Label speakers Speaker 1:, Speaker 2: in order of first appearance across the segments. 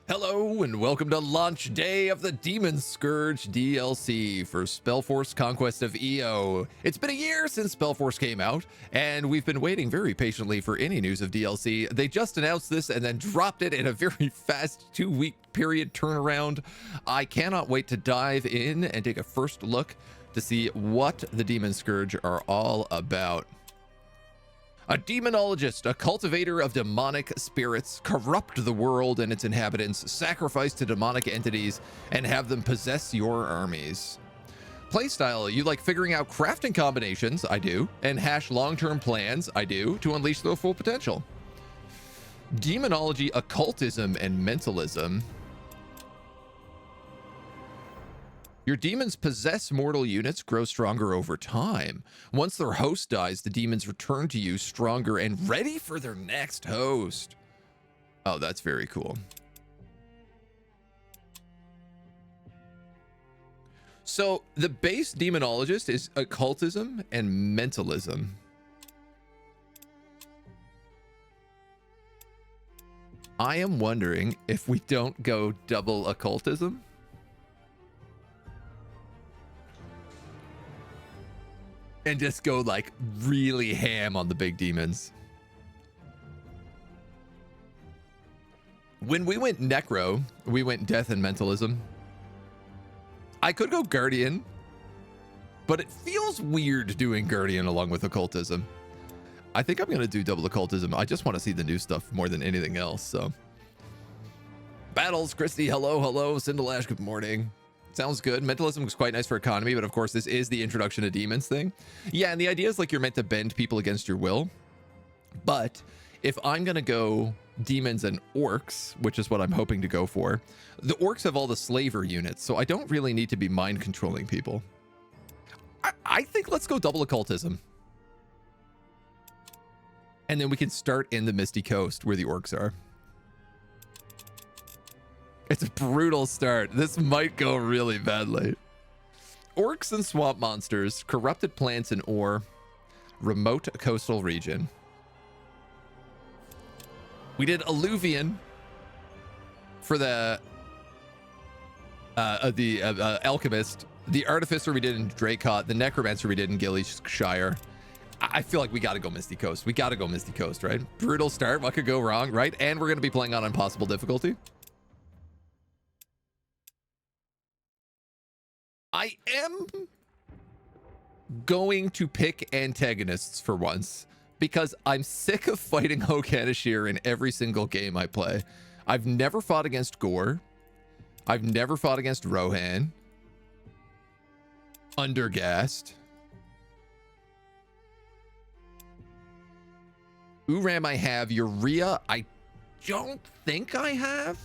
Speaker 1: Hello and welcome to launch day of the Demon Scourge DLC for Spellforce Conquest of EO. It's been a year since Spellforce came out, and we've been waiting very patiently for any news of DLC. They just announced this and then dropped it in a very fast 2-week period turnaround. I cannot wait to dive in and take a first look to see what the Demon Scourge are all about. A demonologist, a cultivator of demonic spirits, corrupt the world and its inhabitants, sacrifice to demonic entities, and have them possess your armies. Playstyle, you like figuring out crafting combinations? I do. And hash long-term plans? I do, to unleash their full potential. Demonology, occultism, and mentalism. Your demons possess mortal units, grow stronger over time. Once their host dies, the demons return to you stronger and ready for their next host. Oh, that's very cool. So the base demonologist is occultism and mentalism. I am wondering if we don't go double occultism. And just go like really ham on the big demons. When we went Necro, we went Death and Mentalism. I could go Guardian, but it feels weird doing Guardian along with Occultism. I think I'm going to do double Occultism. I just want to see the new stuff more than anything else, so. Battles, Christy, hello, hello. Cindelash, good morning. Sounds good. Mentalism was quite nice for economy, but of course this is the introduction to demons thing. Yeah, and the idea is like you're meant to bend people against your will. But if I'm going to go demons and orcs, which is what I'm hoping to go for, the orcs have all the slaver units, so I don't really need to be mind controlling people. I think let's go double occultism. And then we can start in the Misty Coast where the orcs are. It's a brutal start. This might go really badly. Orcs and swamp monsters, corrupted plants and ore, remote coastal region. We did Alluvian for the alchemist. The artificer we did in Dracot. The necromancer we did in Gillyshire. I feel like we got to go Misty Coast. We got to go Misty Coast, right? Brutal start. What could go wrong, right? And we're going to be playing on impossible difficulty. I am going to pick antagonists for once because I'm sick of fighting Hokanashir in every single game I play. I've never fought against Gore. I've never fought against Rohan. Undergast. Uram I have. Urea I don't think I have.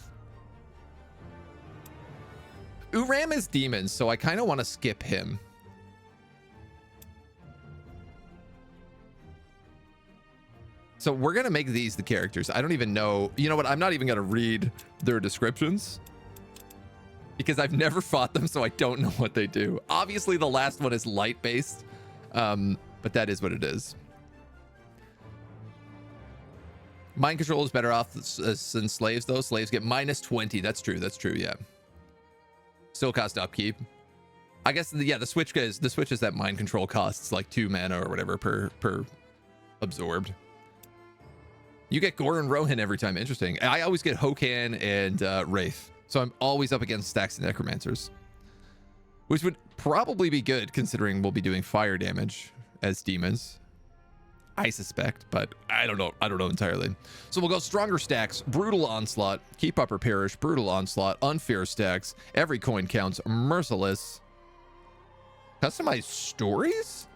Speaker 1: Uram is demons, so I kind of want to skip him. So we're going to make these the characters. I don't even know. You know what? I'm not even going to read their descriptions because I've never fought them, so I don't know what they do. Obviously, the last one is light-based, but that is what it is. Mind control is better off than slaves, though. Slaves get -20. That's true. That's true, yeah. Still cost upkeep. I guess, yeah, the switch is that mind control costs like 2 mana or whatever per absorbed. You get Gore and Rohan every time. Interesting. I always get Hokan and Wraith. So I'm always up against stacks of necromancers. Which would probably be good considering we'll be doing fire damage as demons. I suspect, but I don't know. I don't know entirely. So we'll go stronger stacks, brutal onslaught, keep up or perish, brutal onslaught, unfair stacks, every coin counts, merciless, customized stories.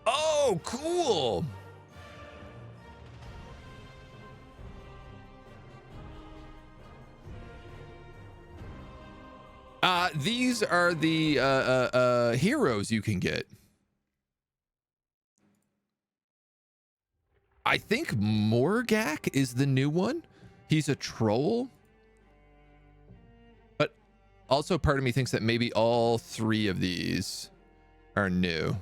Speaker 1: Oh, cool. These are the heroes you can get. I think Morgak is the new one. He's a troll. But also part of me thinks that maybe all 3 of these are new.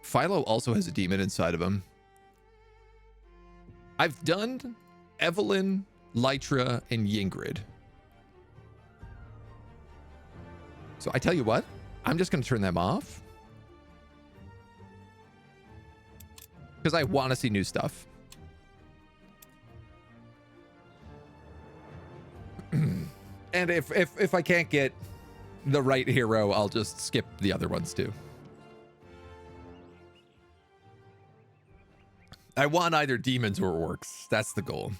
Speaker 1: Philo also has a demon inside of him. I've done Evelyn, Lytra, and Yingrid. So I tell you what, I'm just going to turn them off. Because I want to see new stuff. And if I can't get the right hero, I'll just skip the other ones too. I want either demons or orcs. That's the goal.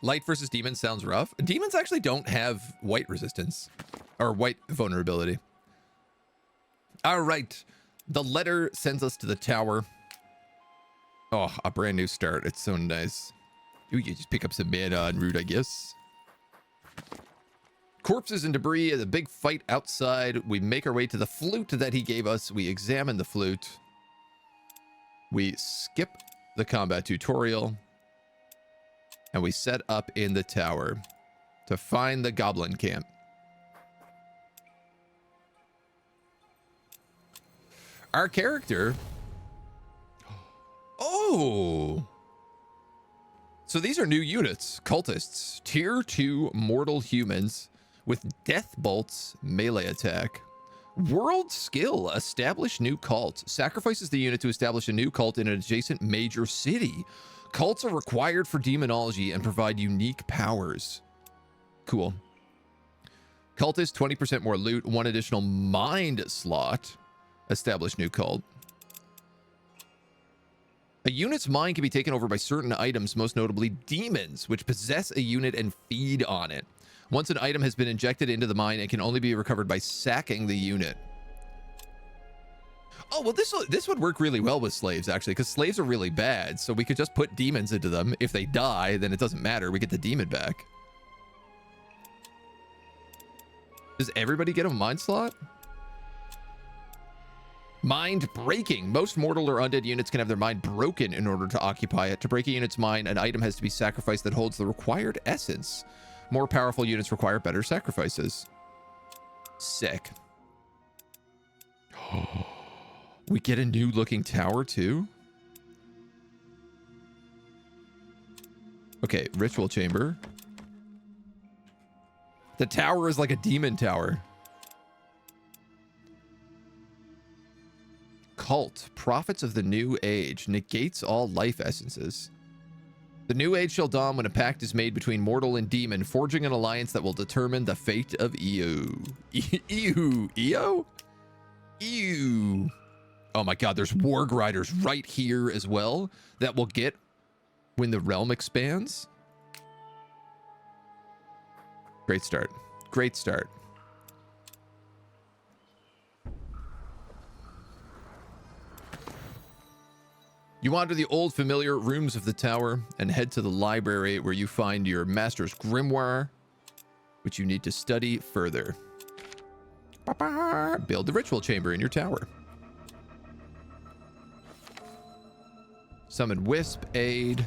Speaker 1: Light versus demons sounds rough. Demons actually don't have white resistance or white vulnerability. All right. The letter sends us to the tower. Oh, a brand new start. It's so nice. Ooh, you just pick up some mana en route, I guess. Corpses and debris, the big fight outside. We make our way to the flute that he gave us. We examine the flute. We skip the combat tutorial. And we set up in the tower to find the goblin camp. Our character... Oh! So these are new units. Cultists. Tier 2 mortal humans with death bolts melee attack. World skill. Establish new cult. Sacrifices the unit to establish a new cult in an adjacent major city. Cults are required for demonology and provide unique powers. Cool. Cultist, 20% more loot. 1 additional mind slot. Establish new cult. A unit's mind can be taken over by certain items, most notably demons, which possess a unit and feed on it. Once an item has been injected into the mind, it can only be recovered by sacking the unit. Oh, well, this would work really well with slaves, actually, because slaves are really bad, so we could just put demons into them. If they die, then it doesn't matter. We get the demon back. Does everybody get a mind slot? Mind breaking. Most mortal or undead units can have their mind broken in order to occupy it. To break a unit's mind, an item has to be sacrificed that holds the required essence. More powerful units require better sacrifices. Sick. We get a new looking tower too? Okay, ritual chamber. The tower is like a demon tower. Cult, prophets of the new age, negates all life essences. The new age shall dawn when a pact is made between mortal and demon, forging an alliance that will determine the fate of Eo. Eo? Eo? Ew. Oh my god, there's warg riders right here as well that we'll get when the realm expands. Great start. Great start. You wander the old familiar rooms of the tower and head to the library where you find your master's grimoire, which you need to study further. Build the ritual chamber in your tower. Summon Wisp, Aid.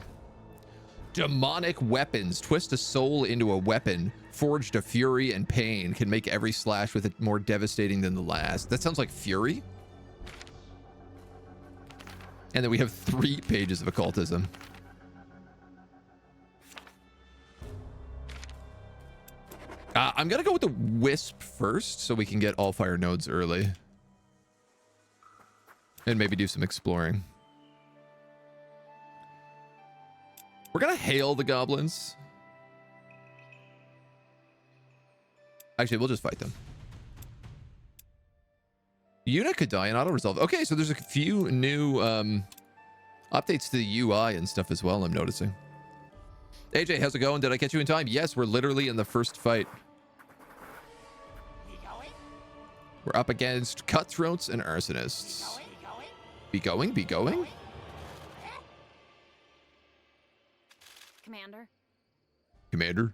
Speaker 1: Demonic weapons. Twist a soul into a weapon. Forged of fury and pain. Can make every slash with it more devastating than the last. That sounds like Fury. And then we have 3 pages of occultism. I'm going to go with the Wisp first so we can get Allfire nodes early. And maybe do some exploring. We're going to hail the goblins. Actually, we'll just fight them. Unit could die and auto-resolve. Okay, so there's a few new updates to the UI and stuff as well, I'm noticing. AJ, how's it going? Did I catch you in time? Yes, we're literally in the first fight. We're up against cutthroats and arsonists. Be going, be going.
Speaker 2: Commander.
Speaker 1: Commander.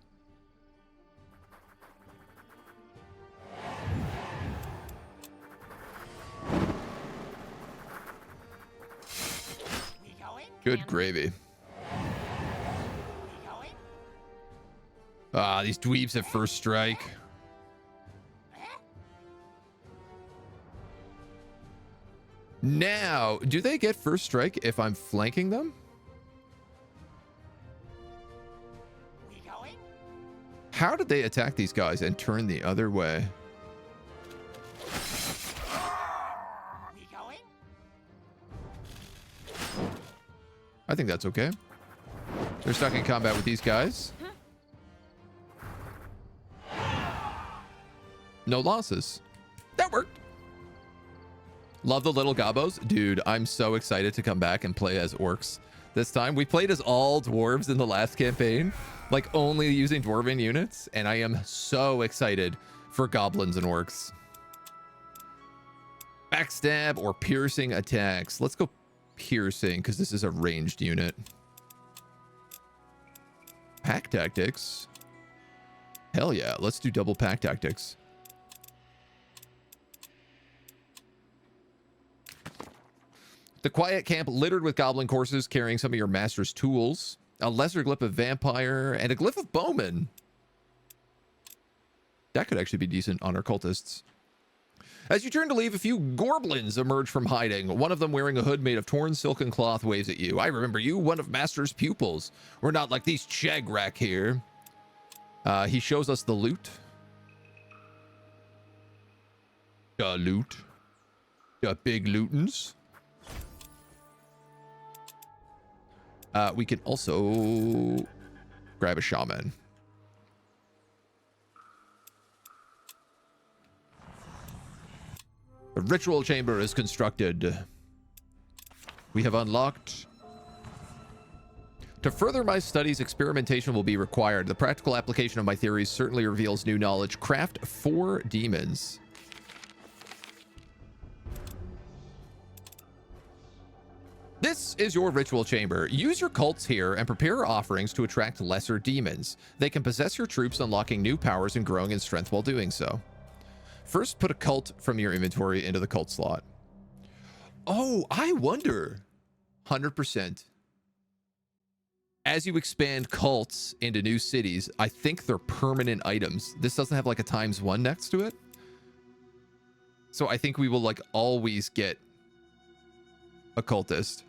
Speaker 1: Good gravy. Ah, these dweebs have first strike. Now, do they get first strike if I'm flanking them?
Speaker 2: We going?
Speaker 1: How did they attack these guys and turn the other way?
Speaker 2: We going?
Speaker 1: I think that's okay. They're stuck in combat with these guys. No losses. That worked. Love the little gobos. Dude, I'm so excited to come back and play as orcs this time. We played as all dwarves in the last campaign, like only using dwarven units, and I am so excited for goblins and orcs. Backstab or piercing attacks. Let's go piercing because this is a ranged unit. Pack tactics. Hell yeah, let's do double pack tactics. The quiet camp littered with goblin corpses carrying some of your master's tools. A lesser glyph of vampire and a glyph of bowman. That could actually be decent on our cultists. As you turn to leave, a few gorblins emerge from hiding. One of them wearing a hood made of torn silken cloth waves at you. I remember you, one of Master's pupils. We're not like these Chagrak here. He shows us the loot. The loot. The big lootins. We can also grab a shaman. The ritual chamber is constructed. We have unlocked. To further my studies, experimentation will be required. The practical application of my theories certainly reveals new knowledge. Craft 4 demons. This is your ritual chamber. Use your cults here and prepare offerings to attract lesser demons. They can possess your troops, unlocking new powers and growing in strength while doing so. First, put a cult from your inventory into the cult slot. Oh, I wonder. 100%. As you expand cults into new cities, I think they're permanent items. This doesn't have like a ×1 next to it. So I think we will like always get a cultist.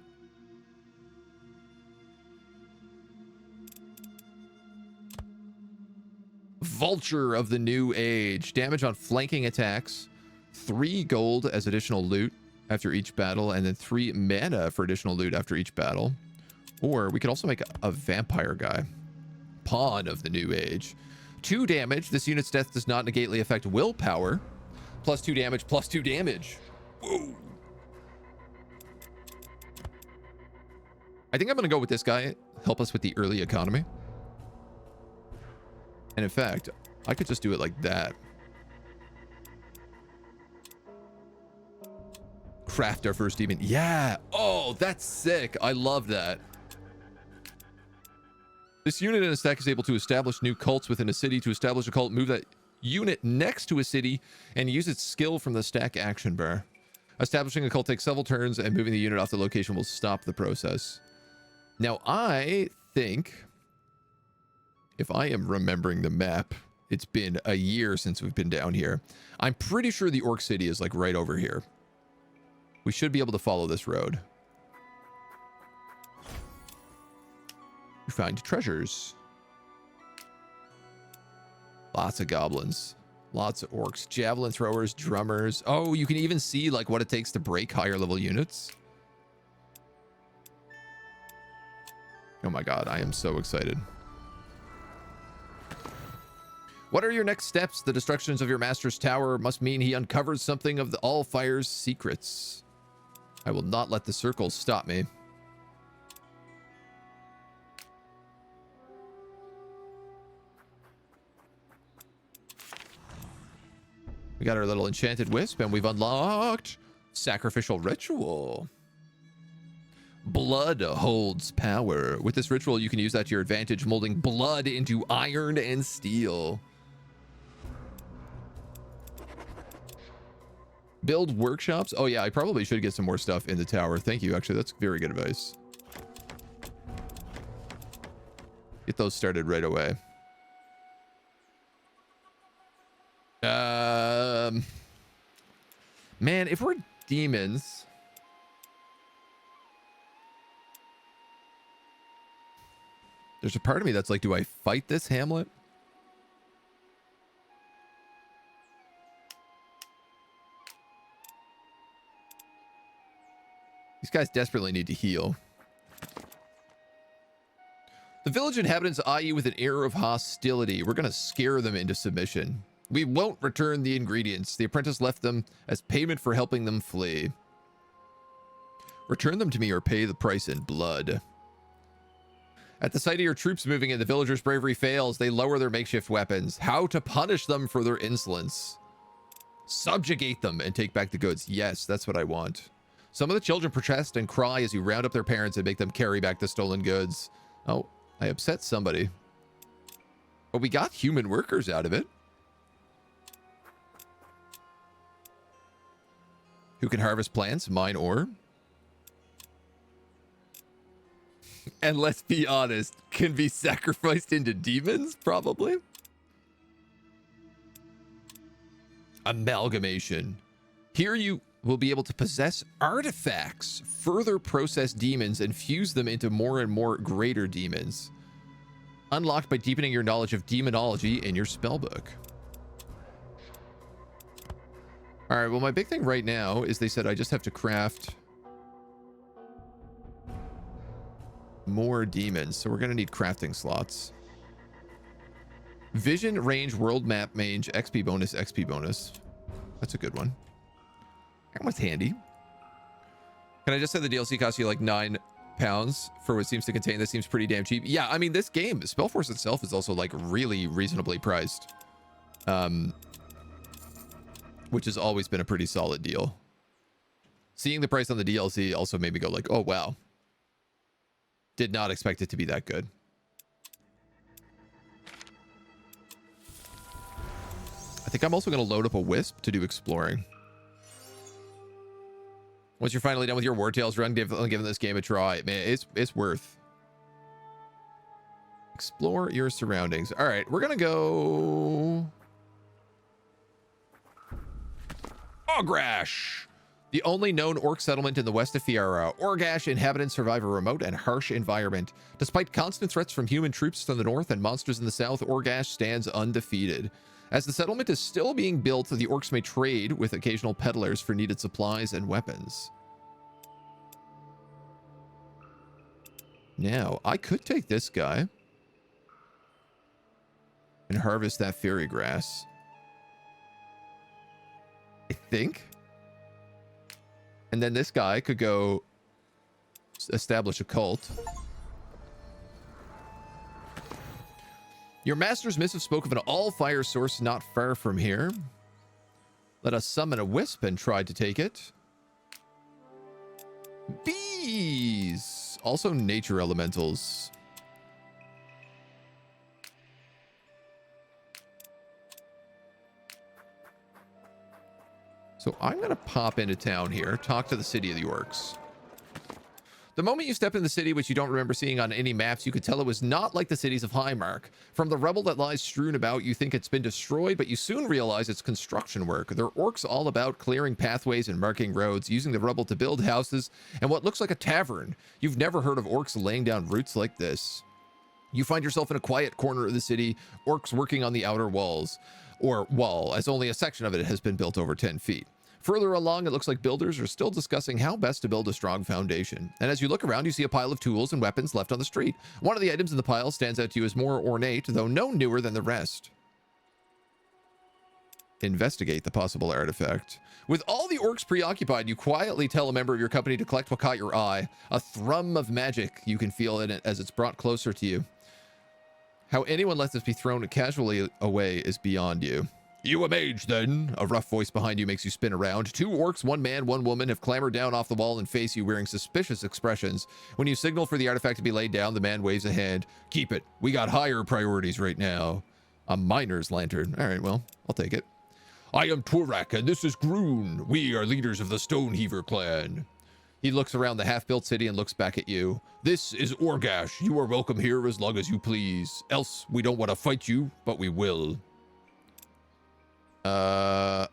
Speaker 1: Vulture of the New Age. Damage on flanking attacks. 3 gold as additional loot after each battle, and then 3 mana for additional loot after each battle. Or we could also make a vampire guy. Pawn of the New Age. 2 damage. This unit's death does not negatively affect willpower. +2 damage, +2 damage. Whoa. I think I'm going to go with this guy. Help us with the early economy. And in fact, I could just do it like that. Craft our first demon. Yeah. Oh, that's sick. I love that. This unit in a stack is able to establish new cults within a city. To establish a cult, move that unit next to a city and use its skill from the stack action bar. Establishing a cult takes several turns, and moving the unit off the location will stop the process. Now, I think, if I am remembering the map, it's been a year since we've been down here. I'm pretty sure the Orc City is like right over here. We should be able to follow this road. You find treasures. Lots of goblins. Lots of orcs. Javelin throwers, drummers. Oh, you can even see like what it takes to break higher level units. Oh my god, I am so excited. What are your next steps? The destructions of your master's tower must mean he uncovers something of the Allfire's secrets. I will not let the circles stop me. We got our little enchanted wisp, and we've unlocked sacrificial ritual. Blood holds power. With this ritual, you can use that to your advantage, molding blood into iron and steel. Build workshops. Oh yeah, I probably should get some more stuff in the tower. Thank you. Actually, that's very good advice. Get those started right away. Man, if we're demons, There's a part of me that's like, do I fight this Hamlet? These guys desperately need to heal. The village inhabitants eye you with an air of hostility. We're going to scare them into submission. We won't return the ingredients. The apprentice left them as payment for helping them flee. Return them to me or pay the price in blood. At the sight of your troops moving in, the villagers' bravery fails. They lower their makeshift weapons. How to punish them for their insolence? Subjugate them and take back the goods. Yes, that's what I want. Some of the children protest and cry as you round up their parents and make them carry back the stolen goods. Oh, I upset somebody. But we got human workers out of it. Who can harvest plants, mine ore. And let's be honest, can be sacrificed into demons, probably. Amalgamation. Here you will be able to possess artifacts, further process demons, and fuse them into more and more greater demons. Unlocked by deepening your knowledge of demonology in your spellbook. All right, well, my big thing right now is they said I just have to craft more demons, so we're going to need crafting slots. Vision, range, world map, mange, XP bonus, XP bonus. That's a good one. That was handy. Can I just say the DLC costs you like £9 for what it seems to contain? This seems pretty damn cheap. Yeah, I mean, this game, Spellforce itself is also like really reasonably priced. Which has always been a pretty solid deal. Seeing the price on the DLC also made me go like, oh, wow. Did not expect it to be that good. I think I'm also going to load up a Wisp to do exploring. Once you're finally done with your War Tales run, giving this game a try. Man, it's worth. Explore your surroundings. All right, we're going to go... Ogrash, the only known orc settlement in the west of Fiara. Orgash inhabitants survive a remote and harsh environment. Despite constant threats from human troops from the north and monsters in the south, Orgash stands undefeated. As the settlement is still being built, the orcs may trade with occasional peddlers for needed supplies and weapons. Now, I could take this guy and harvest that fairy grass. I think. And then this guy could go establish a cult. Your master's missive spoke of an Allfire source not far from here. Let us summon a wisp and try to take it. Bees! Also nature elementals. So I'm going to pop into town here, talk to the city of the orcs. The moment you step in the city, which you don't remember seeing on any maps, you could tell it was not like the cities of Highmark. From the rubble that lies strewn about, you think it's been destroyed, but you soon realize it's construction work. They're orcs all about clearing pathways and marking roads, using the rubble to build houses and what looks like a tavern. You've never heard of orcs laying down roots like this. You find yourself in a quiet corner of the city, orcs working on the outer walls, or wall, as only a section of it has been built over 10 feet. Further along, it looks like builders are still discussing how best to build a strong foundation. And as you look around, you see a pile of tools and weapons left on the street. One of the items in the pile stands out to you as more ornate, though no newer than the rest. Investigate the possible artifact. With all the orcs preoccupied, you quietly tell a member of your company to collect what caught your eye. A thrum of magic you can feel in it as it's brought closer to you. How anyone lets this be thrown casually away is beyond you. You a mage, then? A rough voice behind you makes you spin around. 2 orcs, 1 man, 1 woman have clambered down off the wall and face you wearing suspicious expressions. When you signal for the artifact to be laid down, the man waves a hand. Keep it. We got higher priorities right now. A miner's lantern. All right, well, I'll take it. I am Turak, and this is Groon. We are leaders of the Stoneheaver clan. He looks around the half-built city and looks back at you. This is Orgash. You are welcome here as long as you please. Else, we don't want to fight you, but we will. I've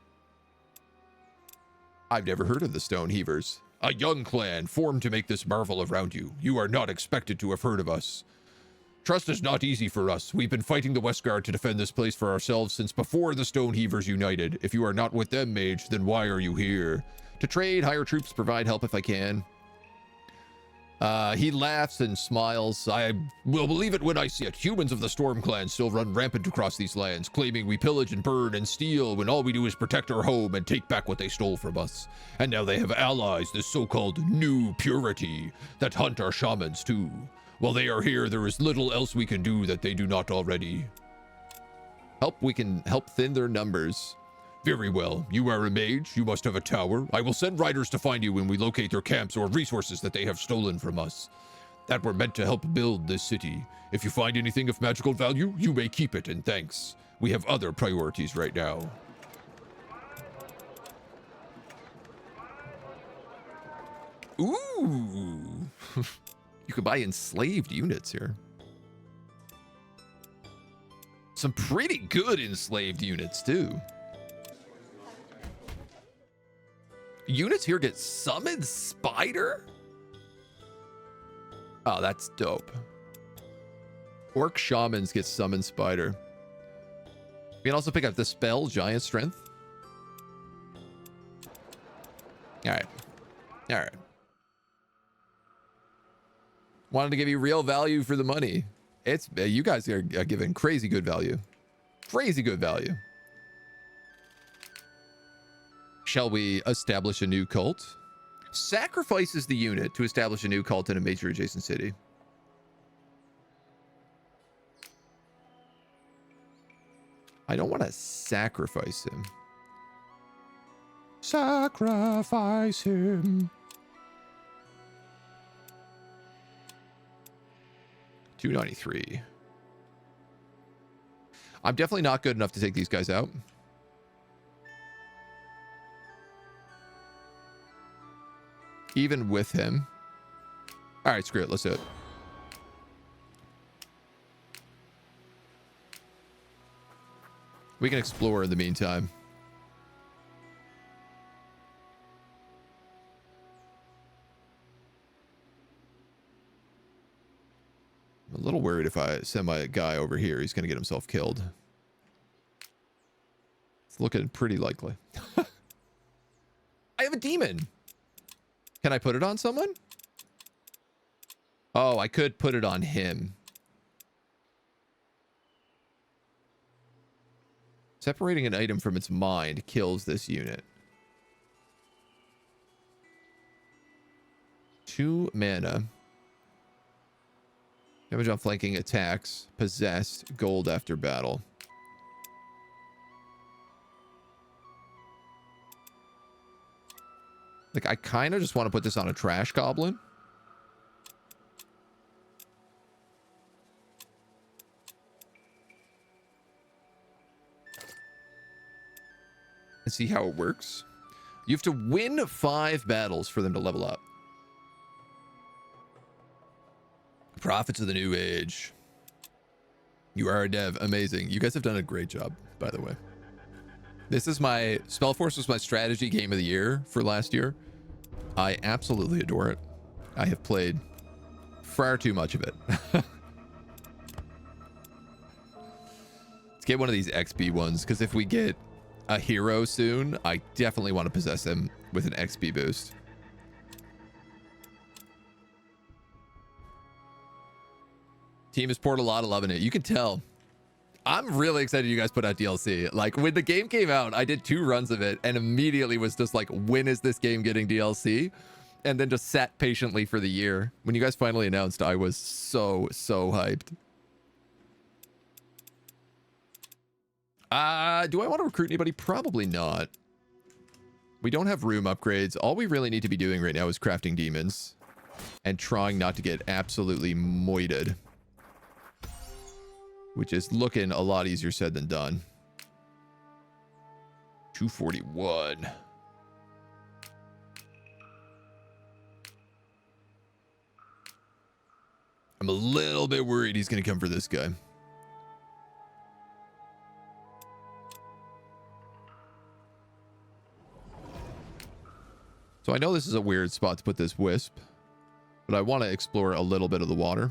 Speaker 1: never heard of the Stoneheavers. A young clan formed to make this marvel around you. You are not expected to have heard of us. Trust is not easy for us. We've been fighting the Westguard to defend this place for ourselves since before the Stoneheavers united. If you are not with them, mage, then why are you here? To trade, hire troops, provide help if I can. He laughs and smiles. I will believe it when I see it. Humans of the Storm Clan still run rampant across these lands, claiming we pillage and burn and steal when all we do is protect our home and take back what they stole from us. And now they have allies, this so-called new purity, that hunt our shamans too. While they are here, there is little else we can do that they do not already. We can help thin their numbers. Very well. You are a mage. You must have a tower. I will send riders to find you when we locate their camps or resources that they have stolen from us, that were meant to help build this city. If you find anything of magical value, you may keep it, and thanks. We have other priorities right now. Ooh. You can buy enslaved units here. Some pretty good enslaved units, too. Units here get summoned spider? Oh, that's dope. Orc shamans get summoned spider. We can also pick up the spell, giant strength. All right. All right. Wanted to give you real value for the money. It's you guys are giving crazy good value. Crazy good value. Shall we establish a new cult? Sacrifices the unit to establish a new cult in a major adjacent city. I don't want to sacrifice him. Sacrifice him. 293. I'm definitely not good enough to take these guys out. Even with him. All right, screw it. Let's do it. We can explore in the meantime. I'm a little worried if I send my guy over here, he's going to get himself killed. It's looking pretty likely. I have a demon. Can I put it on someone? Oh, I could put it on him. Separating an item from its mind kills this unit. 2 mana. Damage on flanking attacks. Possessed. Gold after battle. Like, I kind of just want to put this on a trash goblin. And see how it works. You have to win 5 battles for them to level up. Prophets of the New Age. You are a dev. Amazing. You guys have done a great job, by the way. This is my... Spellforce was my strategy game of the year for last year. I absolutely adore it. I have played far too much of it. Let's get one of these XP ones, because if we get a hero soon, I definitely want to possess him with an XP boost. Team has poured a lot of love in it. You can tell. I'm really excited you guys put out DLC. Like, when the game came out, I did 2 runs of it and immediately was just like, when is this game getting DLC? And then just sat patiently for the year. When you guys finally announced, I was so hyped. Do I want to recruit anybody? Probably not. We don't have room upgrades. All we really need to be doing right now is crafting demons and trying not to get absolutely moited, which is looking a lot easier said than done. 241. I'm a little bit worried he's going to come for this guy. So I know this is a weird spot to put this wisp, but I want to explore a little bit of the water.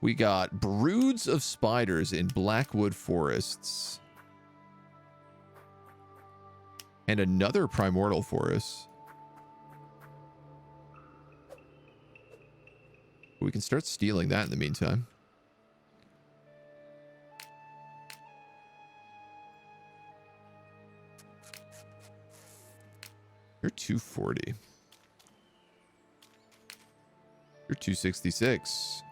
Speaker 1: We got broods of spiders in Blackwood forests. And another primordial forest. We can start stealing that in the meantime. You're 240. You're 266.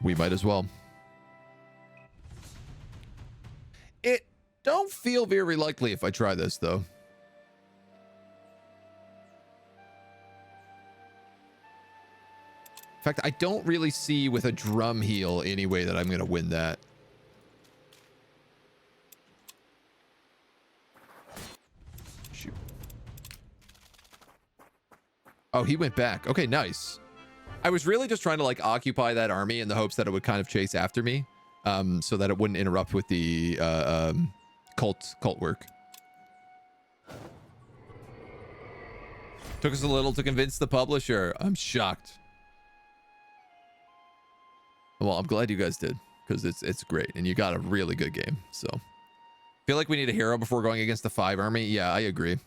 Speaker 1: We might as well. It don't feel very likely if I try this, though. In fact, I don't really see with a drum heal any way that I'm going to win that. Shoot. Oh, he went back. Okay, nice. I was really just trying to like occupy that army in the hopes that it would kind of chase after me, so that it wouldn't interrupt with the cult work. Took us a little to convince the publisher. I'm shocked. Well, I'm glad you guys did, because it's great, and you got a really good game. So, feel like we need a hero before going against the 5 army. Yeah, I agree.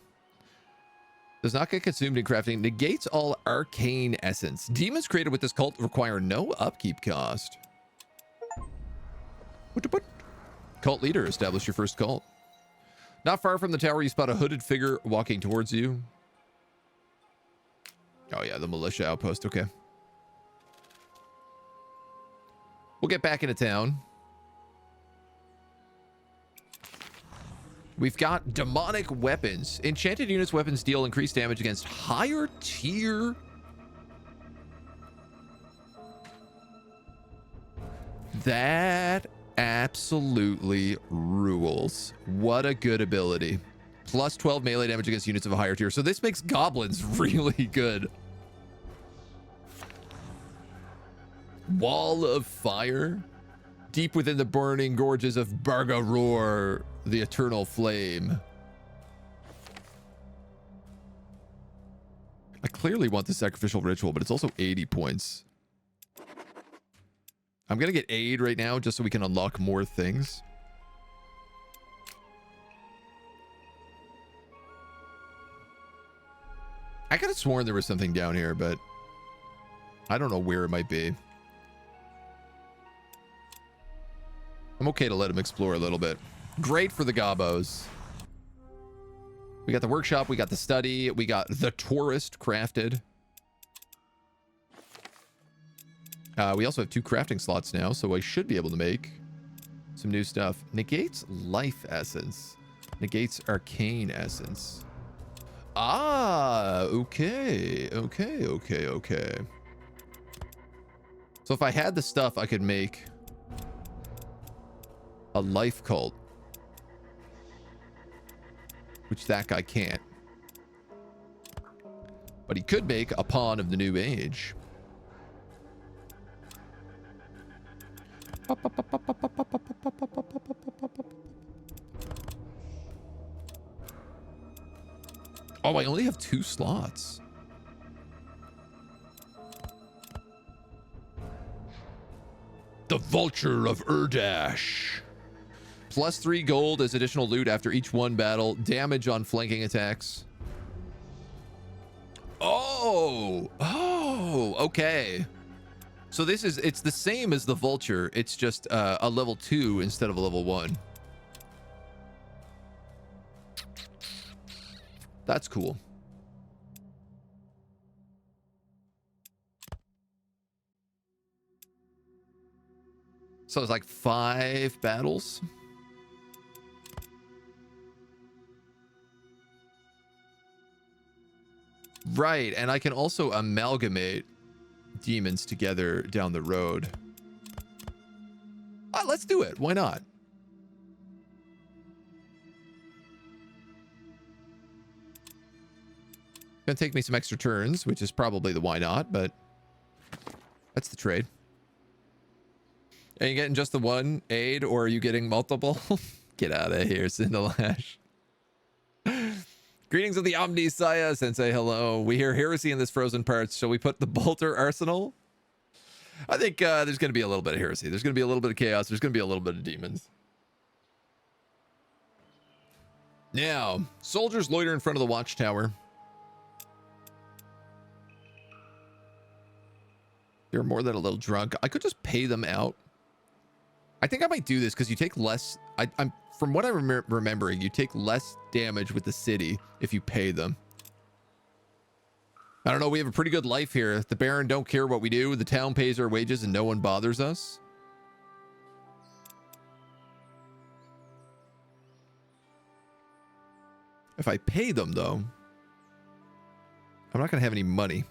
Speaker 1: Does not get consumed in crafting. Negates all arcane essence. Demons created with this cult require no upkeep cost. Cult leader. Establish your first cult. Not far from the tower, you spot a hooded figure walking towards you. Oh yeah, the militia outpost. Okay. We'll get back into town. We've got demonic weapons. Enchanted units weapons deal increased damage against higher tier. That absolutely rules. What a good ability. Plus 12 melee damage against units of a higher tier. So this makes goblins really good. Wall of fire. Deep within the burning gorges of Bargaror, the eternal flame. I clearly want the sacrificial ritual, but it's also 80 points. I'm gonna get aid right now just so we can unlock more things. I could have sworn there was something down here, but I don't know where it might be. I'm okay to let him explore a little bit. Great for the gobos. We got the workshop, we got the study, we got the tourist crafted. We also have 2 crafting slots now, so I should be able to make some new stuff. Negates life essence. Negates arcane essence. Ah, okay. Okay. So if I had the stuff, I could make a life cult, which that guy can't. But he could make a pawn of the new age. Oh, I only have 2 slots. The Vulture of Urdash. Plus 3 gold as additional loot after each one battle. Damage on flanking attacks. Oh, okay. So this is, it's the same as the Vulture. It's just a level 2 instead of a level 1. That's cool. So it's like 5 battles. Right, and I can also amalgamate demons together down the road. Let's do it. Why not? Gonna take me some extra turns, which is probably the why not, but that's the trade. Are you getting just the one aid, or are you getting multiple? Get out of here, Cinderlash. Greetings of the Omni Saya Sensei. Hello. We hear heresy in this frozen parts. Shall we put the bolter arsenal? I think there's going to be a little bit of heresy. There's going to be a little bit of chaos. There's going to be a little bit of demons. Now, soldiers loiter in front of the watchtower. They're more than a little drunk. I could just pay them out. I think I might do this because you take less. I'm from what I'm remembering, you take less damage with the city if you pay them. I don't know. We have a pretty good life here. The Baron don't care what we do. The town pays our wages and no one bothers us. If I pay them, though, I'm not going to have any money.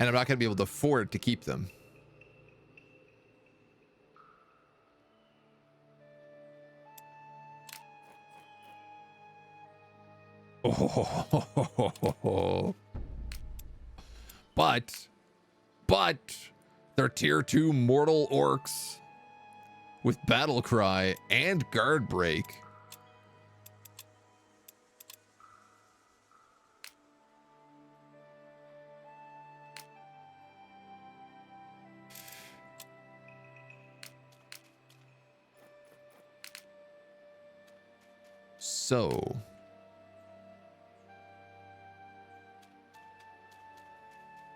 Speaker 1: And I'm not going to be able to afford to keep them. Oh. But they're tier 2 mortal orcs with battle cry and guard break. So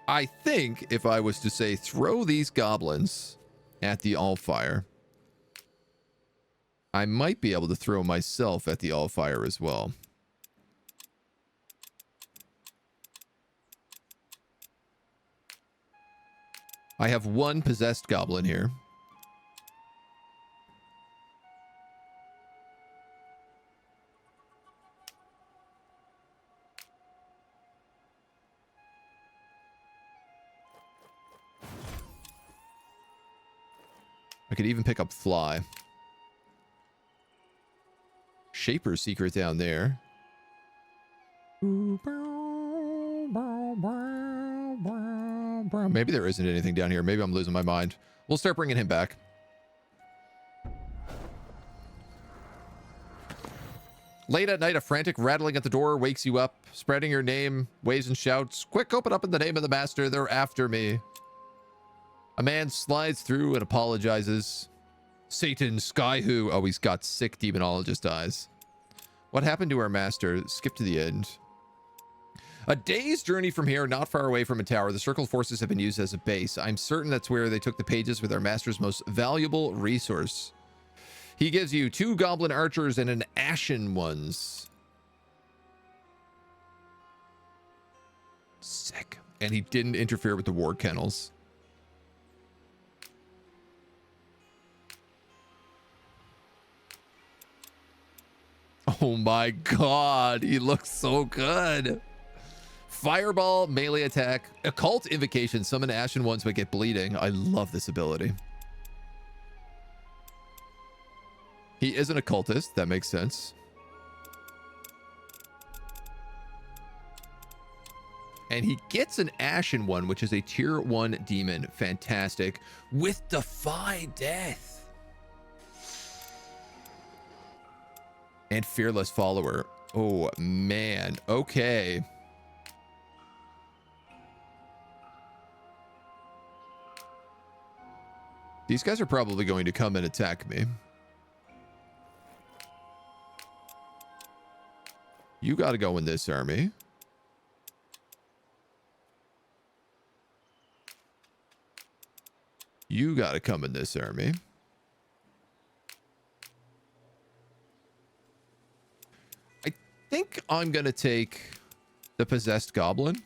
Speaker 1: I think if I was to say throw these goblins at the Allfire, I might be able to throw myself at the Allfire as well. I have one possessed goblin here. I could even pick up Fly. Shaper's secret down there. Maybe there isn't anything down here. Maybe I'm losing my mind. We'll start bringing him back. Late at night, a frantic rattling at the door wakes you up, spreading your name, waves and shouts, "Quick, open up in the name of the master. They're after me." A man slides through and apologizes. Satan, Skywho. Oh, he's got sick demonologist eyes. What happened to our master? Skip to the end. A day's journey from here, not far away from a tower. The circle forces have been used as a base. I'm certain that's where they took the pages with our master's most valuable resource. He gives you 2 goblin archers and an ashen ones. Sick. And he didn't interfere with the war kennels. Oh my god, he looks so good. Fireball, melee attack, occult invocation, summon ashen ones but get bleeding. I love this ability. He is an occultist, that makes sense. And he gets an ashen one, which is a tier 1 demon. Fantastic. With Defy Death. And Fearless Follower. Oh, man. Okay. These guys are probably going to come and attack me. You got to go in this army. You got to come in this army. I think I'm going to take the possessed goblin.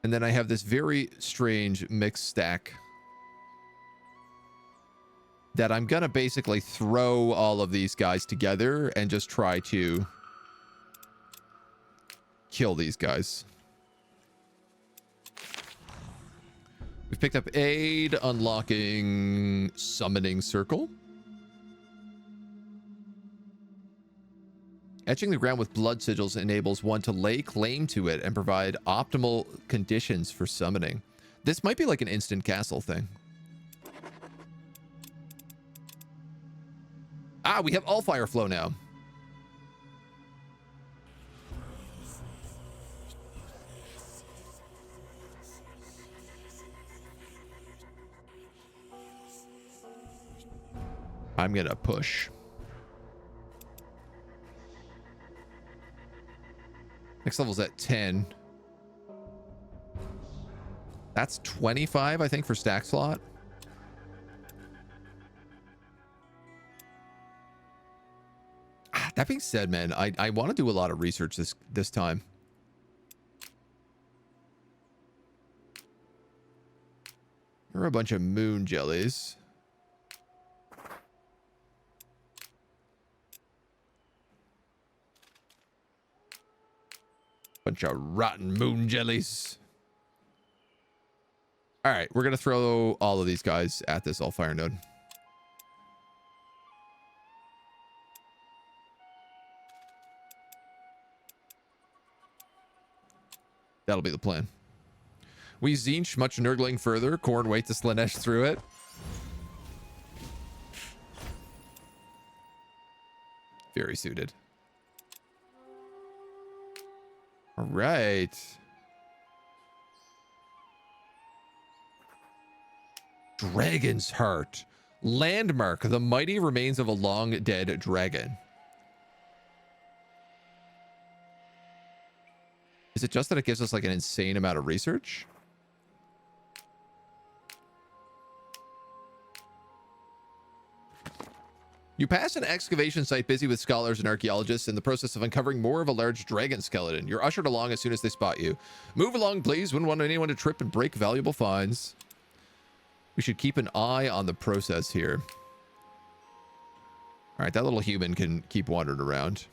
Speaker 1: And then I have this very strange mixed stack that I'm going to basically throw all of these guys together and just try to kill these guys. We've picked up aid, unlocking summoning circle. Etching the ground with blood sigils enables one to lay claim to it and provide optimal conditions for summoning. This might be like an instant castle thing. Ah, we have Allfire flow now. I'm gonna push. Next level's at 10. That's 25, I think, for stack slot. That being said, man, I want to do a lot of research this time. There are a bunch of moon jellies. Bunch of rotten moon jellies. All right, we're gonna throw all of these guys at this Allfire node. That'll be the plan. We Zinch much nurgling further. Corn wait to Slanesh through it. Very suited. All right. Dragon's Heart. Landmark. The mighty remains of a long dead dragon. Is it just that it gives us like an insane amount of research? You pass an excavation site busy with scholars and archaeologists in the process of uncovering more of a large dragon skeleton. You're ushered along as soon as they spot you. Move along, please. Wouldn't want anyone to trip and break valuable finds. We should keep an eye on the process here. All right, that little human can keep wandering around.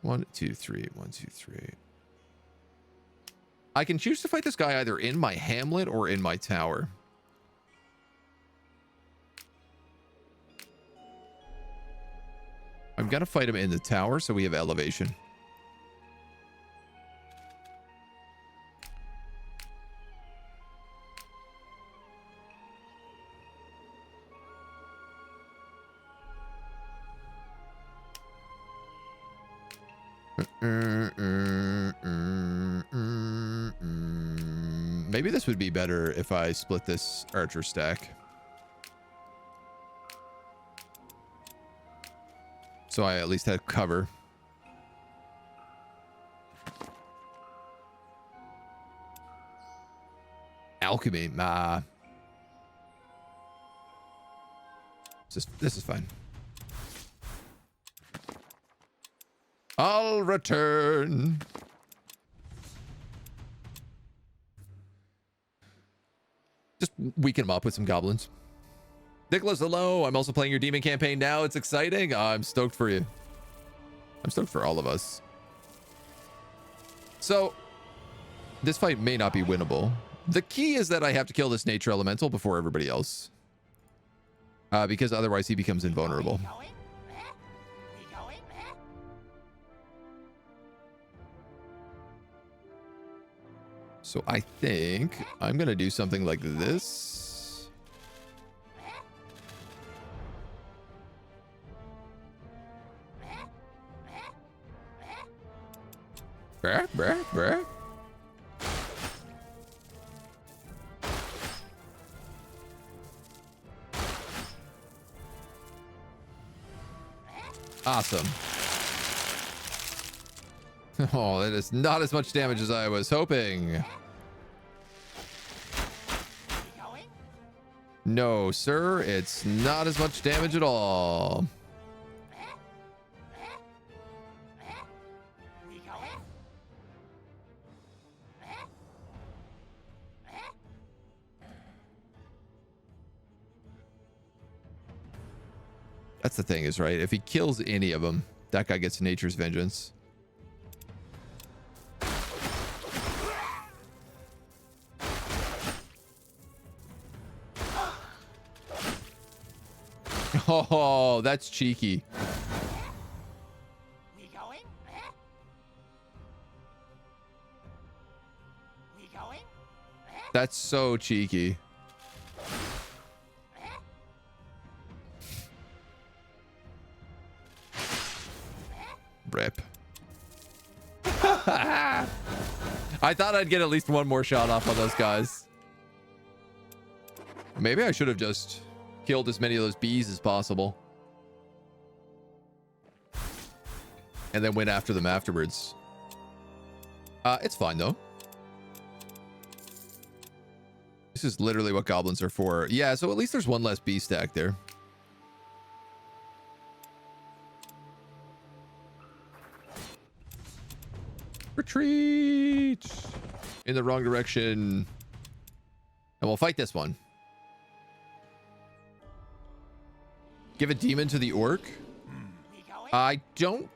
Speaker 1: One, two, three. 1, 2, 3. I can choose to fight this guy either in my hamlet or in my tower. I'm gonna fight him in the tower so we have elevation. Maybe this would be better if I split this archer stack. So I at least have cover. Alchemy, nah. This is fine. I'll return. Just weaken them up with some goblins. Nicholas, hello. I'm also playing your demon campaign now. It's exciting. I'm stoked for you. I'm stoked for all of us. So, this fight may not be winnable. The key is that I have to kill this nature elemental before everybody else. Because otherwise he becomes invulnerable. So I think I'm going to do something like this. Brr, brr, brr. Awesome. Oh, that is not as much damage as I was hoping. No, sir, it's not as much damage at all. That's the thing is, right? If he kills any of them, that guy gets nature's vengeance. Oh, that's cheeky.
Speaker 2: We going? We going?
Speaker 1: That's so cheeky. Rip. I thought I'd get at least one more shot off on those guys. Maybe I should have just killed as many of those bees as possible. And then went after them afterwards. It's fine though. This is literally what goblins are for. Yeah, so at least there's one less bee stack there. Retreat in the wrong direction. And we'll fight this one. Give a demon to the orc. I don't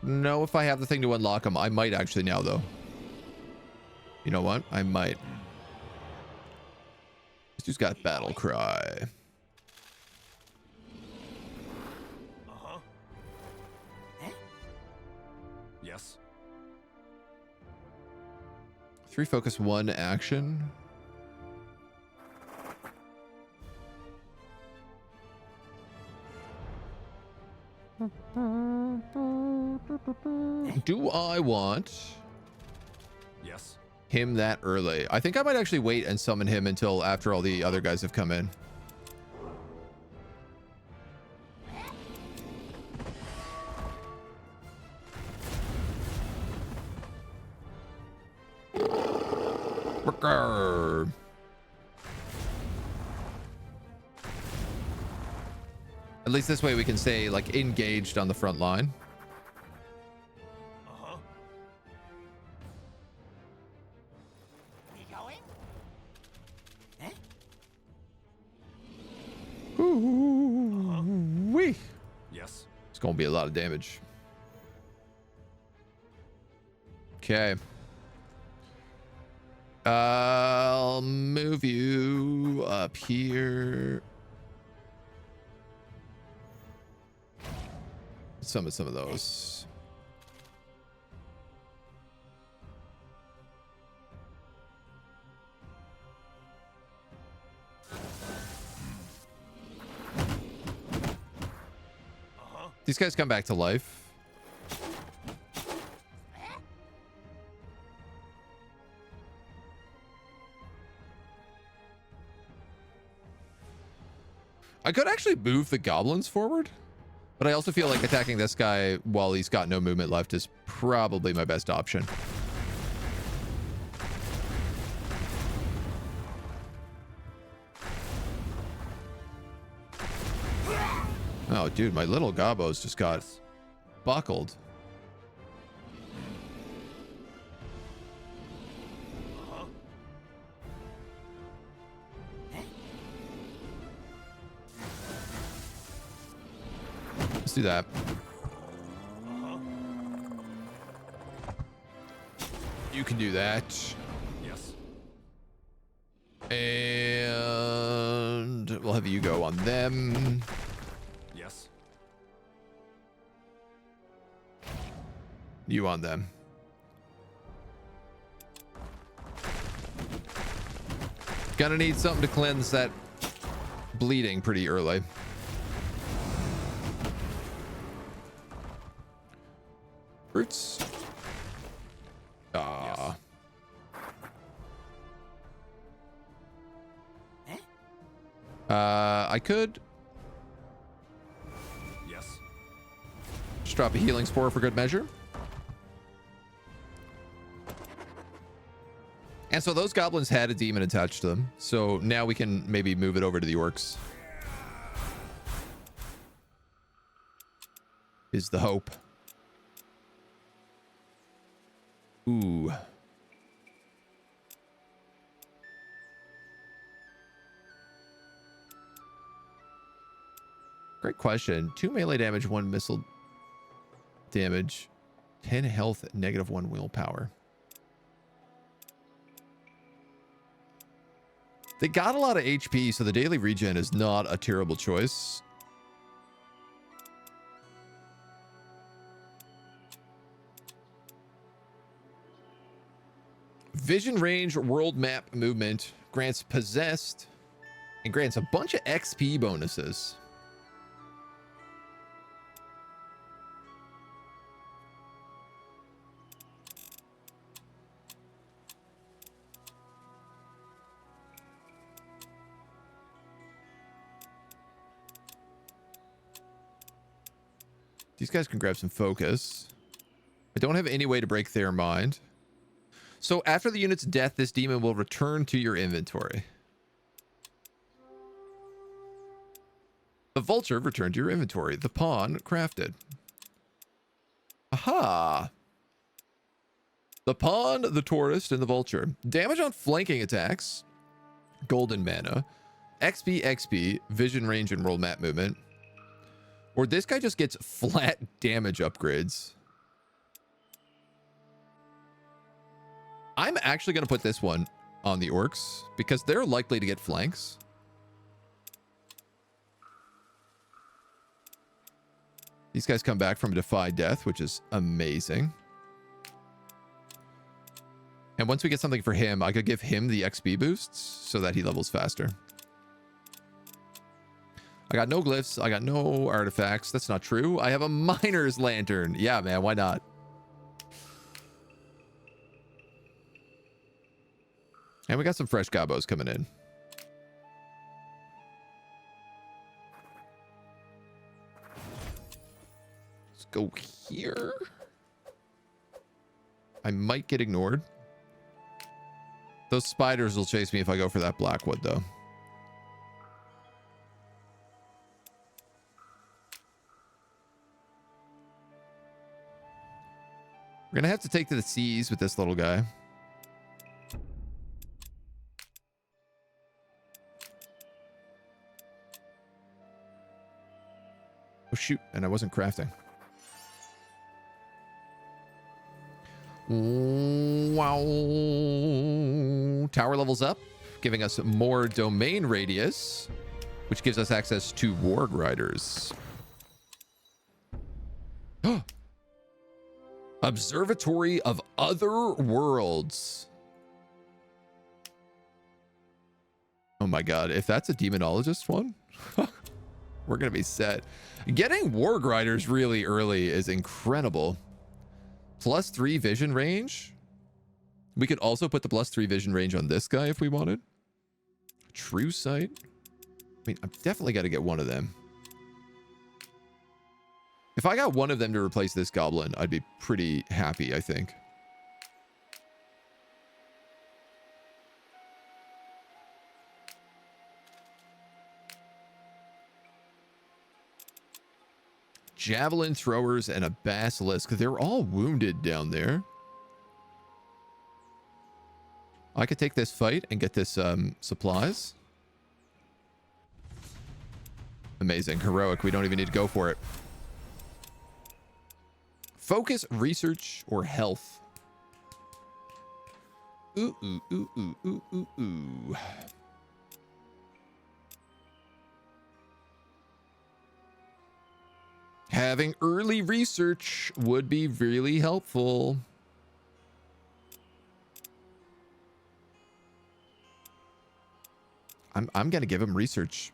Speaker 1: know if I have the thing to unlock him. I might actually now, though. You know what? I might. This dude's got battle cry.
Speaker 3: Yes.
Speaker 1: 3 focus, 1 action. Do I want
Speaker 3: Yes.
Speaker 1: him that early? I think I might actually wait and summon him until after all the other guys have come in. Brrr. At least this way we can stay like engaged on the front line.
Speaker 2: We going?
Speaker 1: Wee.
Speaker 3: Yes.
Speaker 1: It's gonna be a lot of damage. Okay. I'll move you up here. Summon some of those. These guys come back to life. I could actually move the goblins forward, but I also feel like attacking this guy while he's got no movement left is probably my best option. Oh, dude, my little gobos just got buckled. Let's do that. You can do that.
Speaker 3: Yes.
Speaker 1: And we'll have you go on them.
Speaker 3: Yes.
Speaker 1: You on them. Gonna need something to cleanse that bleeding pretty early. Roots. Ah.
Speaker 3: Yes.
Speaker 1: I could
Speaker 3: Yes.
Speaker 1: just drop a healing spore for good measure. And so those goblins had a demon attached to them. So now we can maybe move it over to the orcs. Is the hope. Ooh. Great question. 2 melee damage, 1 missile damage, 10 health, -1 willpower. They got a lot of HP, so the daily regen is not a terrible choice. Vision range, world map movement, grants possessed, and grants a bunch of XP bonuses. These guys can grab some focus. I don't have any way to break their mind. So after the unit's death, this demon will return to your inventory. The vulture returned to your inventory. The pawn crafted. Aha! The pawn, the tourist, and the vulture. Damage on flanking attacks. Golden mana. XP, vision range, and world map movement. Or this guy just gets flat damage upgrades. I'm actually going to put this one on the orcs because they're likely to get flanks. These guys come back from Defy Death, which is amazing. And once we get something for him, I could give him the XP boosts so that he levels faster. I got no glyphs. I got no artifacts. That's not true. I have a miner's lantern. Yeah, man, why not? And we got some fresh gobos coming in. Let's go here. I might get ignored. Those spiders will chase me if I go for that blackwood, though. We're gonna have to take to the seas with this little guy. Oh shoot, and I wasn't crafting. Wow. Tower levels up, giving us more domain radius, which gives us access to Warg Riders. Observatory of Other Worlds. Oh my god, if that's a demonologist one, we're gonna be set. Getting Warg Riders really early is incredible. +3 vision range. We could also put the +3 vision range on this guy if we wanted. True sight. I mean, I've definitely got to get one of them. If I got one of them to replace this goblin, I'd be pretty happy, I think. Javelin throwers and a basilisk. They're all wounded down there. I could take this fight and get this supplies. Amazing. Heroic. We don't even need to go for it. Focus, research, or health. Ooh, ooh, ooh, ooh, ooh, ooh, ooh. Having early research would be really helpful. I'm going to give him research.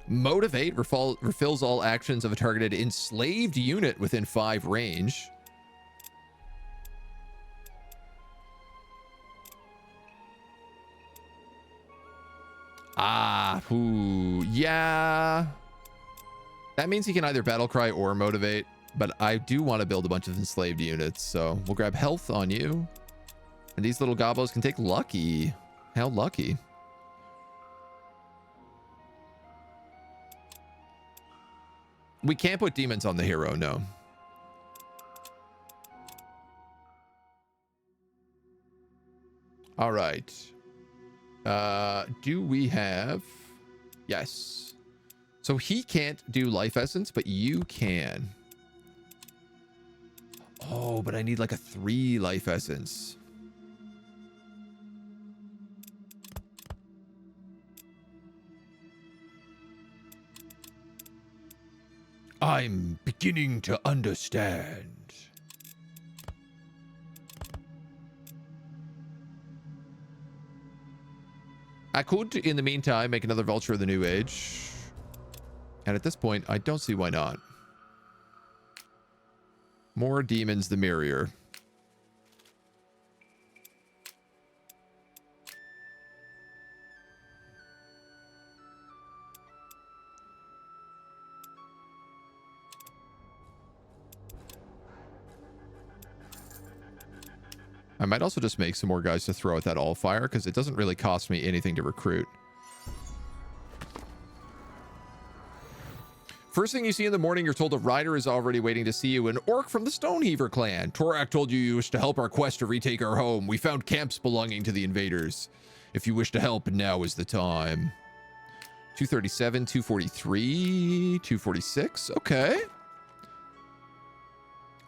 Speaker 1: Motivate refills all actions of a targeted enslaved unit within 5 range. Ooh, yeah. That means he can either battle cry or motivate, but I do want to build a bunch of enslaved units, so we'll grab health on you. And these little gobos can take lucky. How lucky. We can't put demons on the hero, no. All right. Do we have... Yes. So he can't do life essence, but you can. Oh, but I need like a 3 life essence. I'm beginning to understand. I could, in the meantime, make another Vulture of the New Age. And at this point, I don't see why not. More demons, the merrier. I might also just make some more guys to throw at that Allfire, because it doesn't really cost me anything to recruit. First thing you see in the morning, you're told a rider is already waiting to see you, an orc from the Stoneheaver clan. Torak told you wish to help our quest to retake our home. We found camps belonging to the invaders. If you wish to help, now is the time. 237, 243, 246. Okay.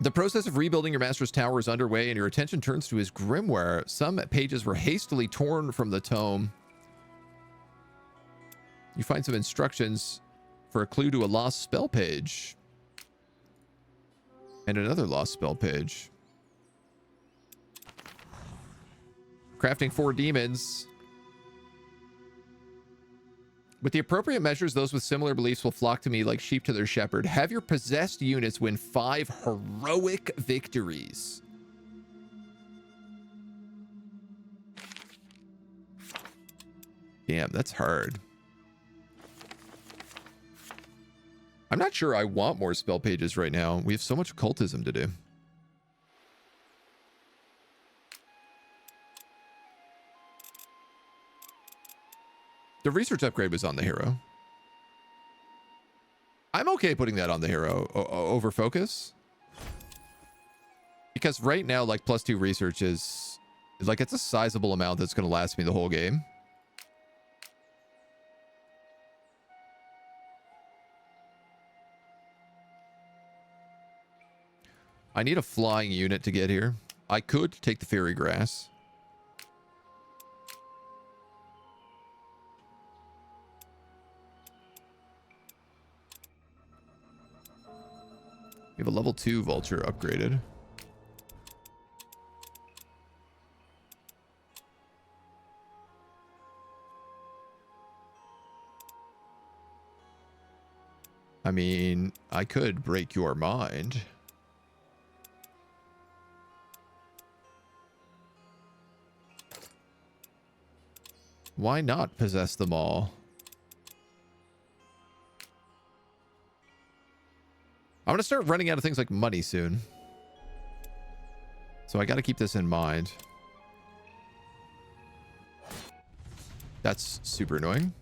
Speaker 1: The process of rebuilding your master's tower is underway, and your attention turns to his grimoire. Some pages were hastily torn from the tome. You find some instructions for a clue to a lost spell page. And another lost spell page. Crafting 4 demons. With the appropriate measures, those with similar beliefs will flock to me like sheep to their shepherd. Have your possessed units win 5 heroic victories. Damn, that's hard. I'm not sure I want more spell pages right now. We have so much occultism to do. The research upgrade was on the hero. I'm okay putting that on the hero over focus. Because right now, like, +2 research is... like, it's a sizable amount that's going to last me the whole game. I need a flying unit to get here. I could take the fairy grass. We have a level 2 vulture upgraded. I mean, I could break your mind. Why not possess them all? I'm going to start running out of things like money soon. So I got to keep this in mind. That's super annoying.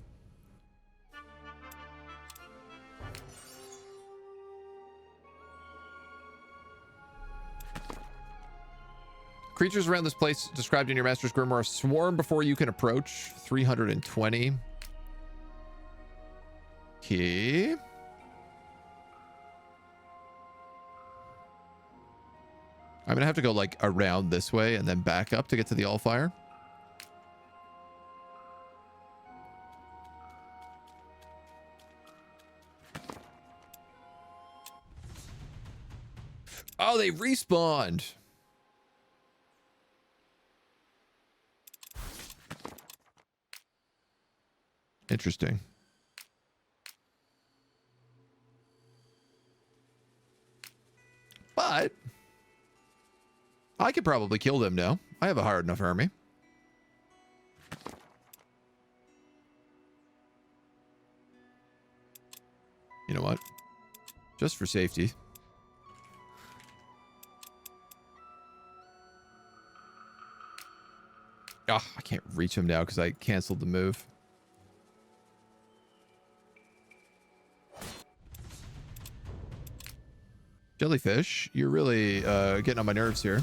Speaker 1: Creatures around this place described in your master's grimoire swarm before you can approach. 320. Okay. I'm gonna have to go like around this way and then back up to get to the Allfire. Oh, they respawned. Interesting. But I could probably kill them now. I have a hard enough army. You know what? Just for safety. Oh, I can't reach him now because I canceled the move. Jellyfish, you're really getting on my nerves here.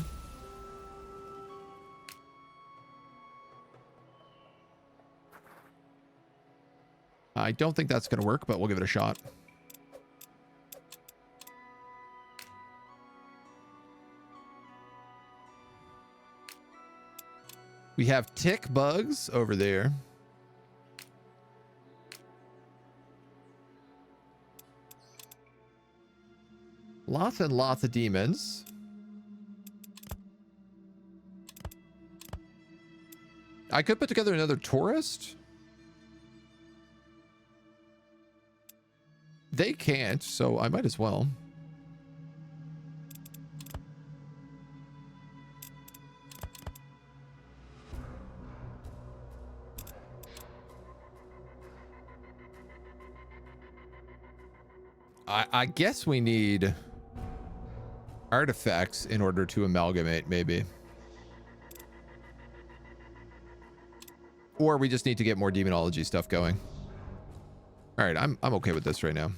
Speaker 1: I don't think that's going to work, but we'll give it a shot. We have tick bugs over there. Lots and lots of demons. I could put together another tourist. They can't, so I might as well. I guess we need artifacts in order to amalgamate, maybe. Or we just need to get more demonology stuff going. All right, I'm okay with this right now.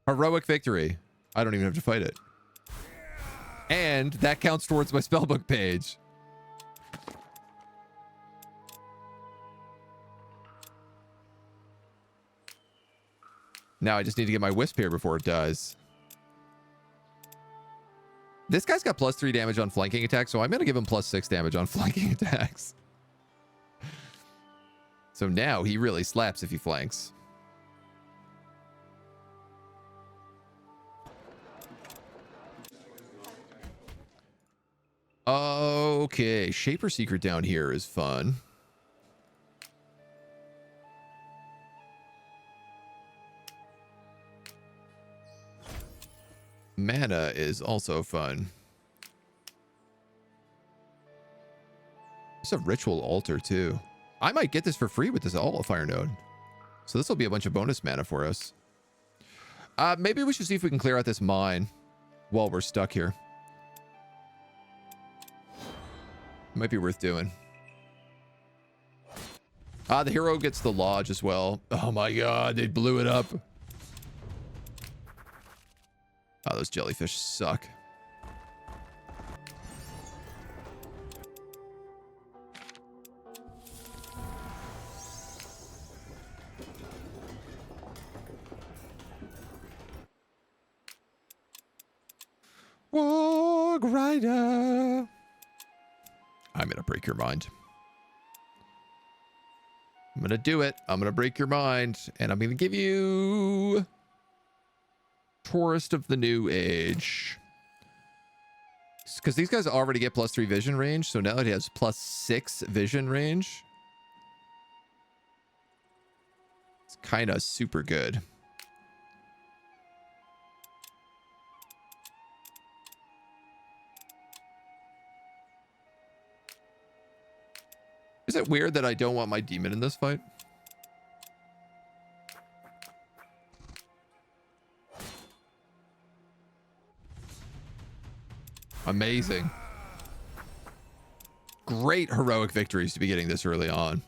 Speaker 1: Heroic victory. I don't even have to fight it. And that counts towards my spellbook page. Now I just need to get my wisp here before it dies. This guy's got +3 damage on flanking attacks, so I'm going to give him +6 damage on flanking attacks. So now he really slaps if he flanks. Okay, Shaper Secret down here is fun. Mana is also fun. There's a ritual altar too. I might get this for free with this Allfire node. So this will be a bunch of bonus mana for us. Maybe we should see if we can clear out this mine while we're stuck here. Might be worth doing. The hero gets the lodge as well. Oh my god, they blew it up. Oh, those jellyfish suck. Warg Rider. I'm gonna break your mind. I'm gonna do it. I'm gonna break your mind, and I'm gonna give you Tourist of the New Age. Because these guys already get +3 vision range, so now it has +6 vision range. It's kind of super good. Is it weird that I don't want my demon in this fight? Amazing. Great heroic victories to be getting this early on.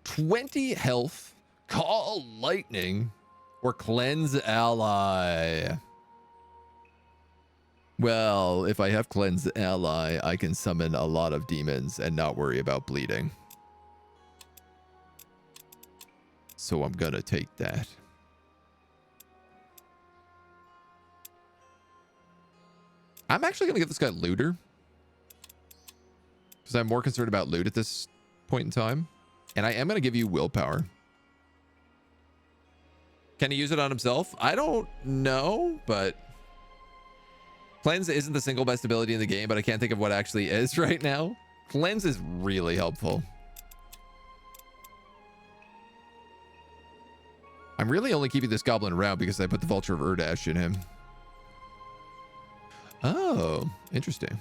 Speaker 1: 20 health, call lightning, or cleanse ally. Well, if I have cleanse ally, I can summon a lot of demons and not worry about bleeding. So I'm gonna take that. I'm actually gonna give this guy looter, because I'm more concerned about loot at this point in time. And I am gonna give you willpower. Can he use it on himself? I don't know, but Cleanse isn't the single best ability in the game, but I can't think of what actually is right now. Cleanse is really helpful. I'm really only keeping this goblin around because I put the Vulture of Urdash in him. Oh, interesting.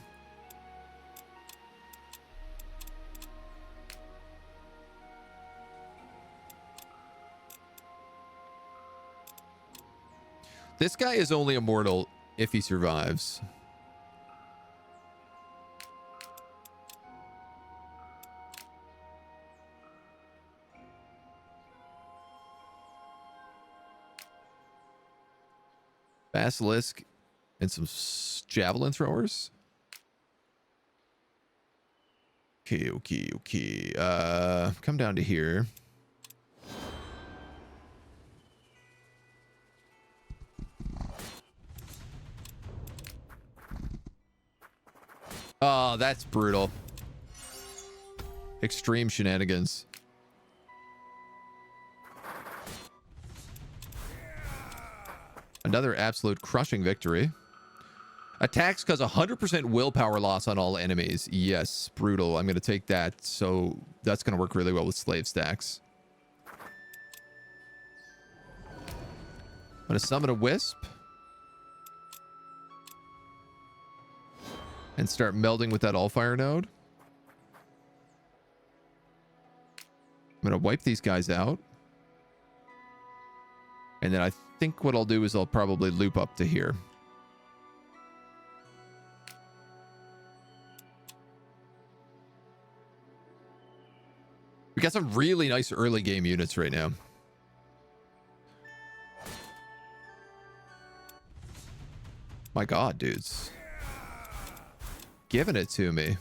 Speaker 1: This guy is only immortal if he survives. Basilisk and some javelin throwers. Okay. Come down to here. Oh, that's brutal. Extreme shenanigans. Another absolute crushing victory. Attacks cause 100% willpower loss on all enemies. Yes, brutal. I'm going to take that. So that's going to work really well with slave stacks. I'm going to summon a wisp. And start melding with that Allfire node. I'm going to wipe these guys out. And then I think what I'll do is I'll probably loop up to here. We got some really nice early game units right now. My God, dudes. Giving it to me.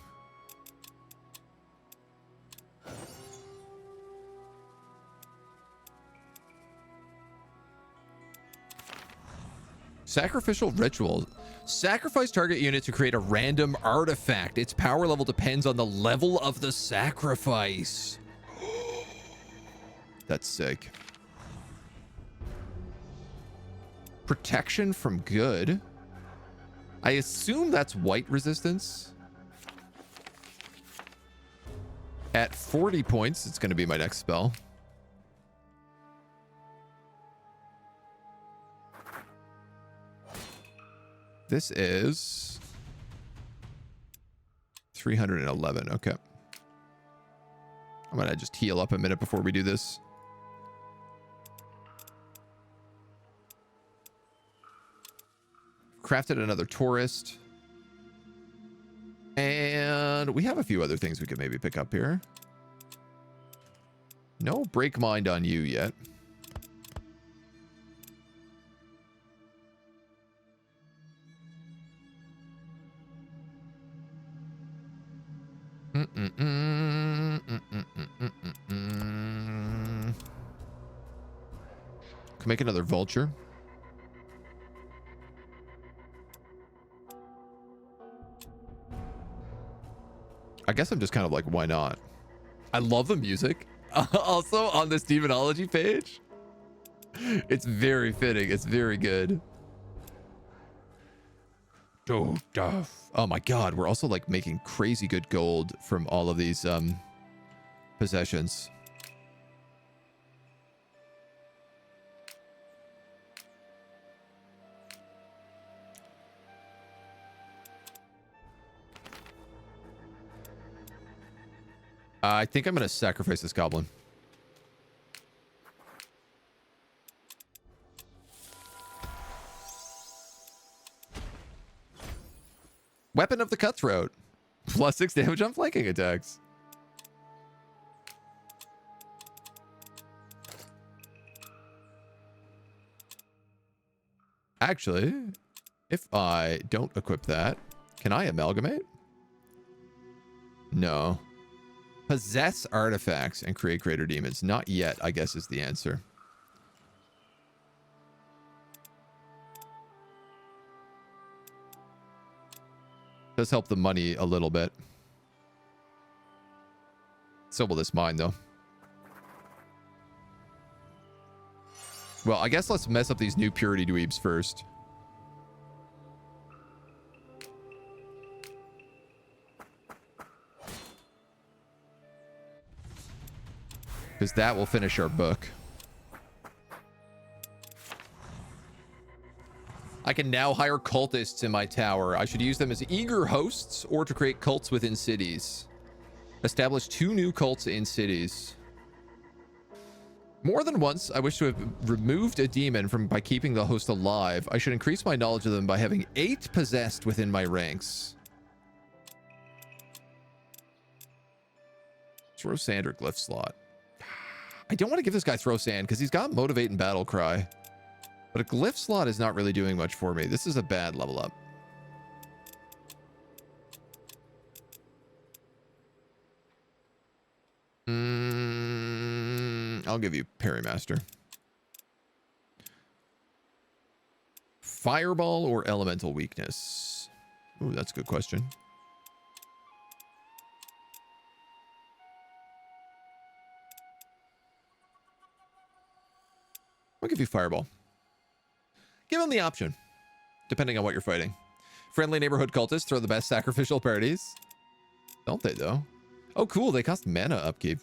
Speaker 1: Sacrificial ritual. Sacrifice target unit to create a random artifact. Its power level depends on the level of the sacrifice. That's sick. Protection from good. I assume that's white resistance. At 40 points, it's going to be my next spell. This is 311. Okay. I'm going to just heal up a minute before we do this. Crafted another tourist. And we have a few other things we could maybe pick up here. No break mind on you yet. Can make another vulture. I guess I'm just kind of like, why not? I love the music. Also on this demonology page. It's very fitting. It's very good. Oh my God. We're also like making crazy good gold from all of these possessions. I think I'm going to sacrifice this goblin. Weapon of the Cutthroat. +6 damage on flanking attacks. Actually, if I don't equip that, can I amalgamate? No. Possess artifacts and create greater demons. Not yet, I guess, is the answer. Does help the money a little bit. So will this mine, though. Well, I guess let's mess up these new purity dweebs first. Because that will finish our book. I can now hire cultists in my tower. I should use them as eager hosts or to create cults within cities. Establish 2 new cults in cities. More than once, I wish to have removed a demon by keeping the host alive. I should increase my knowledge of them by having 8 possessed within my ranks. Throw sand or glyph slot. I don't want to give this guy throw sand because he's got motivate and battle cry. But a glyph slot is not really doing much for me. This is a bad level up. I'll give you Parrymaster. Fireball or elemental weakness? Ooh, that's a good question. I'll give you Fireball. Give him the option, depending on what you're fighting. Friendly neighborhood cultists throw the best sacrificial parties. Don't they, though? Oh, cool. They cost mana upkeep.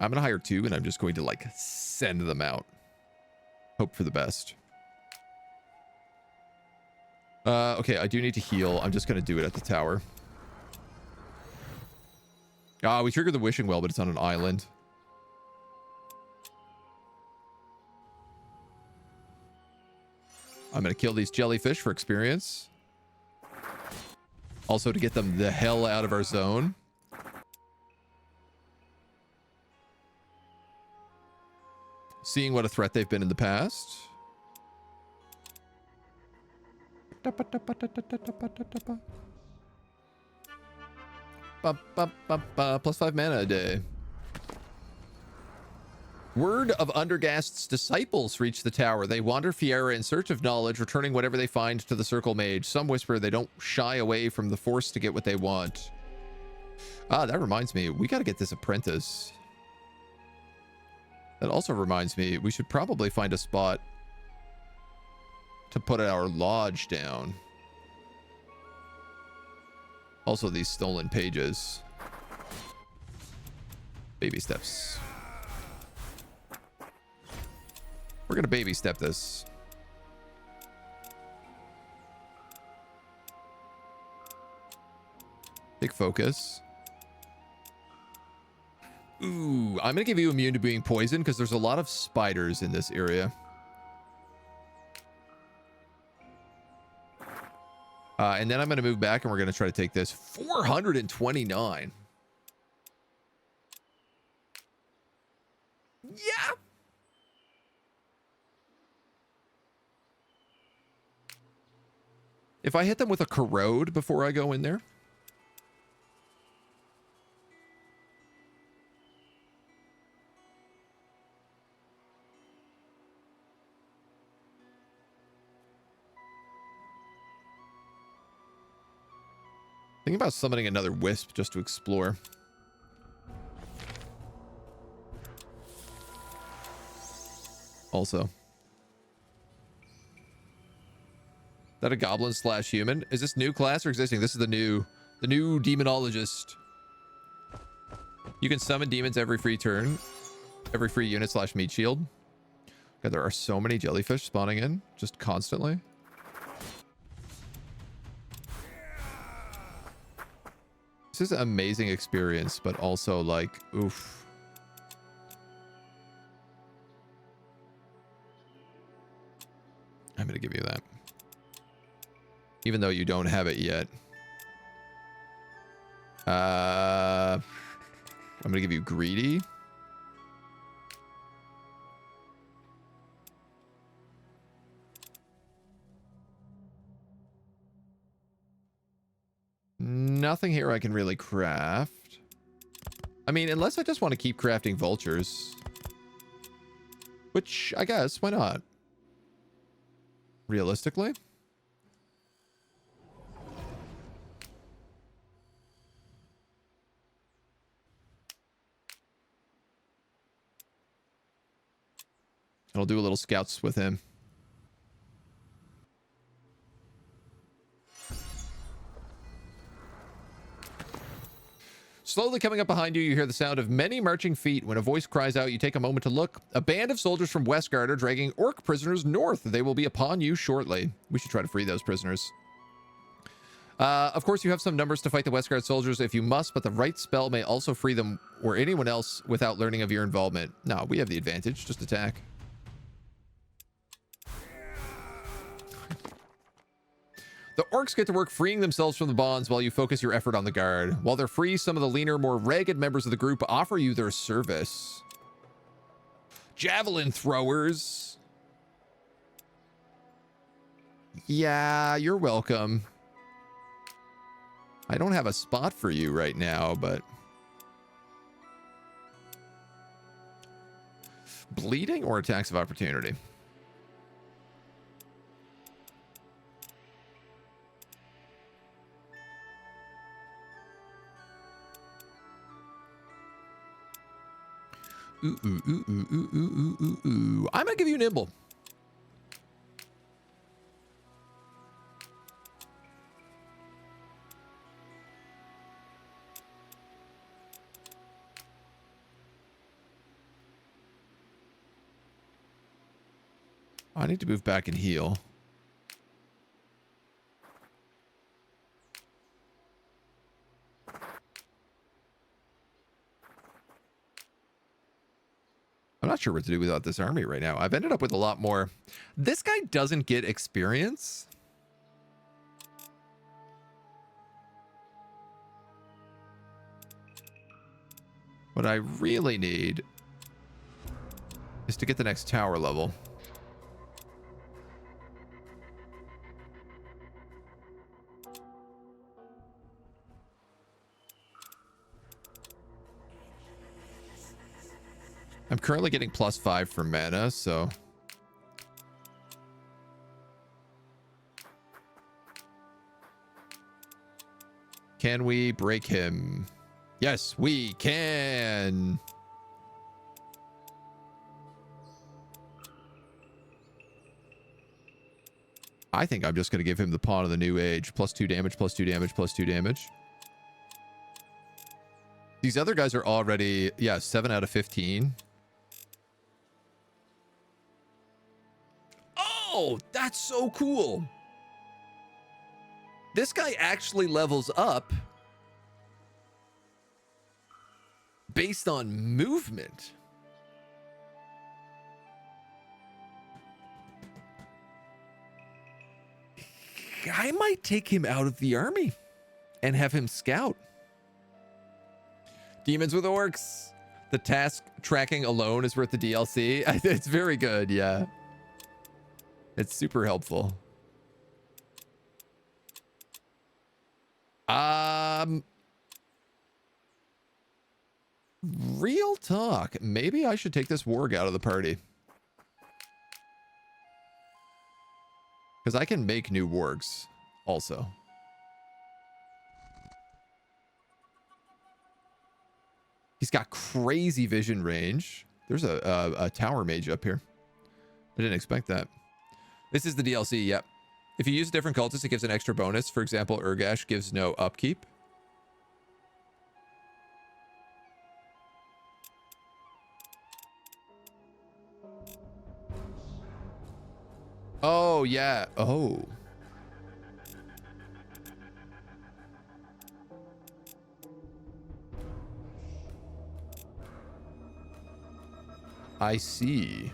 Speaker 1: I'm going to hire 2, and I'm just going to, like, send them out. Hope for the best. Okay, I do need to heal. I'm just going to do it at the tower. We triggered the wishing well, but it's on an island. I'm going to kill these jellyfish for experience. Also to get them the hell out of our zone. Seeing what a threat they've been in the past. +5 mana a day. Word of Undergast's disciples reach the tower. They wander Fiera in search of knowledge, returning whatever they find to the Circle Mage. Some whisper they don't shy away from the Force to get what they want. That reminds me. We got to get this apprentice. That also reminds me. We should probably find a spot to put our lodge down. Also, these stolen pages. Baby steps. We're going to baby step this. Big focus. Ooh, I'm going to give you immune to being poisoned because there's a lot of spiders in this area. And then I'm going to move back and we're going to try to take this. 429. Yeah. If I hit them with a corrode before I go in there. Think about summoning another wisp just to explore. Also. Is that a goblin / human? Is this new class or existing? This is the new demonologist. You can summon demons every free turn. Every free unit / meat shield. God, there are so many jellyfish spawning in just constantly. This is an amazing experience, but also like, oof. I'm going to give you that. Even though you don't have it yet. I'm going to give you greedy. Nothing here I can really craft. I mean, unless I just want to keep crafting vultures. Which, I guess, why not? Realistically. I'll do a little scouts with him. Slowly coming up behind you, you hear the sound of many marching feet. When a voice cries out, you take a moment to look. A band of soldiers from Westguard are dragging orc prisoners north. They will be upon you shortly. We should try to free those prisoners. Of course, you have some numbers to fight the Westguard soldiers if you must, but the right spell may also free them or anyone else without learning of your involvement. No, we have the advantage. Just attack. The orcs get to work freeing themselves from the bonds while you focus your effort on the guard. While they're free, some of the leaner, more ragged members of the group offer you their service. Javelin throwers. Yeah, you're welcome. I don't have a spot for you right now, but... Bleeding or attacks of opportunity? I'm gonna give you nimble. I need to move back and heal. I'm not sure what to do without this army right now. I've ended up with a lot more. This guy doesn't get experience. What I really need is to get the next tower level. I'm currently getting +5 for mana, so can we break him? Yes, we can. I think I'm just going to give him the Pawn of the New Age. +2 damage, +2 damage, +2 damage. These other guys are already, yeah, 7 out of 15. Oh, that's so cool. This guy actually levels up based on movement. I might take him out of the army and have him scout. Demons with orcs. The task tracking alone is worth the DLC. It's very good, yeah. It's super helpful. Real talk. Maybe I should take this warg out of the party. Because I can make new wargs also. He's got crazy vision range. There's a tower mage up here. I didn't expect that. This is the DLC, yep. If you use a different cultist, it gives an extra bonus. For example, Urgash gives no upkeep. Oh, yeah. Oh. I see.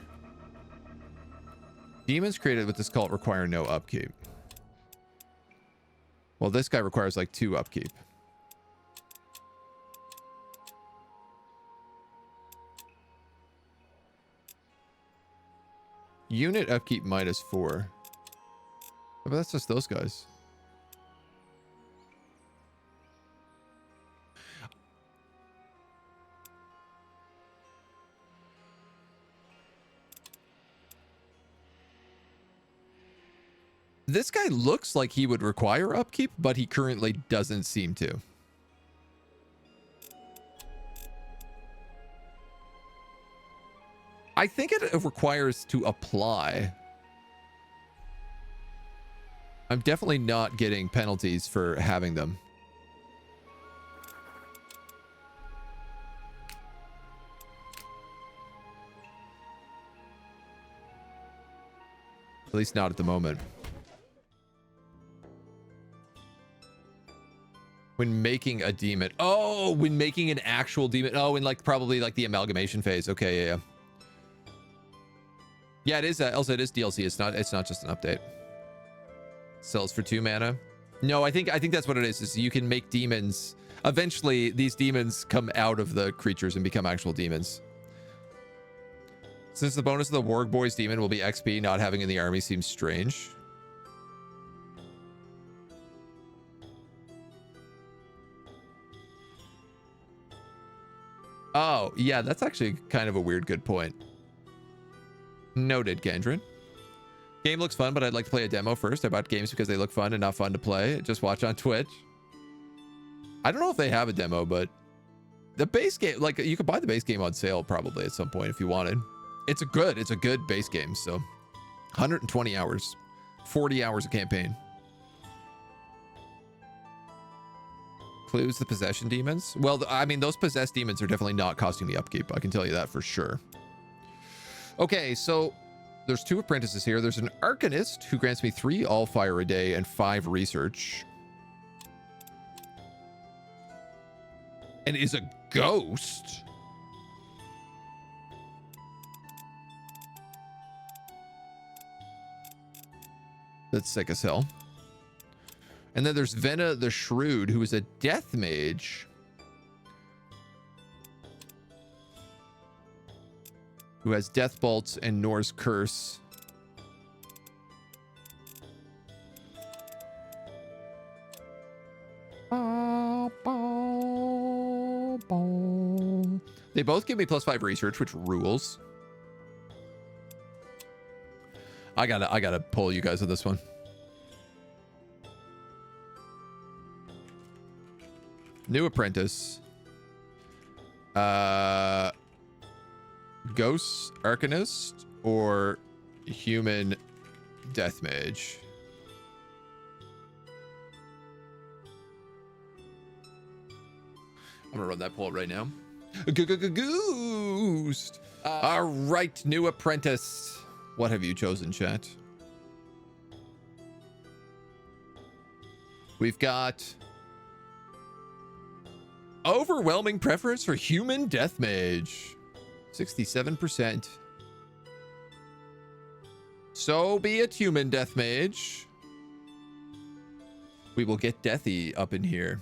Speaker 1: Demons created with this cult require no upkeep. Well, this guy requires like 2 upkeep. Unit upkeep -4. But that's just those guys. This guy looks like he would require upkeep, but he currently doesn't seem to. I think it requires to apply. I'm definitely not getting penalties for having them. At least not at the moment. When making a demon. Oh, when making an actual demon. Oh, in like probably like the amalgamation phase. Okay, yeah. Yeah, it is. Also, it is DLC. It's not just an update. Sells for 2 mana. No, I think that's what it is. Is you can make demons. Eventually, these demons come out of the creatures and become actual demons. Since the bonus of the Warg Boy's demon will be XP, not having in the army seems strange. Oh, yeah, that's actually kind of a weird good point. Noted, Gendron. Game looks fun, but I'd like to play a demo first. I bought games because they look fun and not fun to play. Just watch on Twitch. I don't know if they have a demo, but The base game, like you could buy the base game on sale probably at some point if you wanted. It's a good base game. So 120 hours, 40 hours of campaign. Clues the possession demons. Well, I mean, those possessed demons are definitely not costing me upkeep. I can tell you that for sure. Okay, so there's 2 apprentices here. There's an arcanist who grants me 3 Allfire a day and 5 research. And is a ghost. That's sick as hell. And then there's Venna the Shrewd, who is a death mage. Who has death bolts and Nor's curse. They both give me +5 research, which rules. I gotta pull you guys on this one. New apprentice. Ghost arcanist or human death mage? I'm gonna run that poll right now. Ghost. All right, new apprentice. What have you chosen, chat? We've got overwhelming preference for human death mage. 67%. So be it, human death mage. We will get Deathy up in here.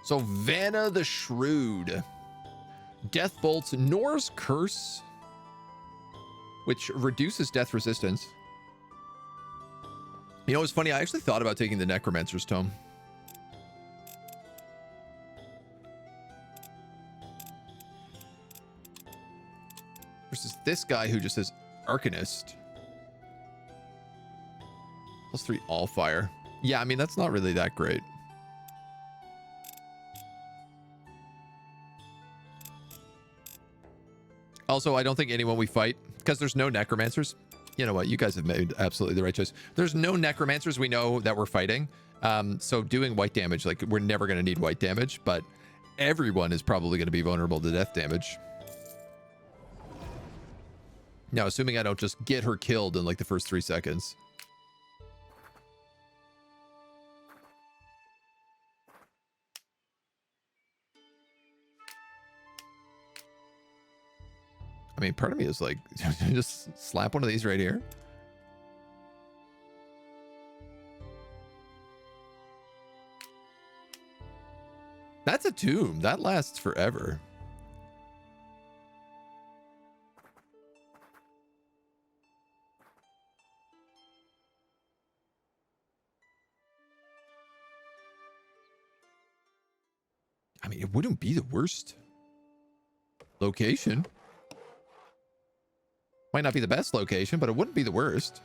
Speaker 1: So Vanna the Shrewd. Death bolts, Nor's curse, which reduces death resistance. You know, it's funny. I actually thought about taking the Necromancer's Tome. Versus this guy who just says Arcanist. +3 Allfire. Yeah, I mean, that's not really that great. Also, I don't think anyone we fight, because there's no necromancers. You know what? You guys have made absolutely the right choice. There's no necromancers we know that we're fighting. So doing white damage, like we're never going to need white damage, but everyone is probably going to be vulnerable to death damage. Now, assuming I don't just get her killed in like the first 3 seconds. I mean, part of me is like, just slap one of these right here. That's a tomb. That lasts forever. I mean, it wouldn't be the worst location. Might not be the best location, but it wouldn't be the worst.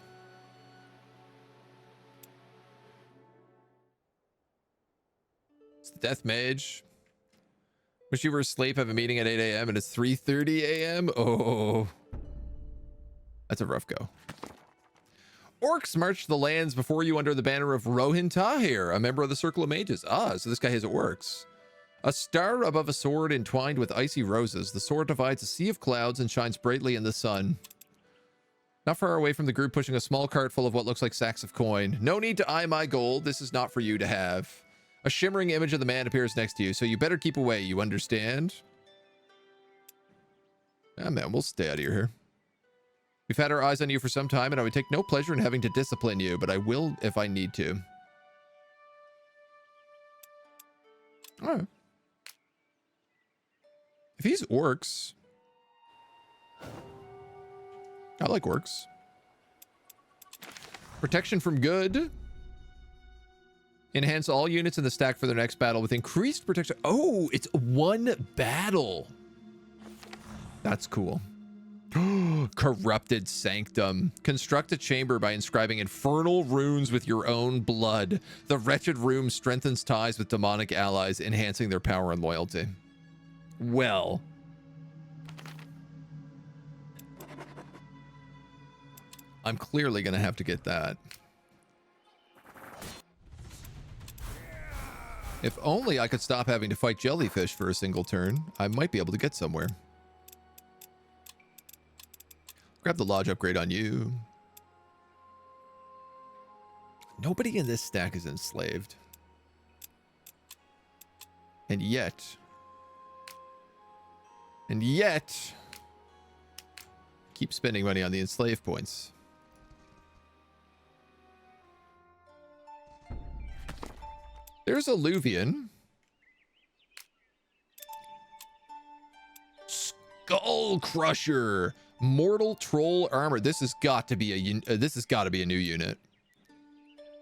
Speaker 1: It's the Death Mage. Wish you were asleep, have a meeting at 8 a.m. and it's 3:30 a.m. Oh, that's a rough go. Orcs march the lands before you under the banner of Rohin Tahir, a member of the Circle of Mages. Ah, so this guy has orcs. A star above a sword entwined with icy roses. The sword divides a sea of clouds and shines brightly in the sun. Not far away from the group, pushing a small cart full of what looks like sacks of coin. No need to eye my gold. This is not for you to have. A shimmering image of the man appears next to you, so you better keep away, you understand? Ah, man, we'll stay out of here. We've had our eyes on you for some time, and I would take no pleasure in having to discipline you, but I will if I need to. All right. If he's orcs, I like orcs. Protection from good. Enhance all units in the stack for their next battle with increased protection. Oh, it's 1 battle. That's cool. Corrupted Sanctum. Construct a chamber by inscribing infernal runes with your own blood. The wretched room strengthens ties with demonic allies, enhancing their power and loyalty. Well. I'm clearly going to have to get that. If only I could stop having to fight jellyfish for a single turn, I might be able to get somewhere. Grab the lodge upgrade on you. Nobody in this stack is enslaved. And yet, keep spending money on the enslaved points. There's Alluvian. Skull Crusher. Mortal Troll Armor. This has got to be a new unit.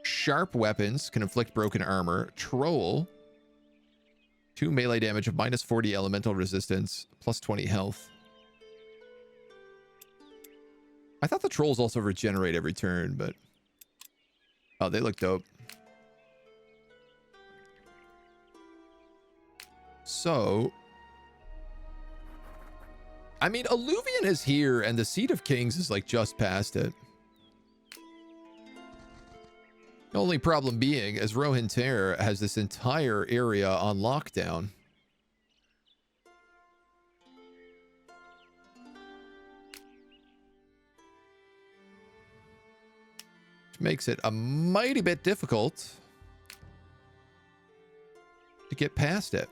Speaker 1: Sharp weapons can inflict broken armor. Troll. 2 melee damage of -40 elemental resistance, +20 health. I thought the trolls also regenerate every turn, but oh, they look dope. So, I mean, Alluvian is here, and the Seat of Kings is like just past it. The only problem being, as Rohan Terror has this entire area on lockdown. Which makes it a mighty bit difficult to get past it.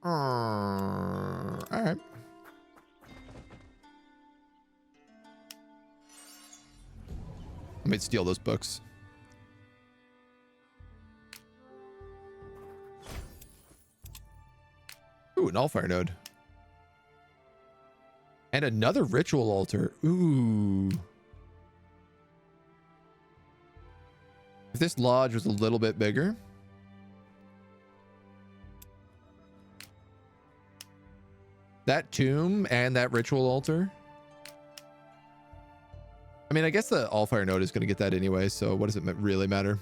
Speaker 1: All right. Let me steal those books. Ooh, an Allfire node. And another ritual altar. Ooh. If this lodge was a little bit bigger. That tomb and that ritual altar. I mean, I guess the Allfire node is going to get that anyway, so what does it really matter?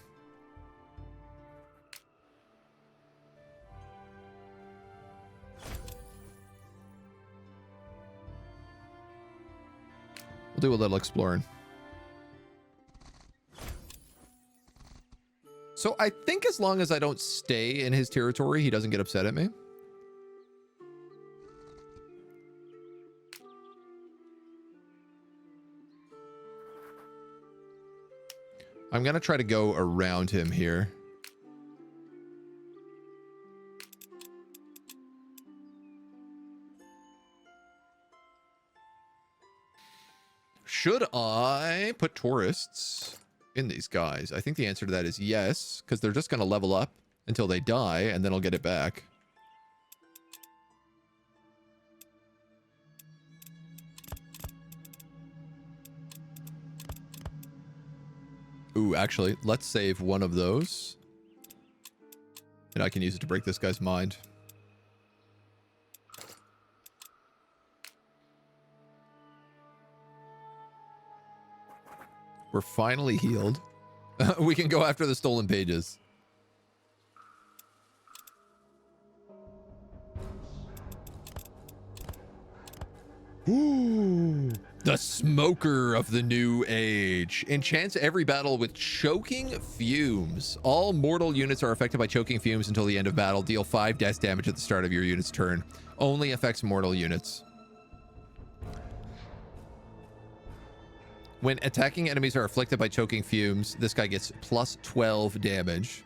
Speaker 1: We'll do a little exploring. So I think as long as I don't stay in his territory, he doesn't get upset at me. I'm going to try to go around him here. Should I put tourists in these guys? I think the answer to that is yes, because they're just going to level up until they die, and then I'll get it back. Ooh, actually, let's save one of those. And I can use it to break this guy's mind. We're finally healed. We can go after the stolen pages. Ooh. The Smoker of the New Age. Enchants every battle with choking fumes. All mortal units are affected by choking fumes until the end of battle. Deal 5 death damage at the start of your unit's turn. Only affects mortal units. When attacking enemies are afflicted by choking fumes, this guy gets +12 damage.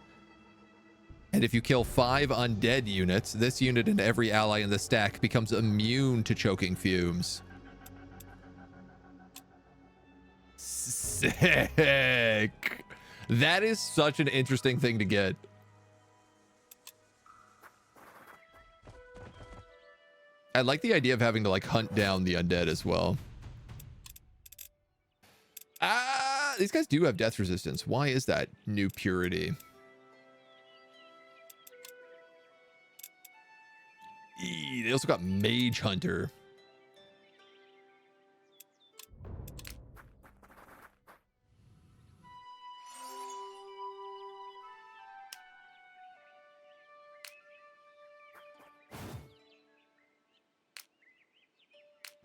Speaker 1: And if you kill 5 undead units, this unit and every ally in the stack becomes immune to choking fumes. Sick. That is such an interesting thing to get. I like the idea of having to like hunt down the undead as well. These guys do have death resistance. Why is that? New Purity. They also got Mage Hunter.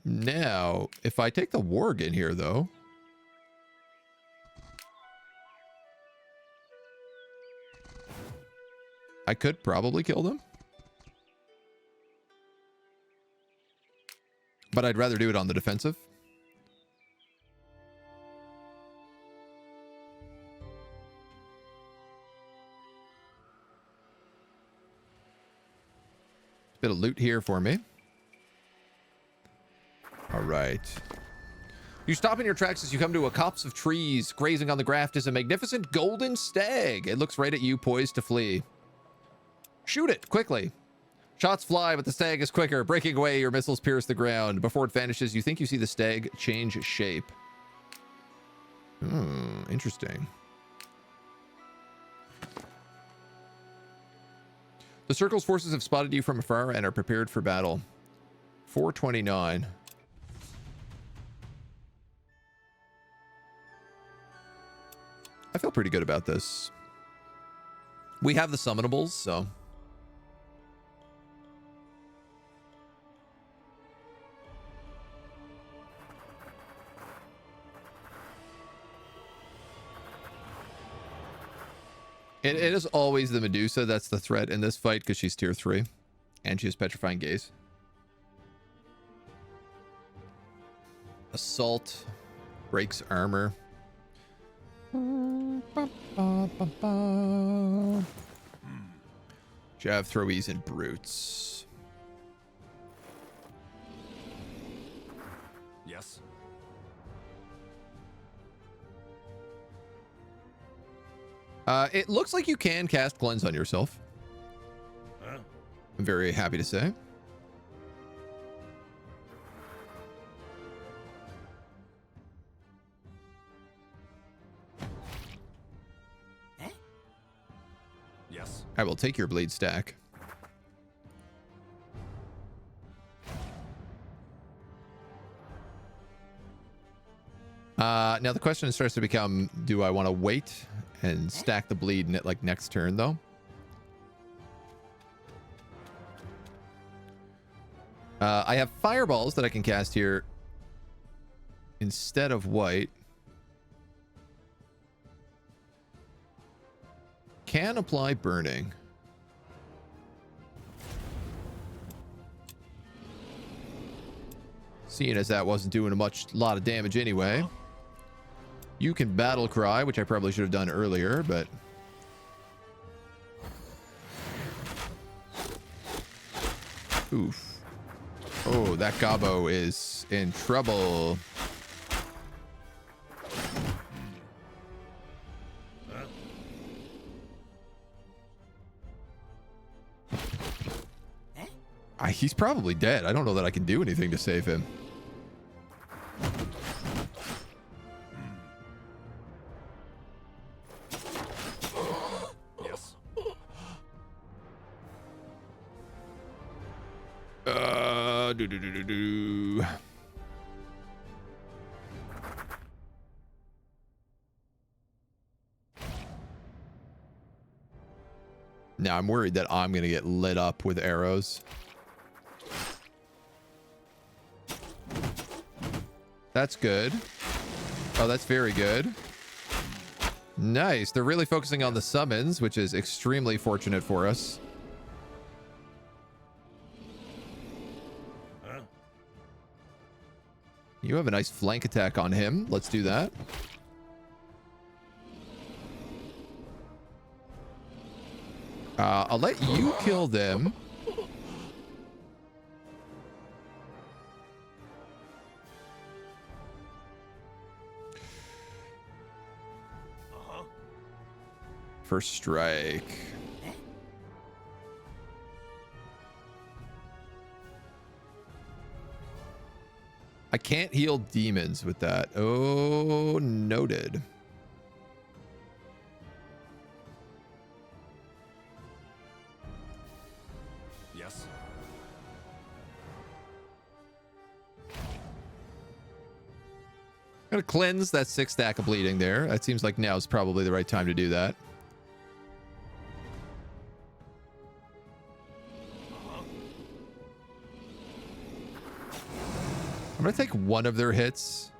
Speaker 1: Now, if I take the Warg in here, though, I could probably kill them. But I'd rather do it on the defensive. Bit of loot here for me. All right. You stop in your tracks as you come to a copse of trees. Grazing on the graft is a magnificent golden stag. It looks right at you, poised to flee. Shoot it quickly. Shots fly, but the stag is quicker. Breaking away, your missiles pierce the ground. Before it vanishes, you think you see the stag change shape. Interesting. The Circle's forces have spotted you from afar and are prepared for battle. 429. I feel pretty good about this. We have the summonables, so... It is always the Medusa that's the threat in this fight because she's tier 3. And she has Petrifying Gaze. Assault. Breaks armor. Jav, throwies, and brutes.
Speaker 3: Yes.
Speaker 1: It looks like you can cast Cleanse on yourself.
Speaker 3: Huh?
Speaker 1: I'm very happy to say.
Speaker 3: Yes.
Speaker 1: I will take your blade stack. Now the question starts to become, do I want to wait and stack the bleed like next turn though? I have fireballs that I can cast here instead of white. Can apply burning. Seeing as that wasn't doing a lot of damage anyway. You can battle cry, which I probably should have done earlier, but... Oof. Oh, that Gobbo is in trouble. He's probably dead. I don't know that I can do anything to save him.
Speaker 3: Yes.
Speaker 1: Do. Now I'm worried that I'm gonna get lit up with arrows. That's good. Oh, that's very good. Nice. They're really focusing on the summons, which is extremely fortunate for us.
Speaker 3: Huh?
Speaker 1: You have a nice flank attack on him. Let's do that. I'll let you kill them. First strike. I can't heal demons with that. Oh, noted.
Speaker 3: Yes.
Speaker 1: gonna cleanse that 6 stack of bleeding there. That seems like now is probably the right time to do that. I'm gonna take one of their hits.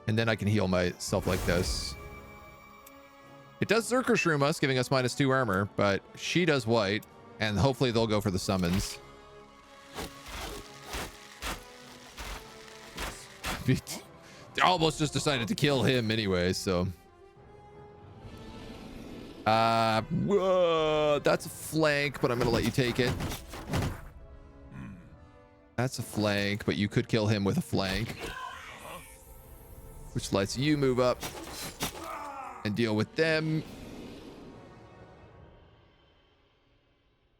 Speaker 1: And then I can heal myself like this. It does Zerker Shroom us, giving us -2 armor, but she does white, and hopefully they'll go for the summons. They almost just decided to kill him anyway, so. Whoa, that's a flank, but I'm gonna let you take it. That's a flank, but you could kill him with a flank, which lets you move up and deal with them.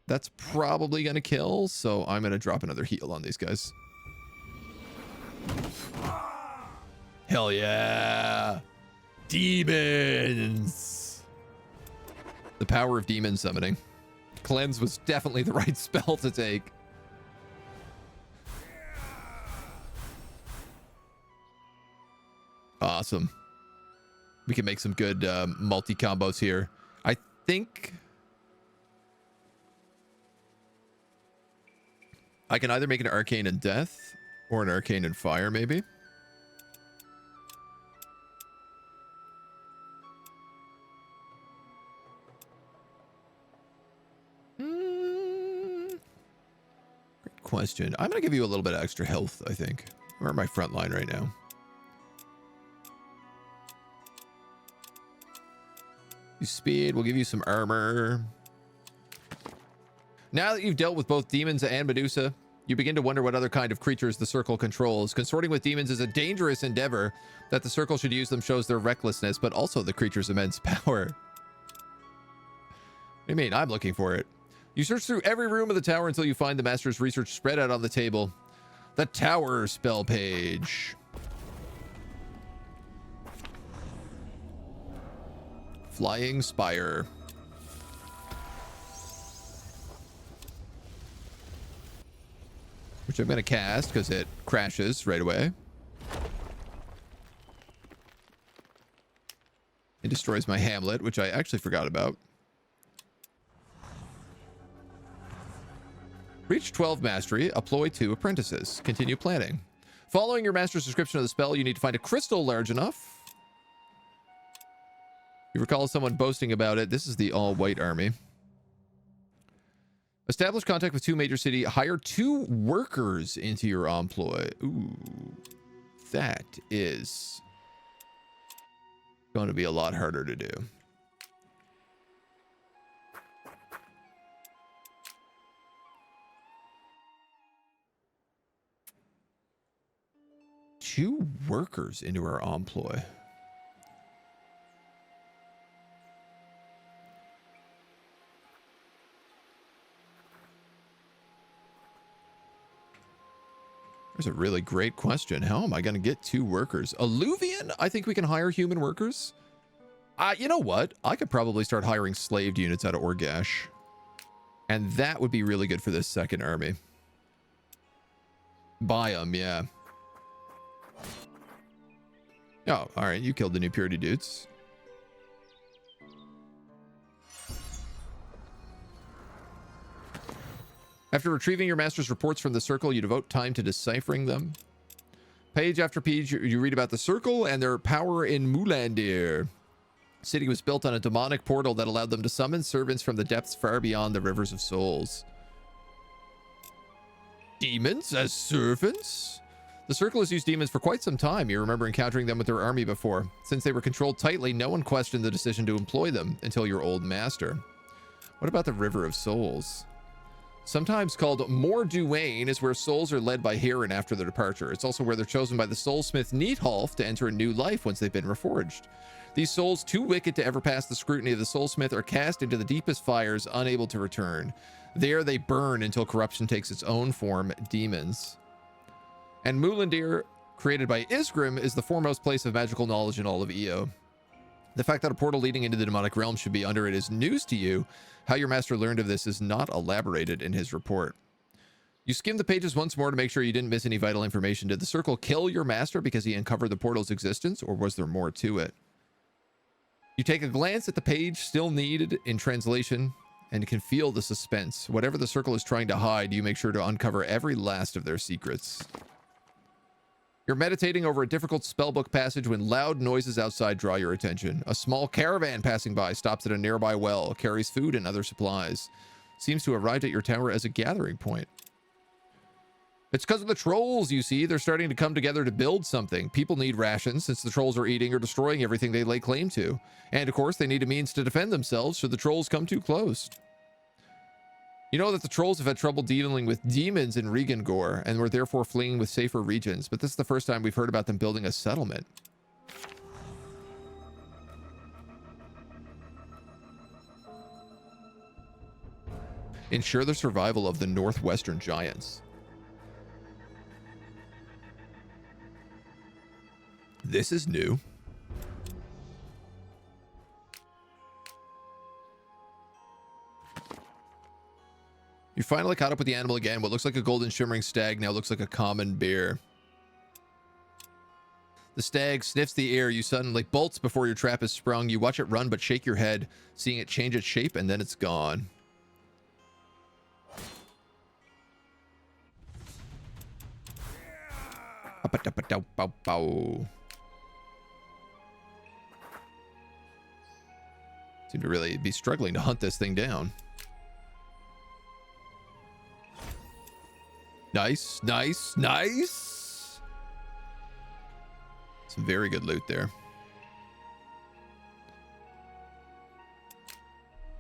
Speaker 1: That's probably gonna kill, so I'm gonna drop another heal on these guys. Hell yeah. Demons. The power of demon summoning. Cleanse was definitely the right spell to take. Awesome. We can make some good multi-combos here. I think I can either make an arcane and death or an arcane and fire, maybe. Great question. I'm going to give you a little bit of extra health, I think. We're at my front line right now. Speed, we'll give you some armor. Now that you've dealt with both demons and Medusa, you begin to wonder what other kind of creatures the circle controls. Consorting with demons is a dangerous endeavor. That the circle should use them shows their recklessness, but also the creature's immense power. What do you mean? I'm looking for it. You search through every room of the tower until you find the master's research spread out on the table. The tower spell page. Flying Spire. Which I'm going to cast because it crashes right away. It destroys my hamlet, which I actually forgot about. Reach 12 mastery, employ 2 apprentices. Continue planning. Following your master's description of the spell, you need to find a crystal large enough. You recall someone boasting about it. This is the all-white army. Establish contact with 2 major city. Hire 2 workers into your employ. Ooh, that is going to be a lot harder to do. Two workers into our employ. There's a really great question. How am I going to get 2 workers? Alluvian? I think we can hire human workers. You know what? I could probably start hiring slaved units out of Orgash. And that would be really good for this second army. Buy them, yeah. Oh, all right. You killed the new purity dudes. After retrieving your master's reports from the circle, you devote time to deciphering them. Page after page, you read about the circle and their power in Mulandir. The city was built on a demonic portal that allowed them to summon servants from the depths far beyond the rivers of souls. Demons as servants? The circle has used demons for quite some time. You remember encountering them with their army before. Since they were controlled tightly, no one questioned the decision to employ them until your old master. What about the River of Souls? Sometimes called Morduane, is where souls are led by Heron after their departure. It's also where they're chosen by the soulsmith Neathalf to enter a new life once they've been reforged. These souls, too wicked to ever pass the scrutiny of the soulsmith, are cast into the deepest fires, unable to return. There they burn until corruption takes its own form, demons. And Mulandir, created by Isgrim, is the foremost place of magical knowledge in all of EO. The fact that a portal leading into the demonic realm should be under it is news to you. How your master learned of this is not elaborated in his report. You skim the pages once more to make sure you didn't miss any vital information. Did the circle kill your master because he uncovered the portal's existence, or was there more to it? You take a glance at the page still needed in translation and can feel the suspense. Whatever the circle is trying to hide, you make sure to uncover every last of their secrets. You're meditating over a difficult spellbook passage when loud noises outside draw your attention. A small caravan passing by stops at a nearby well, carries food and other supplies. Seems to have arrived at your tower as a gathering point. It's because of the trolls, you see. They're starting to come together to build something. People need rations since the trolls are eating or destroying everything they lay claim to. And of course, they need a means to defend themselves should the trolls come too close. You know that the trolls have had trouble dealing with demons in Regangor and were therefore fleeing with safer regions, but this is the first time we've heard about them building a settlement. Ensure the survival of the northwestern giants. This is new. You finally caught up with the animal again. What looks like a golden shimmering stag now looks like a common bear. The stag sniffs the air. You suddenly bolts before your trap is sprung. You watch it run, but shake your head, seeing it change its shape, and then it's gone. Seem to really be struggling to hunt this thing down. Nice, nice, nice. Some very good loot there.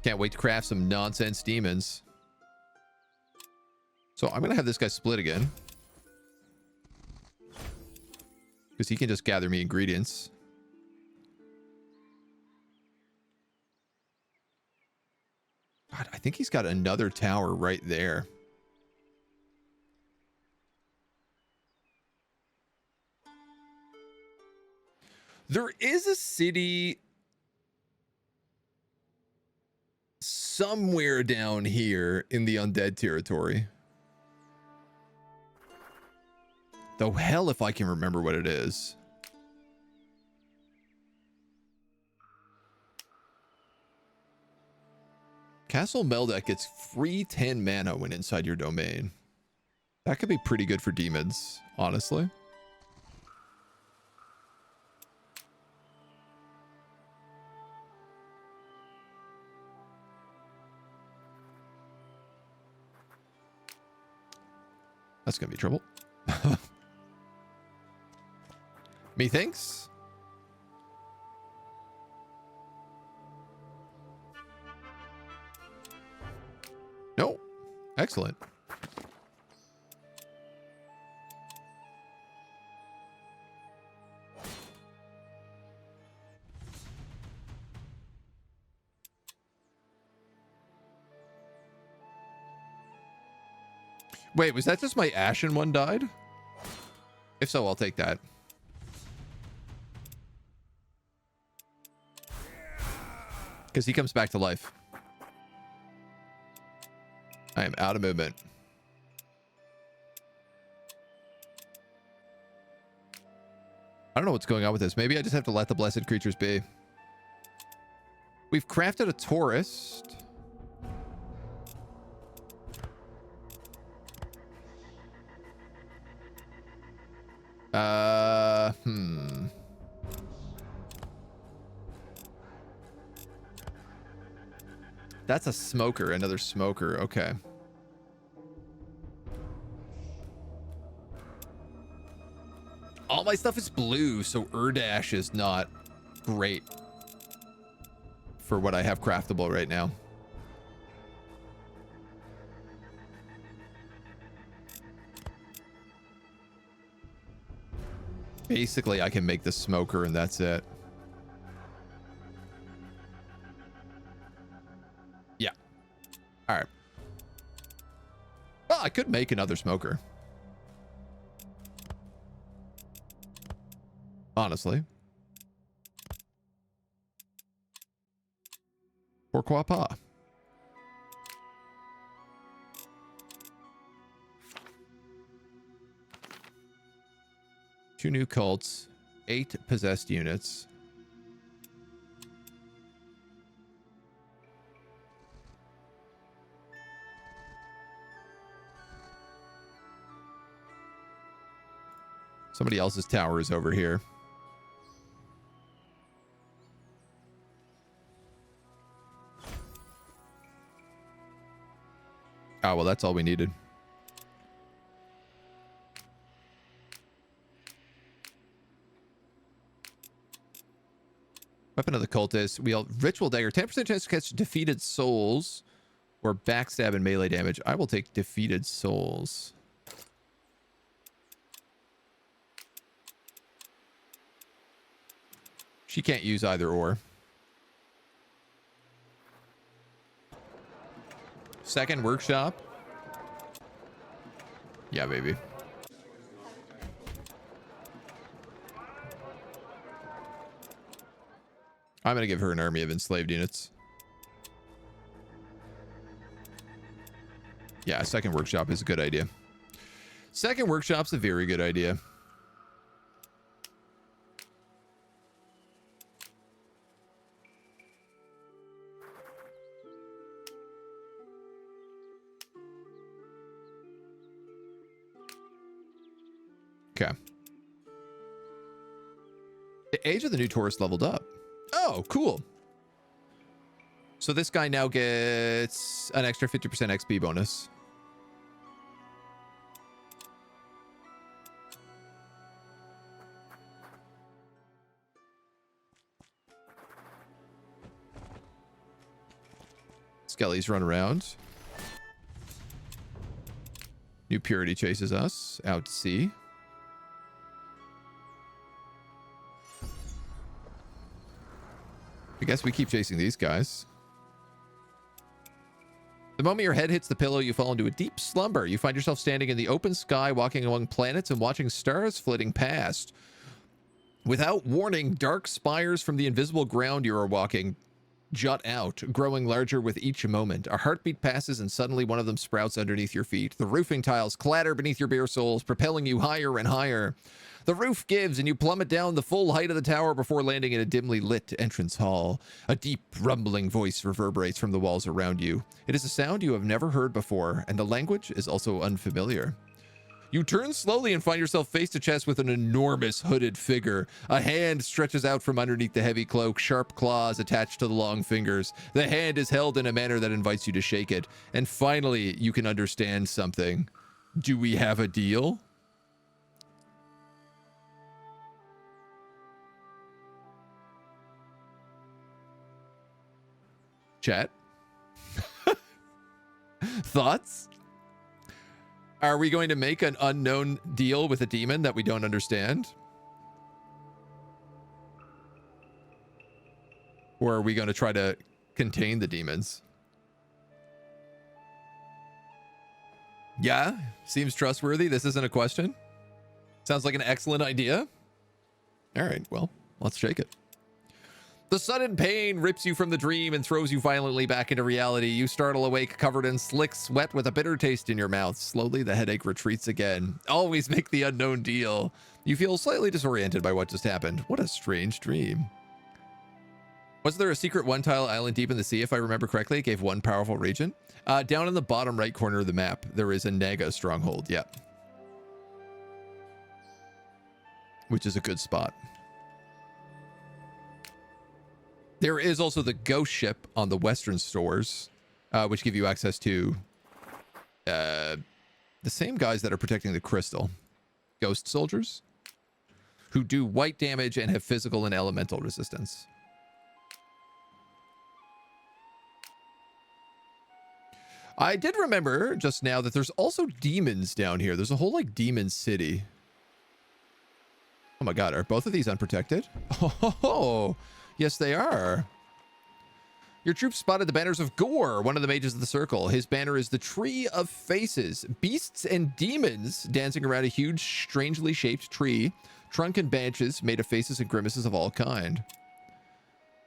Speaker 1: Can't wait to craft some nonsense demons. So I'm going to have this guy split again, because he can just gather me ingredients. God, I think he's got another tower right there. There is a city somewhere down here in the undead territory. Though hell if I can remember what it is. Castle Meldak gets free 10 mana when inside your domain. That could be pretty good for demons, honestly. That's gonna be trouble. Methinks. No. Excellent. Wait, was that just my Ashen one died? If so, I'll take that. Because he comes back to life. I am out of movement. I don't know what's going on with this. Maybe I just have to let the blessed creatures be. We've crafted a tourist. That's a smoker, another smoker. Okay. All my stuff is blue, so Urdash is not great for what I have craftable right now. Basically, I can make the smoker and that's it. Yeah. All right. Well, I could make another smoker. Honestly. Pourquoi pas? 2 new cults, 8 possessed units. Somebody else's tower is over here. Oh, well, that's all we needed. Weapon of the Cultist. Wield Ritual Dagger. 10% chance to catch defeated souls or backstab and melee damage. I will take defeated souls. She can't use either or. Second workshop. Yeah, baby. I'm going to give her an army of enslaved units. Yeah, second workshop is a good idea. Second workshop's a very good idea. Okay. The age of the new Taurus leveled up. Oh, cool. So this guy now gets an extra 50% XP bonus. Skellies run around. New Purity chases us out to sea. I guess we keep chasing these guys. The moment your head hits the pillow, you fall into a deep slumber. You find yourself standing in the open sky, walking among planets and watching stars flitting past. Without warning, dark spires from the invisible ground you are walking jut out, growing larger with each moment. A heartbeat passes and suddenly one of them sprouts underneath your feet. The roofing tiles clatter beneath your bare soles, propelling you higher and higher. The roof gives and you plummet down the full height of the tower before landing in a dimly lit entrance hall. A deep, rumbling voice reverberates from the walls around you. It is a sound you have never heard before, and the language is also unfamiliar. You turn slowly and find yourself face to chest with an enormous hooded figure. A hand stretches out from underneath the heavy cloak, sharp claws attached to the long fingers. The hand is held in a manner that invites you to shake it. And finally, you can understand something. Do we have a deal? Chat? Thoughts? Are we going to make an unknown deal with a demon that we don't understand? Or are we going to try to contain the demons? Yeah, seems trustworthy. This isn't a question. Sounds like an excellent idea. All right, well, let's shake it. The sudden pain rips you from the dream and throws you violently back into reality. You startle awake covered in slick sweat with a bitter taste in your mouth. Slowly, the headache retreats again. Always make the unknown deal. You feel slightly disoriented by what just happened. What a strange dream. Was there a secret one-tile island deep in the sea? If I remember correctly, it gave one powerful region. Down in the bottom right corner of the map, there is a Naga stronghold. Yeah. Which is a good spot. There is also the ghost ship on the western stores, which give you access to the same guys that are protecting the crystal. Ghost soldiers who do white damage and have physical and elemental resistance. I did remember just now that there's also demons down here. There's a whole like demon city. Oh my god, are both of these unprotected? Oh, yes, they are. Your troops spotted the banners of Gore, one of the mages of the circle. His banner is the Tree of Faces. Beasts and demons dancing around a huge, strangely shaped tree. Trunk and branches made of faces and grimaces of all kind.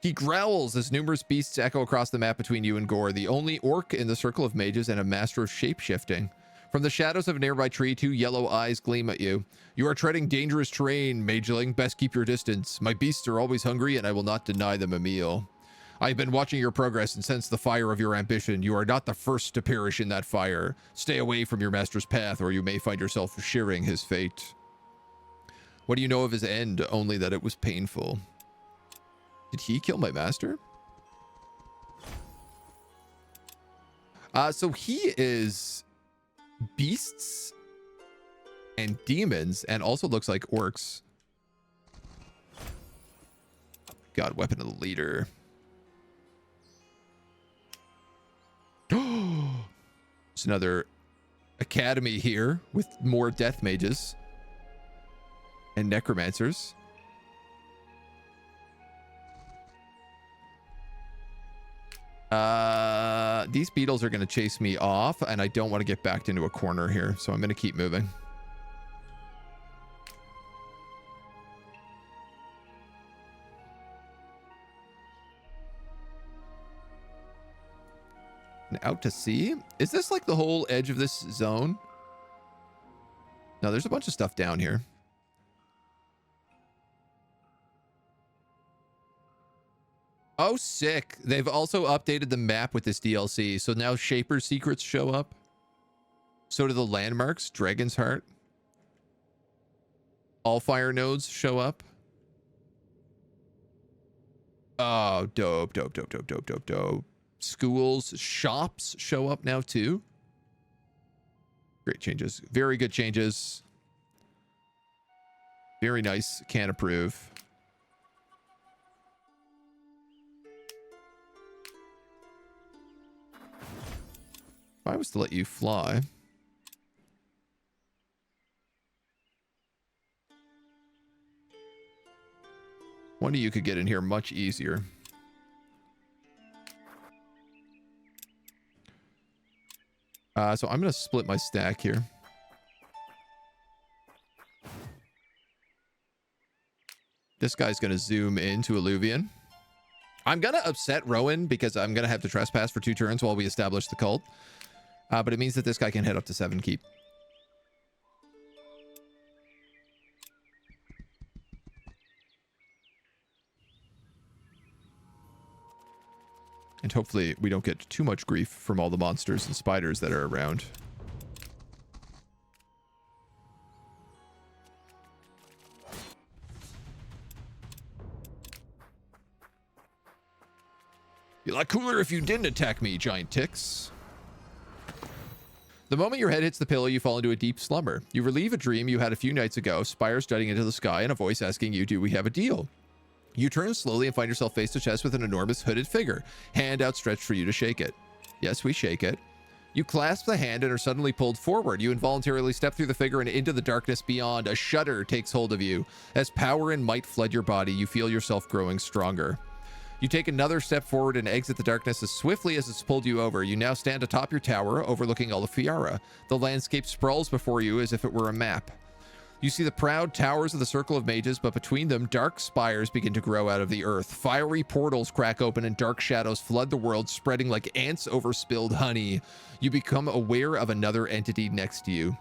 Speaker 1: He growls as numerous beasts echo across the map between you and Gore, the only orc in the circle of mages and a master of shape-shifting. From the shadows of a nearby tree, 2 yellow eyes gleam at you. You are treading dangerous terrain, mageling. Best keep your distance. My beasts are always hungry, and I will not deny them a meal. I have been watching your progress and sense the fire of your ambition. You are not the first to perish in that fire. Stay away from your master's path, or you may find yourself sharing his fate. What do you know of his end? Only that it was painful. Did he kill my master? So he is beasts and demons, and also looks like orcs. God, weapon of the leader. There's another academy here with more death mages and necromancers. These beetles are going to chase me off, and I don't want to get backed into a corner here, so I'm going to keep moving. And out to sea? Is this like the whole edge of this zone? No, there's a bunch of stuff down here. Oh, sick. They've also updated the map with this DLC. So now Shaper's secrets show up. So do the landmarks, Dragon's Heart. Allfire nodes show up. Oh, dope, dope, dope, dope, dope, dope, dope. Schools, shops show up now too. Great changes. Very good changes. Very nice. Can approve. If I was to let you fly. One of you could get in here much easier. So I'm going to split my stack here. This guy's going to zoom into Alluvion. I'm going to upset Rowan because I'm going to have to trespass for 2 turns while we establish the cult. But it means that this guy can head up to 7 keep. And hopefully we don't get too much grief from all the monsters and spiders that are around. Be a lot cooler if you didn't attack me, giant ticks. The moment your head hits the pillow, you fall into a deep slumber. You relive a dream you had a few nights ago, spires jutting into the sky, and a voice asking you, do we have a deal? You turn slowly and find yourself face to chest with an enormous hooded figure, hand outstretched for you to shake it. Yes, we shake it. You clasp the hand and are suddenly pulled forward. You involuntarily step through the figure and into the darkness beyond. A shudder takes hold of you. As power and might flood your body, you feel yourself growing stronger. You take another step forward and exit the darkness as swiftly as it's pulled you over. You now stand atop your tower, overlooking Allfire. The landscape sprawls before you as if it were a map. You see the proud towers of the Circle of Mages, but between them, dark spires begin to grow out of the earth. Fiery portals crack open and dark shadows flood the world, spreading like ants over spilled honey. You become aware of another entity next to you.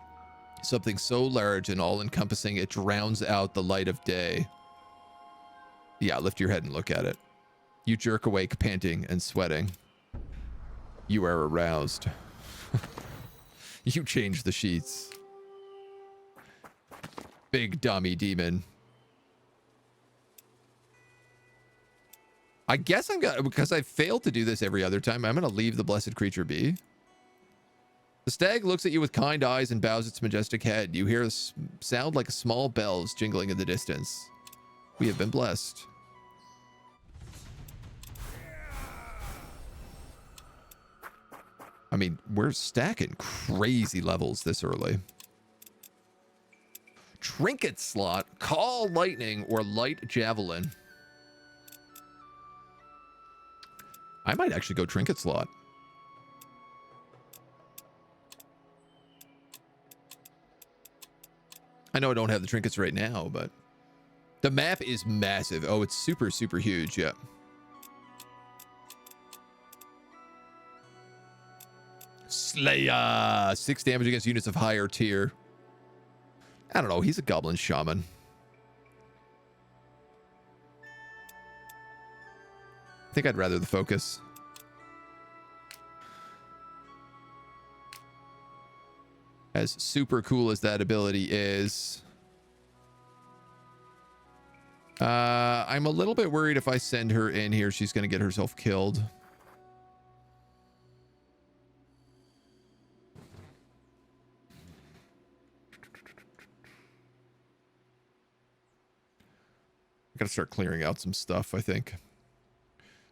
Speaker 1: Something so large and all-encompassing it drowns out the light of day. Yeah, lift your head and look at it. You jerk awake, panting and sweating. You are aroused. You change the sheets. Big dummy demon. I guess I'm gonna, because I failed to do this every other time, I'm gonna leave the blessed creature be. The stag looks at you with kind eyes and bows its majestic head. You hear a sound like small bells jingling in the distance. We have been blessed. I mean, we're stacking crazy levels this early. Trinket slot, call lightning, or light javelin. I might actually go trinket slot. I know I don't have the trinkets right now, but the map is massive. Oh, it's super, super huge. Yeah. Slayer. 6 damage against units of higher tier. I don't know. He's a goblin shaman. I think I'd rather the focus. As super cool as that ability is, I'm a little bit worried if I send her in here, she's going to get herself killed. I gotta start clearing out some stuff, I think.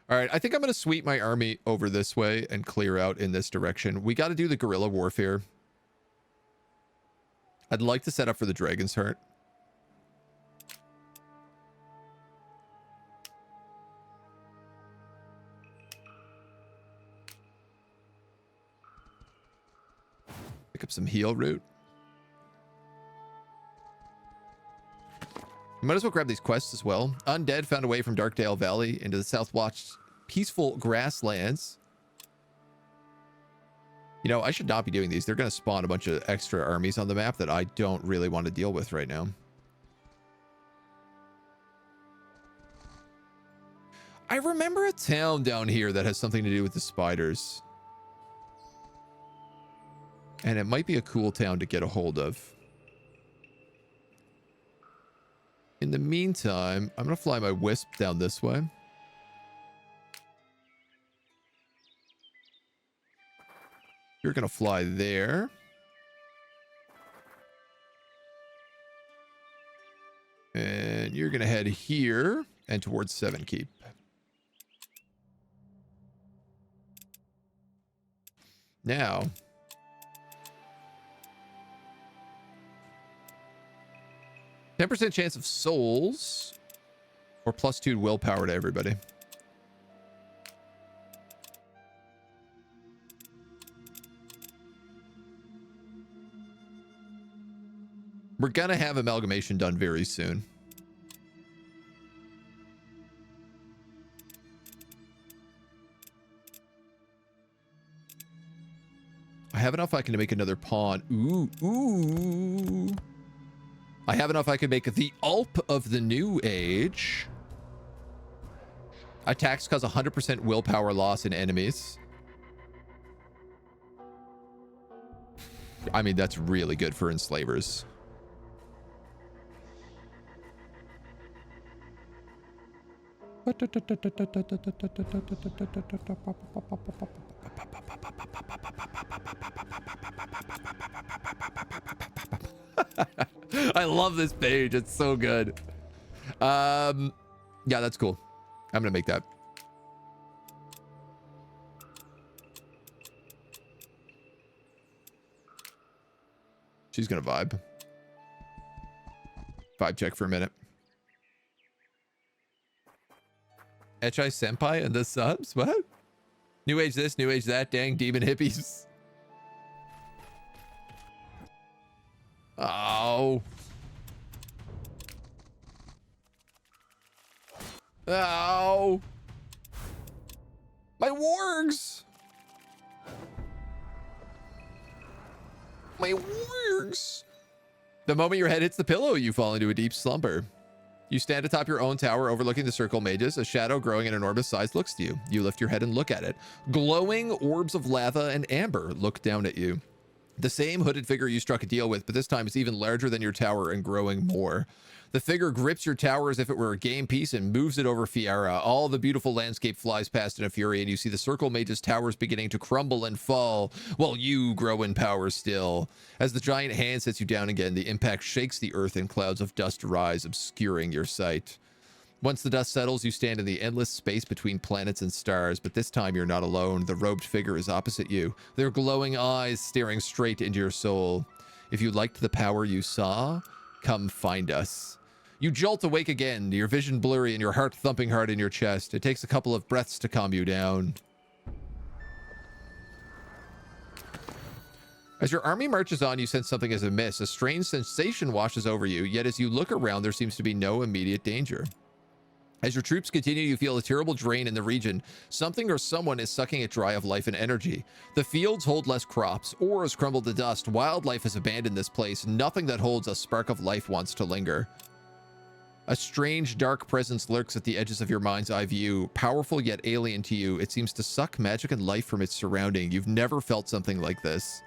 Speaker 1: All right, I think I'm going to sweep my army over this way and clear out in this direction. We got to do the guerrilla warfare. I'd like to set up for the Dragon's Heart. Pick up some heal root. You might as well grab these quests as well. Undead found a way from Darkdale Valley into the Southwatch peaceful grasslands. You know, I should not be doing these. They're going to spawn a bunch of extra armies on the map that I don't really want to deal with right now. I remember a town down here that has something to do with the spiders. And it might be a cool town to get a hold of. In the meantime, I'm going to fly my wisp down this way. You're going to fly there. And you're going to head here and towards Seven Keep. Now, 10% chance of souls or +2 willpower to everybody. We're going to have amalgamation done very soon. I have enough I can make another pawn. Ooh. I have enough I can make the Alp of the New Age. Attacks cause 100% willpower loss in enemies. I mean, that's really good for enslavers. I love this page. It's so good. Yeah, that's cool. I'm gonna make that. She's gonna vibe. Vibe check for a minute. Echai Senpai and the subs? What? New age this, new age that, dang demon hippies. Oh. Oh. My wargs. My wargs. The moment your head hits the pillow, you fall into a deep slumber. You stand atop your own tower overlooking the circle mages. A shadow growing in enormous size looks to you. You lift your head and look at it. Glowing orbs of lava and amber look down at you. The same hooded figure you struck a deal with, but this time it's even larger than your tower and growing more. The figure grips your tower as if it were a game piece and moves it over Fiara. All the beautiful landscape flies past in a fury, and you see the circle mage's towers beginning to crumble and fall, while you grow in power still. As the giant hand sets you down again, the impact shakes the earth and clouds of dust rise, obscuring your sight. Once the dust settles, you stand in the endless space between planets and stars, but this time you're not alone. The robed figure is opposite you, their glowing eyes staring straight into your soul. If you liked the power you saw, come find us. You jolt awake again, your vision blurry and your heart thumping hard in your chest. It takes a couple of breaths to calm you down. As your army marches on, you sense something is amiss. A strange sensation washes over you, yet as you look around, there seems to be no immediate danger. As your troops continue, you feel a terrible drain in the region. Something or someone is sucking it dry of life and energy. The fields hold less crops. Ore has crumbled to dust. Wildlife has abandoned this place. Nothing that holds a spark of life wants to linger. A strange, dark presence lurks at the edges of your mind's eye view. Powerful yet alien to you, it seems to suck magic and life from its surrounding. You've never felt something like this.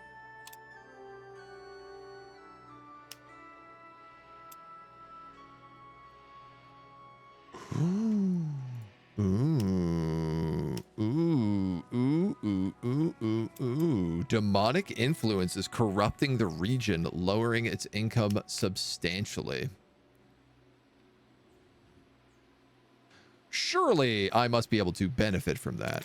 Speaker 1: Ooh. Ooh. Ooh. Ooh. Ooh. Ooh. Ooh. Ooh. Demonic influence is corrupting the region, lowering its income substantially. Surely I must be able to benefit from that.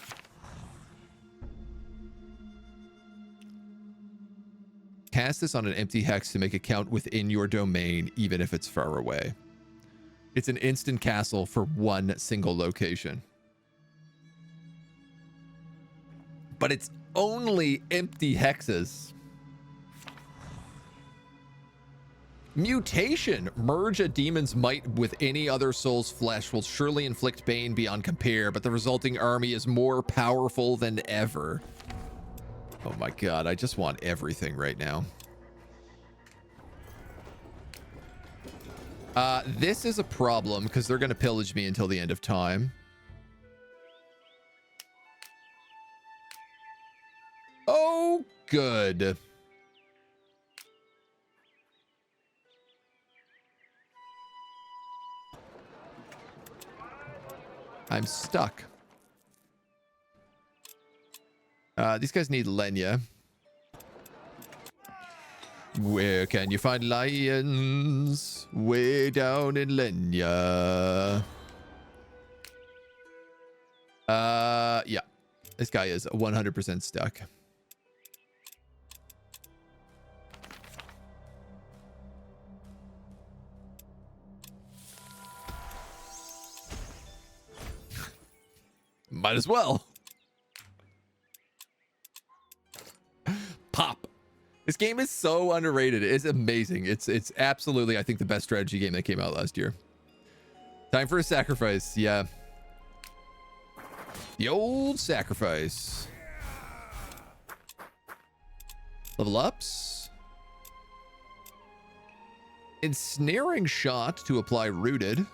Speaker 1: Cast this on an empty hex to make a count within your domain, even if it's far away. It's an instant castle for one single location. But it's only empty hexes. Mutation. Merge a demon's might with any other soul's flesh will surely inflict bane beyond compare, but the resulting army is more powerful than ever. Oh my god, I just want everything right now. This is a problem because they're going to pillage me until the end of time. Oh, good. I'm stuck. These guys need Lenya. Where can you find lions? Way down in Lenya. Yeah. This guy is 100% stuck. Might as well. Pop. This game is so underrated. It's amazing. It's absolutely, I think, the best strategy game that came out last year. Time for a sacrifice. Yeah. The old sacrifice. Level ups. Ensnaring shot to apply rooted.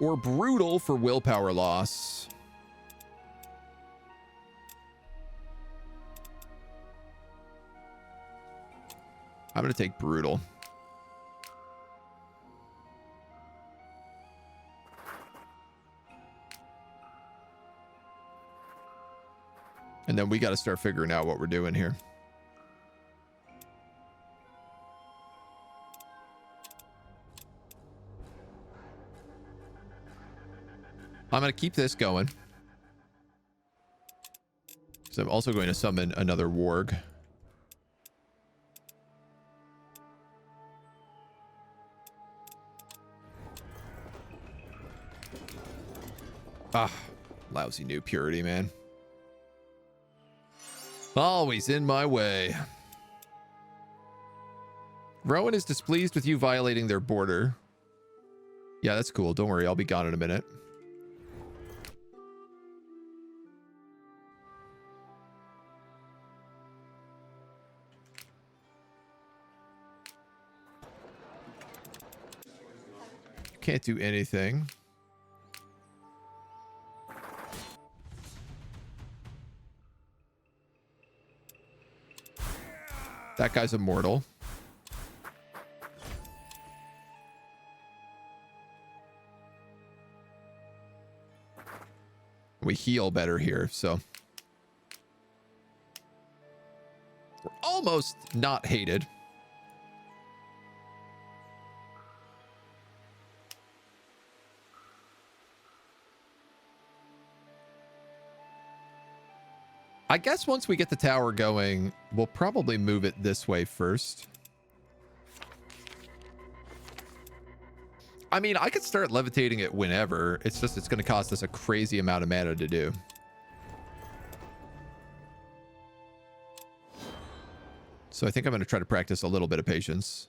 Speaker 1: Or brutal for willpower loss. I'm going to take brutal. And then we got to start figuring out what we're doing here. I'm going to keep this going. So I'm also going to summon another warg. Ah, lousy new purity, man. Always in my way. Rowan is displeased with you violating their border. Yeah, that's cool. Don't worry, I'll be gone in a minute. Can't do anything. That guy's immortal. We heal better here, so we're almost not hated. I guess once we get the tower going, we'll probably move it this way first. I mean, I could start levitating it whenever. It's just, it's going to cost us a crazy amount of mana to do. So I think I'm going to try to practice a little bit of patience.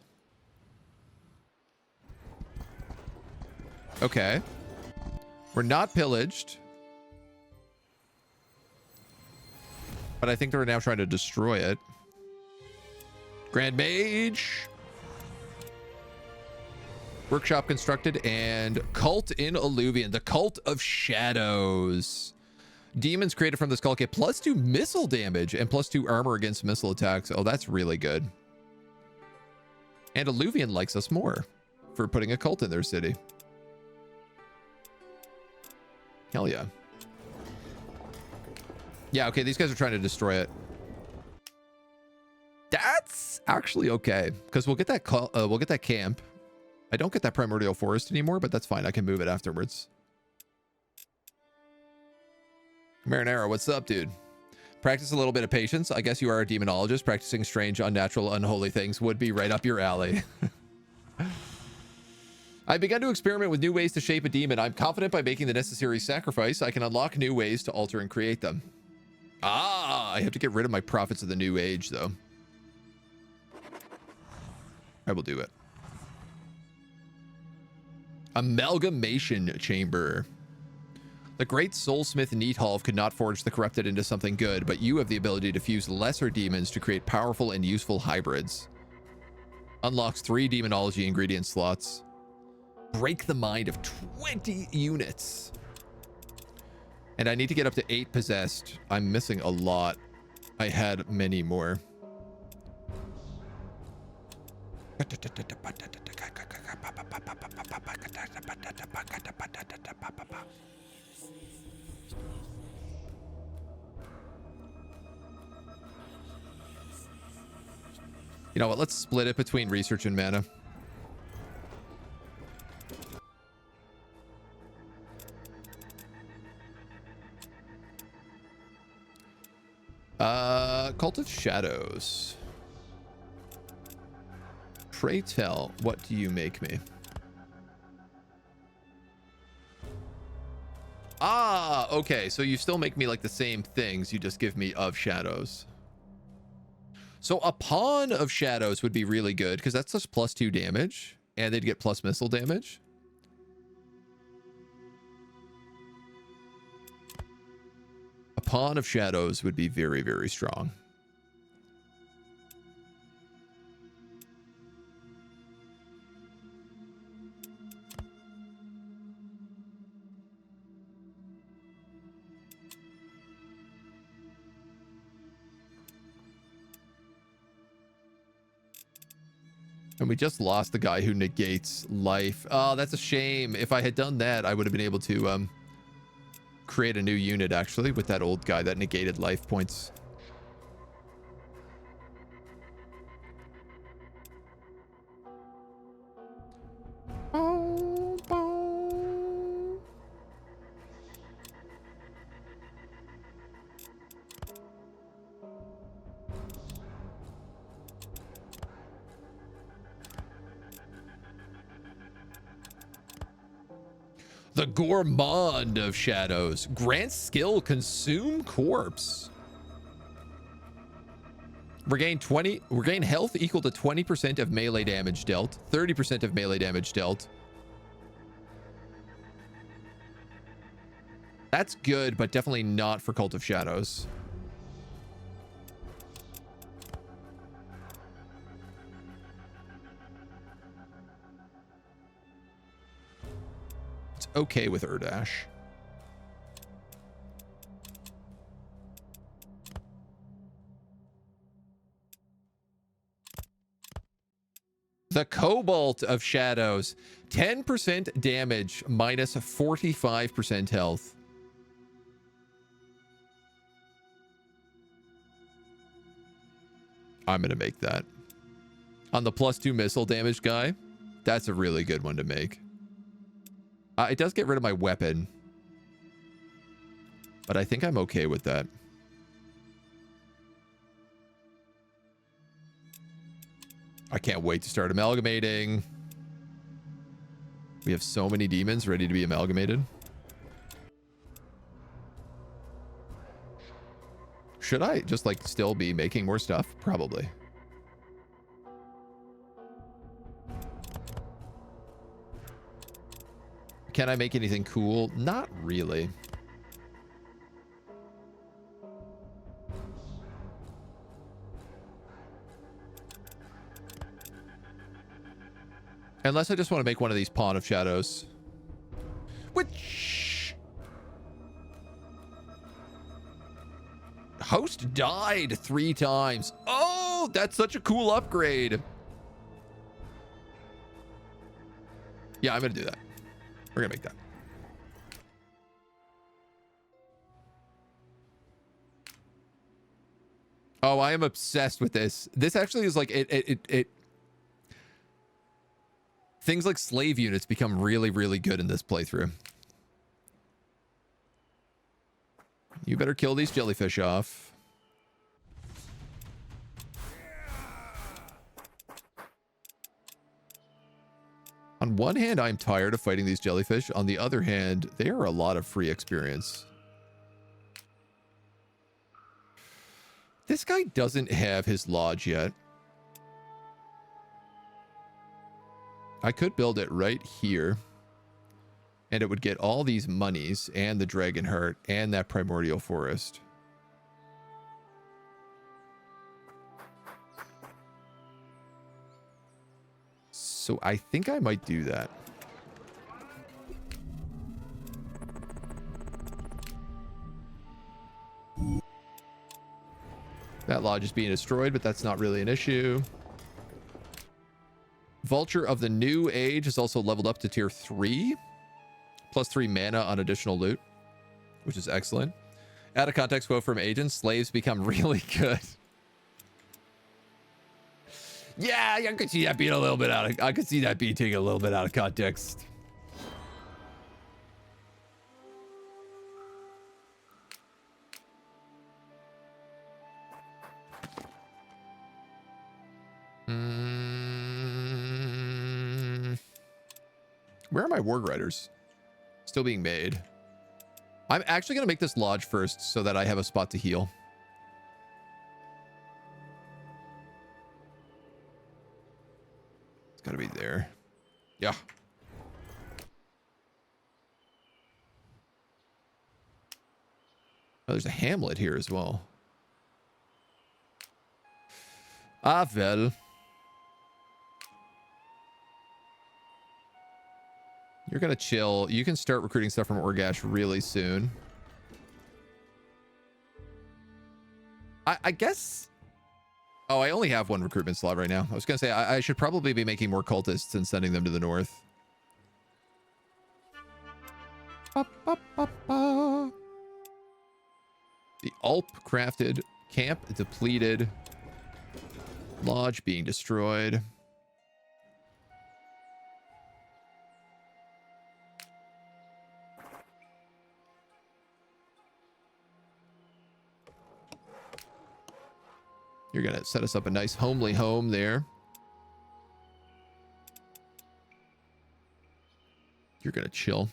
Speaker 1: Okay. We're not pillaged. But I think they're now trying to destroy it. Grand Mage. Workshop constructed and Cult in Alluvion. The Cult of Shadows. Demons created from this cult get +2 missile damage and +2 armor against missile attacks. Oh, that's really good. And Alluvion likes us more for putting a cult in their city. Hell yeah. Yeah, okay, these guys are trying to destroy it. That's actually okay, because we'll get that camp. I don't get that primordial forest anymore, but that's fine. I can move it afterwards. Marinara, what's up, dude? Practice a little bit of patience. I guess you are a demonologist. Practicing strange, unnatural, unholy things would be right up your alley. I've begun to experiment with new ways to shape a demon. I'm confident by making the necessary sacrifice, I can unlock new ways to alter and create them. Ah, I have to get rid of my prophets of the new age, though. I will do it. Amalgamation chamber. The great soulsmith Neathalv could not forge the corrupted into something good, but you have the ability to fuse lesser demons to create powerful and useful hybrids. Unlocks 3 demonology ingredient slots. Break the mind of 20 units. And I need to get up to 8 possessed. I'm missing a lot. I had many more. You know what? Let's split it between research and mana. Cult of Shadows. Pray tell, what do you make me? Ah, okay. So you still make me like the same things. You just give me of shadows. So a pawn of shadows would be really good because that's just +2 damage and they'd get plus missile damage. A pawn of shadows would be very, very strong. And we just lost the guy who negates life. Oh, that's a shame. If I had done that, I would have been able to create a new unit, actually, with that old guy that negated life points. The Gourmand of Shadows. Grant skill, consume corpse. Regain health equal to 20% of melee damage dealt, 30% of melee damage dealt. That's good, but definitely not for Cult of Shadows. Okay with Urdash. The Cobalt of Shadows. 10% damage minus 45% health. I'm going to make that. On the +2 missile damage guy, that's a really good one to make. It does get rid of my weapon, but I think I'm okay with that. I can't wait to start amalgamating. We have so many demons ready to be amalgamated. Should I just like still be making more stuff? Probably. Can I make anything cool? Not really. Unless I just want to make one of these Pawn of Shadows. Which... Host died 3 times. Oh, that's such a cool upgrade. Yeah, I'm going to do that. We're going to make that. Oh, I am obsessed with this. This actually is like it things like slave units become really, really good in this playthrough. You better kill these jellyfish off. On one hand, I'm tired of fighting these jellyfish. On the other hand, they are a lot of free experience. This guy doesn't have his lodge yet. I could build it right here. And it would get all these monies and the dragon heart and that primordial forest. So I think I might do that. That lodge is being destroyed, but that's not really an issue. Vulture of the New Age is also leveled up to tier 3. +3 mana on additional loot, which is excellent. Out of context quote from Agent, slaves become really good. Yeah, I could see that being a little bit out of... I could see that being taken a little bit out of context. Where are my Warg Riders? Still being made. I'm actually going to make this lodge first so that I have a spot to heal. It's got to be there. Yeah. Oh, there's a hamlet here as well. Ah, well. You're going to chill. You can start recruiting stuff from Orgash really soon. I guess... Oh, I only have 1 recruitment slot right now. I was going to say, I should probably be making more cultists and sending them to the north. Ba, ba, ba, ba. The Alp crafted. Camp depleted. Lodge being destroyed. You're going to set us up a nice homely home there. You're going to chill.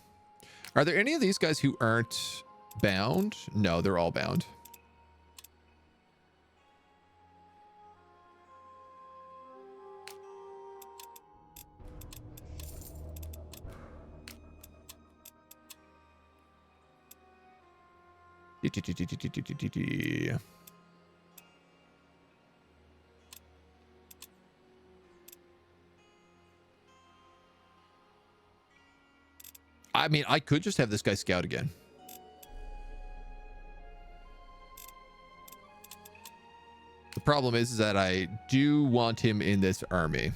Speaker 1: Are there any of these guys who aren't bound? No, they're all bound. I mean, I could just have this guy scout again. The problem is that I do want him in this army.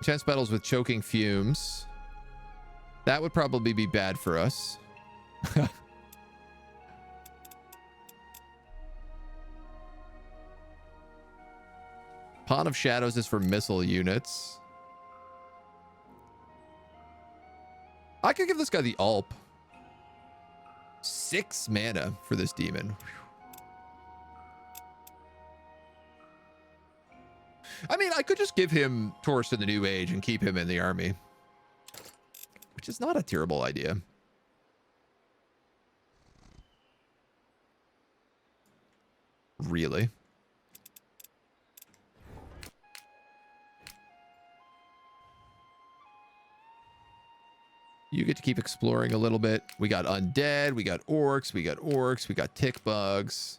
Speaker 1: Chance battles with choking fumes. That would probably be bad for us. Pawn of Shadows is for missile units. I could give this guy the Alp. 6 mana for this demon. Whew. I mean, I could just give him Taurus to the New Age and keep him in the army. Which is not a terrible idea. Really? You get to keep exploring a little bit. We got undead. We got orcs. We got orcs. We got tick bugs.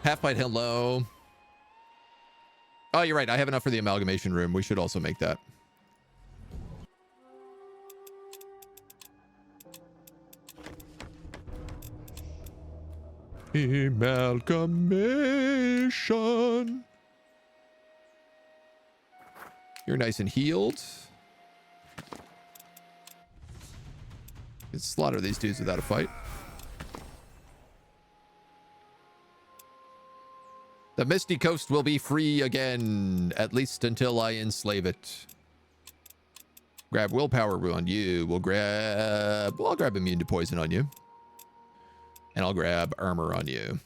Speaker 1: Half-bite, hello. Oh, you're right. I have enough for the amalgamation room. We should also make that. Amalgamation. You're nice and healed. Let's slaughter these dudes without a fight. The Misty Coast will be free again, at least until I enslave it. Grab willpower on you. I'll grab immune to poison on you. And I'll grab armor on you.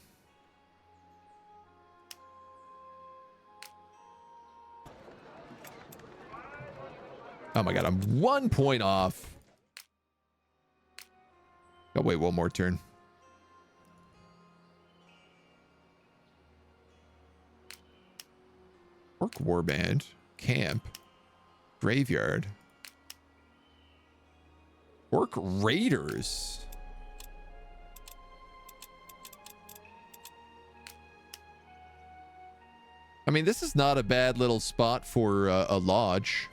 Speaker 1: Oh my god, I'm 1 point off. Oh, wait, one more turn. Orc warband, camp, graveyard, orc raiders. I mean, this is not a bad little spot for a lodge.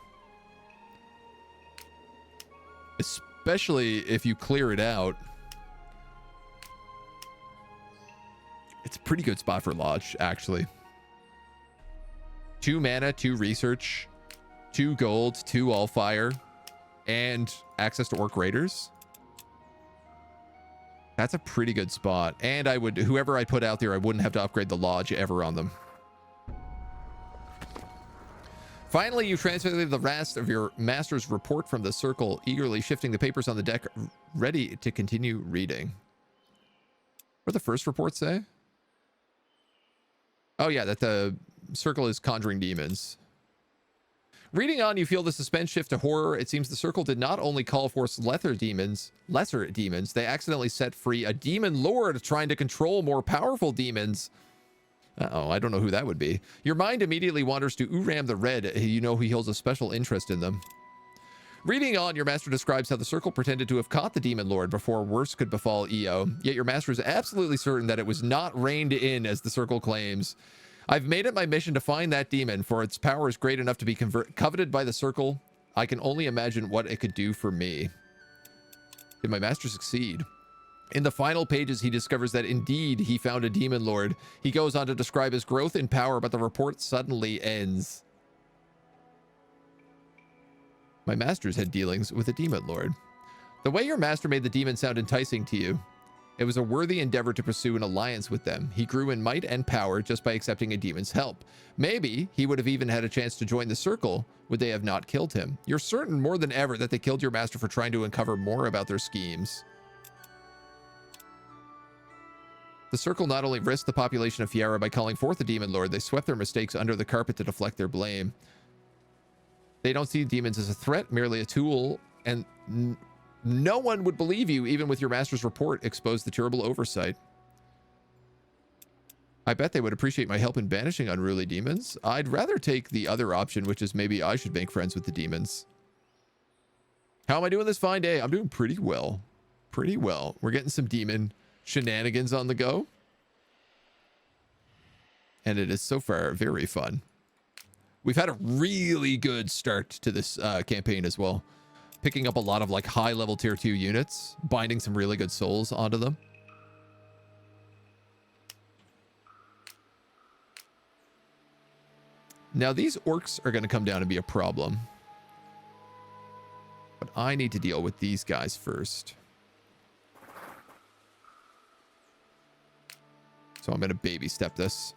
Speaker 1: Especially if you clear it out. It's a pretty good spot for lodge, actually. 2 mana, 2 research, 2 gold, 2 Allfire, and access to orc raiders. That's a pretty good spot. And I would, whoever I put out there, I wouldn't have to upgrade the lodge ever on them. Finally, you translated the rest of your master's report from the circle, eagerly shifting the papers on the deck, ready to continue reading. What did the first report say? Oh yeah, that the circle is conjuring demons. Reading on, you feel the suspense shift to horror. It seems the circle did not only call forth lesser demons, they accidentally set free a demon lord trying to control more powerful demons. Uh-oh, I don't know who that would be. Your mind immediately wanders to Uram the Red. You know he holds a special interest in them. Reading on, your master describes how the circle pretended to have caught the demon lord before worse could befall EO. Yet your master is absolutely certain that it was not reined in as the circle claims. I've made it my mission to find that demon, for its power is great enough to be coveted by the circle. I can only imagine what it could do for me. Did my master succeed? In the final pages, he discovers that indeed he found a demon lord. He goes on to describe his growth in power, but the report suddenly ends. My master's had dealings with a demon lord. The way your master made the demon sound enticing to you. It was a worthy endeavor to pursue an alliance with them. He grew in might and power just by accepting a demon's help. Maybe he would have even had a chance to join the circle would they have not killed him. You're certain more than ever that they killed your master for trying to uncover more about their schemes. The circle not only risked the population of Fiera by calling forth the demon lord, they swept their mistakes under the carpet to deflect their blame. They don't see demons as a threat, merely a tool, and no one would believe you, even with your master's report exposed the terrible oversight. I bet they would appreciate my help in banishing unruly demons. I'd rather take the other option, which is maybe I should make friends with the demons. How am I doing this fine day? I'm doing pretty well. Pretty well. We're getting some demon shenanigans on the go. And it is so far very fun. We've had a really good start to this campaign as well. Picking up a lot of like high level tier 2 units, binding some really good souls onto them. Now these orcs are going to come down and be a problem. But I need to deal with these guys first. So I'm going to baby step this.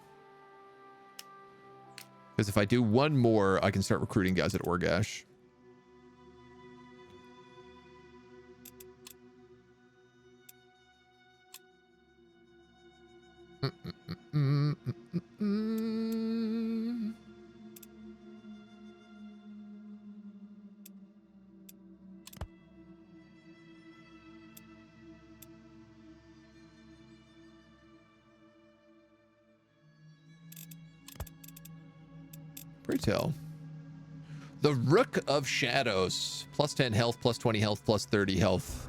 Speaker 1: Because if I do one more, I can start recruiting guys at Orgash. Pray tell. The Rook of Shadows. Plus 10 health, plus 20 health, plus 30 health.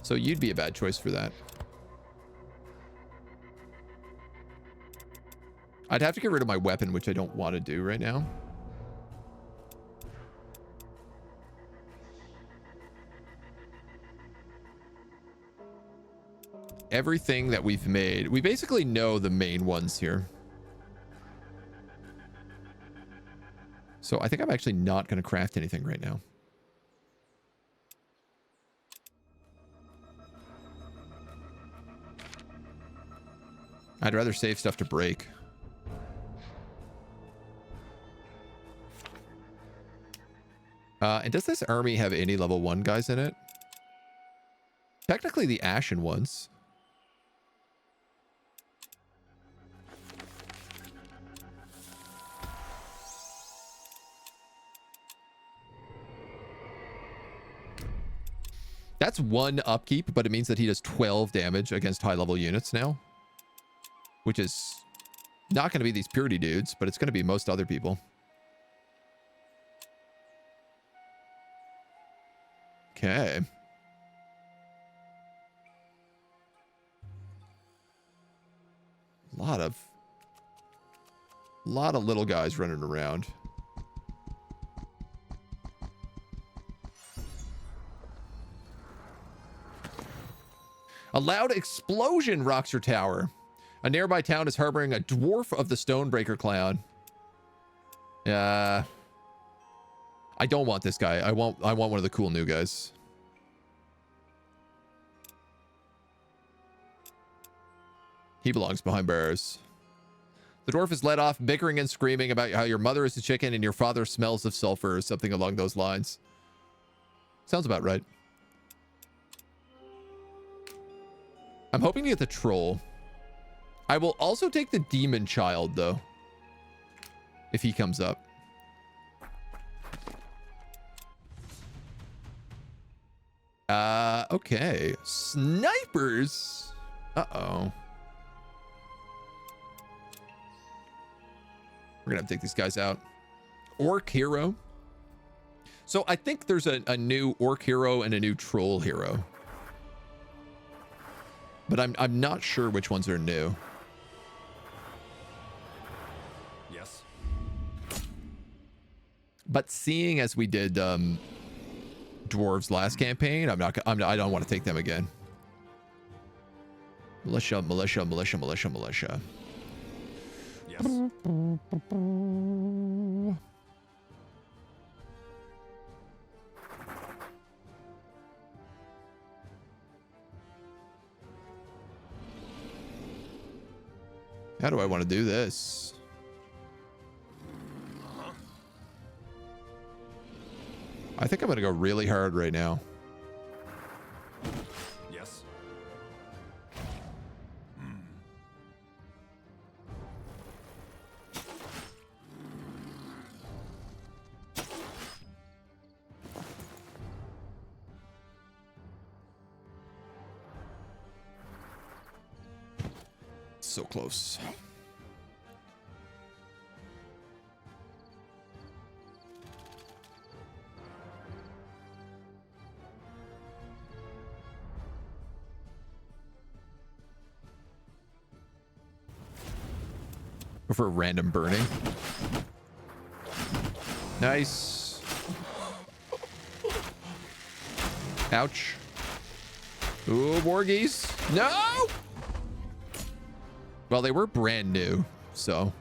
Speaker 1: So you'd be a bad choice for that. I'd have to get rid of my weapon, which I don't want to do right now. Everything that we've made, we basically know the main ones here. So I think I'm actually not going to craft anything right now. I'd rather save stuff to break. And does this army have any level 1 guys in it? Technically the Ashen ones. That's 1 upkeep, but it means that he does 12 damage against high-level units now. Which is not going to be these purity dudes, but it's going to be most other people. Okay. A lot of little guys running around. A loud explosion rocks your tower. A nearby town is harboring a dwarf of the Stonebreaker clan. I don't want this guy. I want one of the cool new guys. He belongs behind bars. The dwarf is led off, bickering and screaming about how your mother is a chicken and your father smells of sulfur or something along those lines. Sounds about right. I'm hoping to get the troll. I will also take the demon child, though, if he comes up. Okay. Snipers. Uh-oh. We're gonna have to take these guys out. Orc hero. So I think there's a new orc hero and a new troll hero. But I'm not sure which ones are new.
Speaker 3: Yes.
Speaker 1: But seeing as we did dwarves last campaign, I don't want to take them again. Militia, militia, militia, militia, militia.
Speaker 3: Yes.
Speaker 1: How do I want to do this? I think I'm going to go really hard right now.
Speaker 3: Yes.
Speaker 1: So close. Go for a random burning. Nice. Ouch. Ooh, wargies. No! Well, they were brand new, so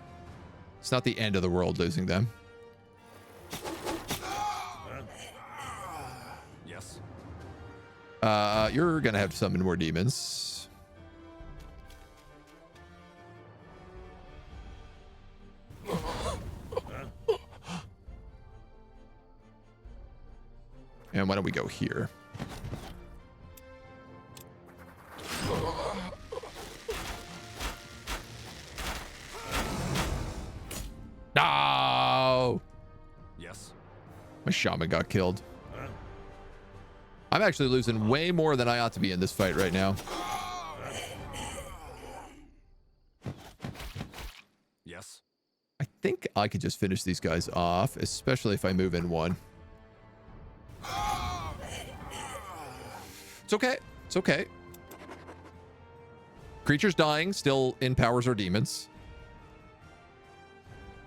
Speaker 1: it's not the end of the world losing them.
Speaker 3: Yes.
Speaker 1: You're gonna have to summon more demons. And why don't we go here? No!
Speaker 3: Yes.
Speaker 1: My shaman got killed. I'm actually losing way more than I ought to be in this fight right now.
Speaker 3: Yes.
Speaker 1: I think I could just finish these guys off, especially if I move in one. It's okay. It's okay. Creatures dying, still in powers or demons.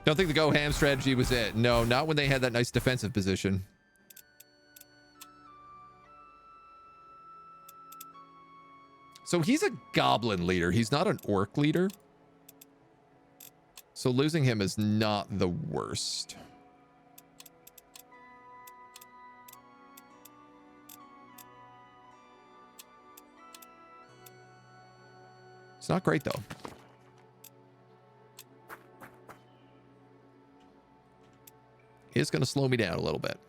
Speaker 1: Don't think the go ham strategy was it. No, not when they had that nice defensive position. So he's a goblin leader. He's not an orc leader. So losing him is not the worst. It's not great, though. It's going to slow me down a little bit.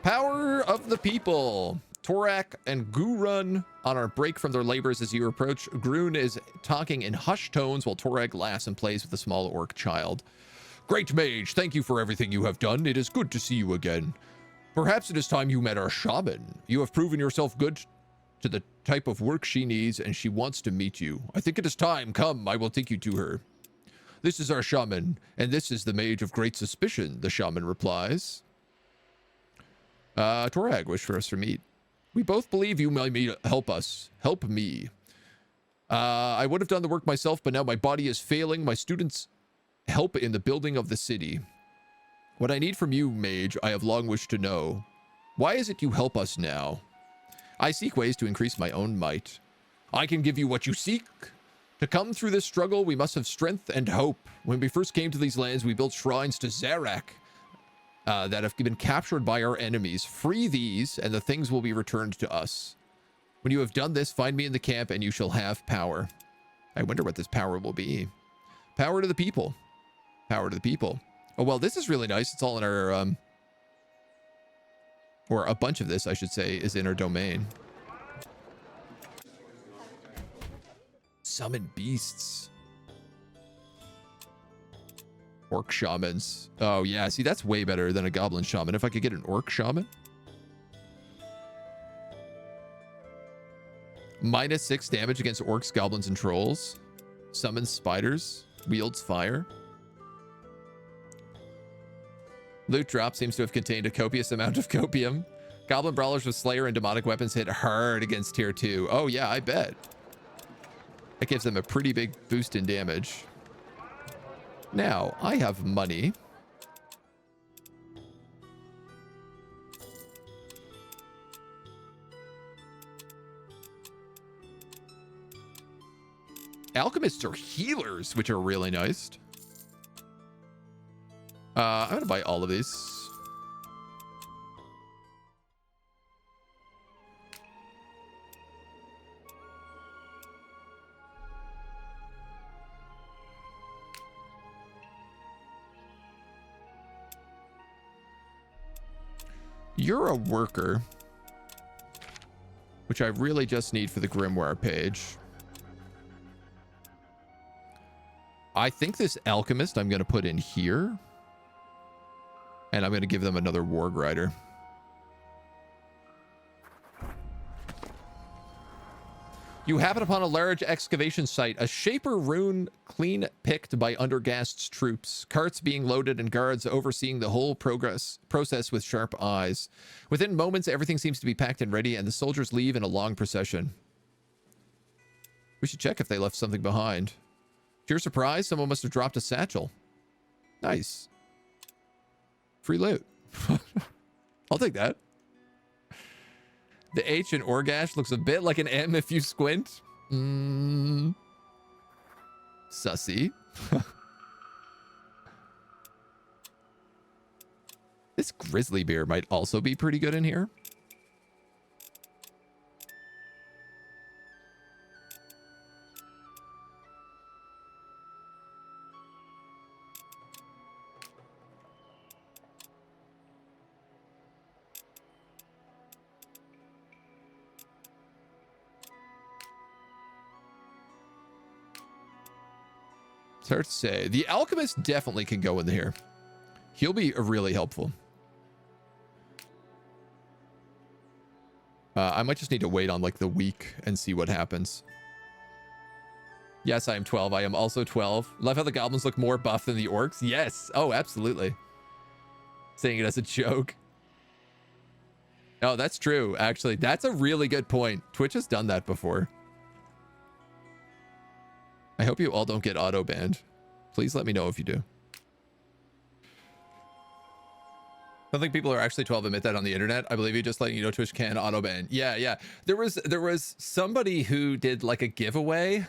Speaker 1: Power of the people. Torak and Gurun on our break from their labors as you approach. Grun is talking in hushed tones while Torak laughs and plays with a small orc child. Great mage, thank you for everything you have done. It is good to see you again. Perhaps it is time you met our shaman. You have proven yourself good to the type of work she needs, and she wants to meet you. I think it is time. Come, I will take you to her. This is our shaman, and this is the mage of great suspicion, the shaman replies. Torag, wish for us to meet. We both believe you may help us. Help me. I would have done the work myself, but now my body is failing. My students help in the building of the city. What I need from you, mage, I have long wished to know. Why is it you help us now? I seek ways to increase my own might. I can give you what you seek. To come through this struggle, we must have strength and hope. When we first came to these lands, we built shrines to Zarak that have been captured by our enemies. Free these, and the things will be returned to us. When you have done this, find me in the camp, and you shall have power. I wonder what this power will be. Power to the people. Power to the people. Oh, well, this is really nice. It's all in our, or a bunch of this, I should say, is in our domain. Summon beasts. Orc shamans. Oh, yeah. See, that's way better than a goblin shaman. If I could get an orc shaman. -6 damage against orcs, goblins, and trolls. Summons spiders. Wields fire. Loot drop seems to have contained a copious amount of copium. Goblin brawlers with slayer and demonic weapons hit hard against tier 2. Oh, yeah, I bet. That gives them a pretty big boost in damage. Now, I have money. Alchemists are healers, which are really nice. I'm going to buy all of these. You're a worker, which I really just need for the Grimoire page. I think this alchemist I'm going to put in here. And I'm going to give them another Warg Rider. You happen upon a large excavation site, a Shaper rune clean picked by Undergast's troops, carts being loaded and guards overseeing the whole process with sharp eyes. Within moments, everything seems to be packed and ready, and the soldiers leave in a long procession. We should check if they left something behind. To your surprise, someone must have dropped a satchel. Nice. Free loot. I'll take that. The H in Orgash looks a bit like an M if you squint. Sussy. This grizzly bear might also be pretty good in here. It's hard to say. The alchemist definitely can go in here. He'll be really helpful. I might just need to wait on like the week and see what happens. Yes, I am 12. I am also 12. Love how the goblins look more buff than the orcs. Yes. Oh, absolutely. Saying it as a joke. Oh, that's true. Actually, that's a really good point. Twitch has done that before. I hope you all don't get auto banned. Please let me know if you do. I don't think people are actually 12 admit that on the internet. I believe you, just letting you know Twitch can auto ban. Yeah, yeah. There was somebody who did like a giveaway,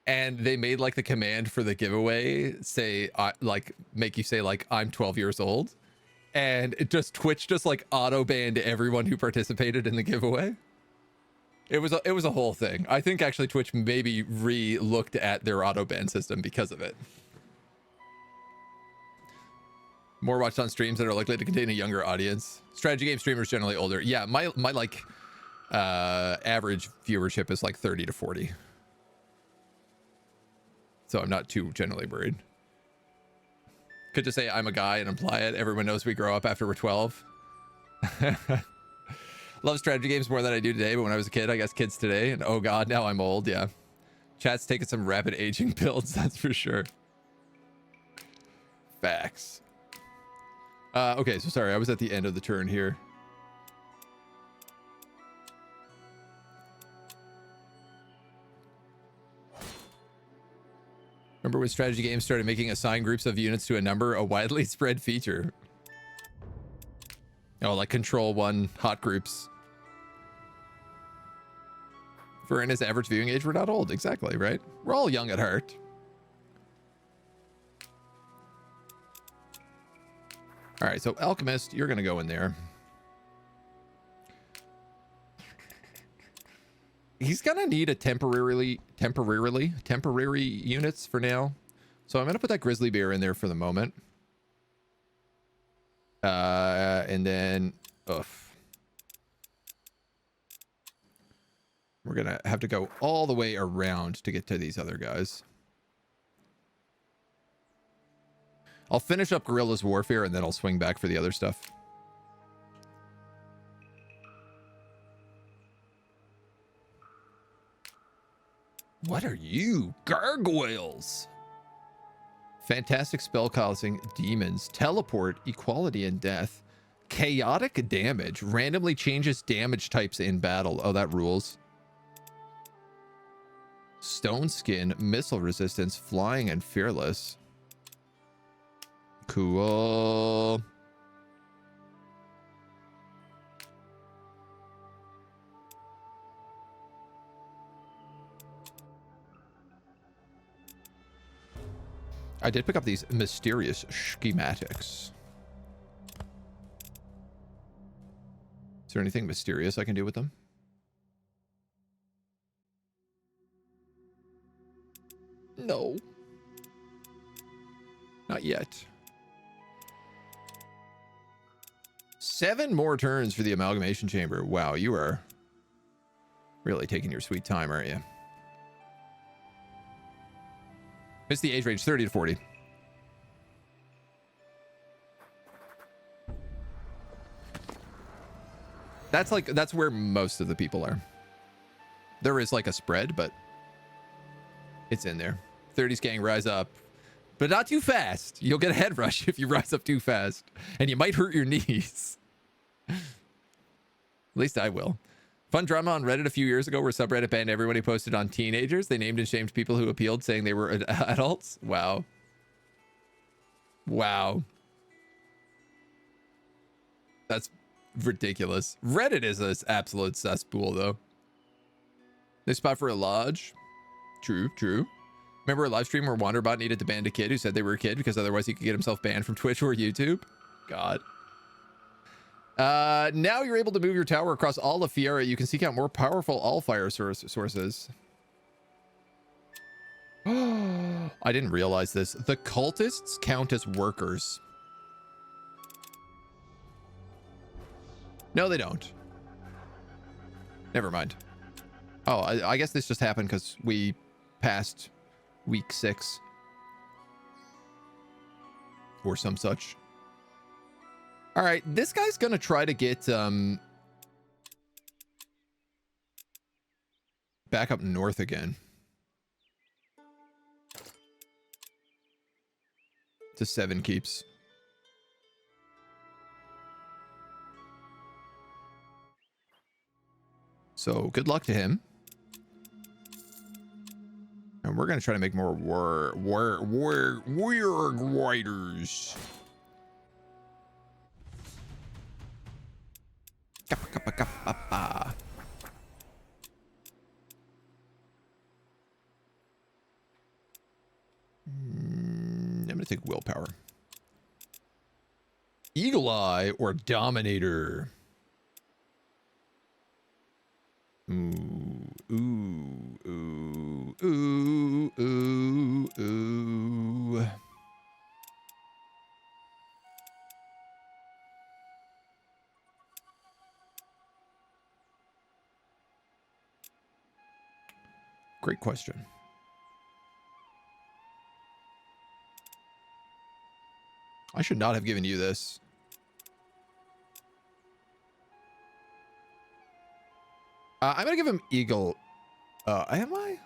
Speaker 1: and they made like the command for the giveaway say like make you say like I'm 12 years old, and it just Twitch just like auto banned everyone who participated in the giveaway. It was a whole thing. I think actually Twitch maybe re-looked at their auto ban system because of it. More watched on streams that are likely to contain a younger audience. Strategy game streamers generally older. Yeah, my like average viewership is like 30 to 40. So I'm not too generally worried. Could just say I'm a guy and imply it. Everyone knows we grow up after we're 12. Love strategy games more than I do today, but when I was a kid, I guess kids today, and oh god, now I'm old. Yeah. Chat's taking some rapid aging builds, that's for sure. Facts. Okay, so sorry, I was at the end of the turn here. Remember when strategy games started making assigned groups of units to a number, a widely spread feature? Oh, like Control 1 hot groups. For in his average viewing age, we're not old. Exactly, right? We're all young at heart. All right, so Alchemist, you're going to go in there. He's going to need a temporary units for now. So I'm going to put that Grizzly Bear in there for the moment. And then, we're going to have to go all the way around to get to these other guys. I'll finish up Guerrilla's Warfare and then I'll swing back for the other stuff. What are you? Gargoyles. Fantastic spell causing demons. Teleport, equality and death. Chaotic damage. Randomly changes damage types in battle. Oh, that rules. Stone skin, missile resistance, flying and fearless. Cool. I did pick up these mysterious schematics. Is there anything mysterious I can do with them? No. Not yet. 7 more turns for the amalgamation chamber. Wow, you are really taking your sweet time, aren't you? It's the age range, 30 to 40. That's where most of the people are. There is like a spread, but it's in there. 30s gang, rise up. But not too fast. You'll get a head rush if you rise up too fast. And you might hurt your knees. At least I will. Fun drama on Reddit a few years ago where subreddit banned everyone who posted on teenagers. They named and shamed people who appealed, saying they were adults. Wow. Wow. That's ridiculous. Reddit is an absolute cesspool, though. They spot for a lodge. True, true. Remember a live stream where Wanderbot needed to ban a kid who said they were a kid because otherwise he could get himself banned from Twitch or YouTube? God. Now you're able to move your tower across all of Fiera. You can seek out more powerful Allfire sources. I didn't realize this. The cultists count as workers. No, they don't. Never mind. Oh, I guess this just happened because we passed week 6 or some such. All right, this guy's gonna try to get back up north again. to 7 keeps. So good luck to him. And we're gonna try to make more warrior gliders. Kappa, kappa, kappa, kappa. I'm gonna take willpower. Eagle Eye or Dominator. Ooh, ooh, ooh, ooh, ooh, ooh. Great question. I should not have given you this. I'm gonna give him Eagle. Am I?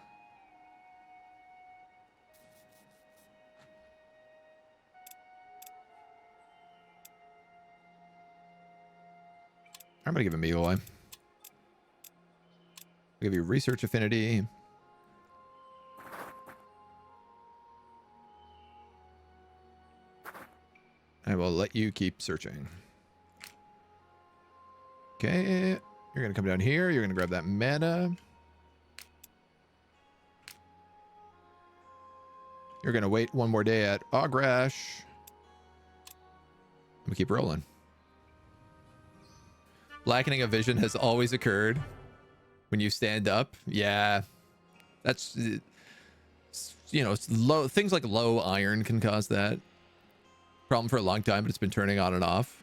Speaker 1: I'm gonna give him Eagle Eye. I'll give you Research Affinity. I will let you keep searching. Okay. You're going to come down here. You're going to grab that mana. You're going to wait one more day at Ogrash. I'm going to keep rolling. Blackening of vision has always occurred when you stand up. Yeah. That's, you know, it's low. Things like low iron can cause that. Problem for a long time, but it's been turning on and off.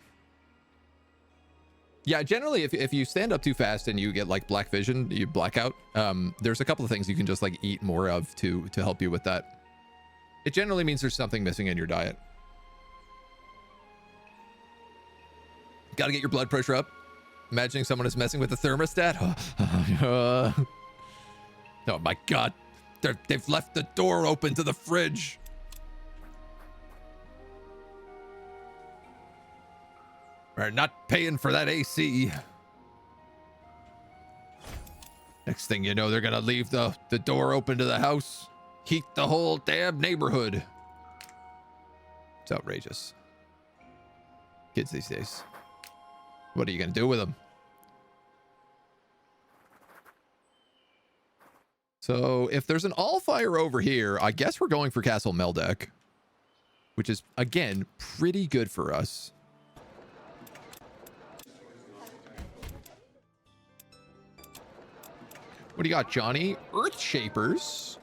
Speaker 1: Yeah, generally, if you stand up too fast and you get like black vision, you black out. There's a couple of things you can just like eat more of to help you with that. It generally means there's something missing in your diet. Got to get your blood pressure up. Imagining someone is messing with the thermostat. Oh my God, they've left the door open to the fridge. We're not paying for that AC. Next thing you know, they're gonna leave the door open to the house. Heat the whole damn neighborhood. It's outrageous. Kids these days. What are you gonna do with them? So if there's an Allfire over here, I guess we're going for Castle Meldek, which is, again, pretty good for us. What do you got, Johnny? Earthshapers,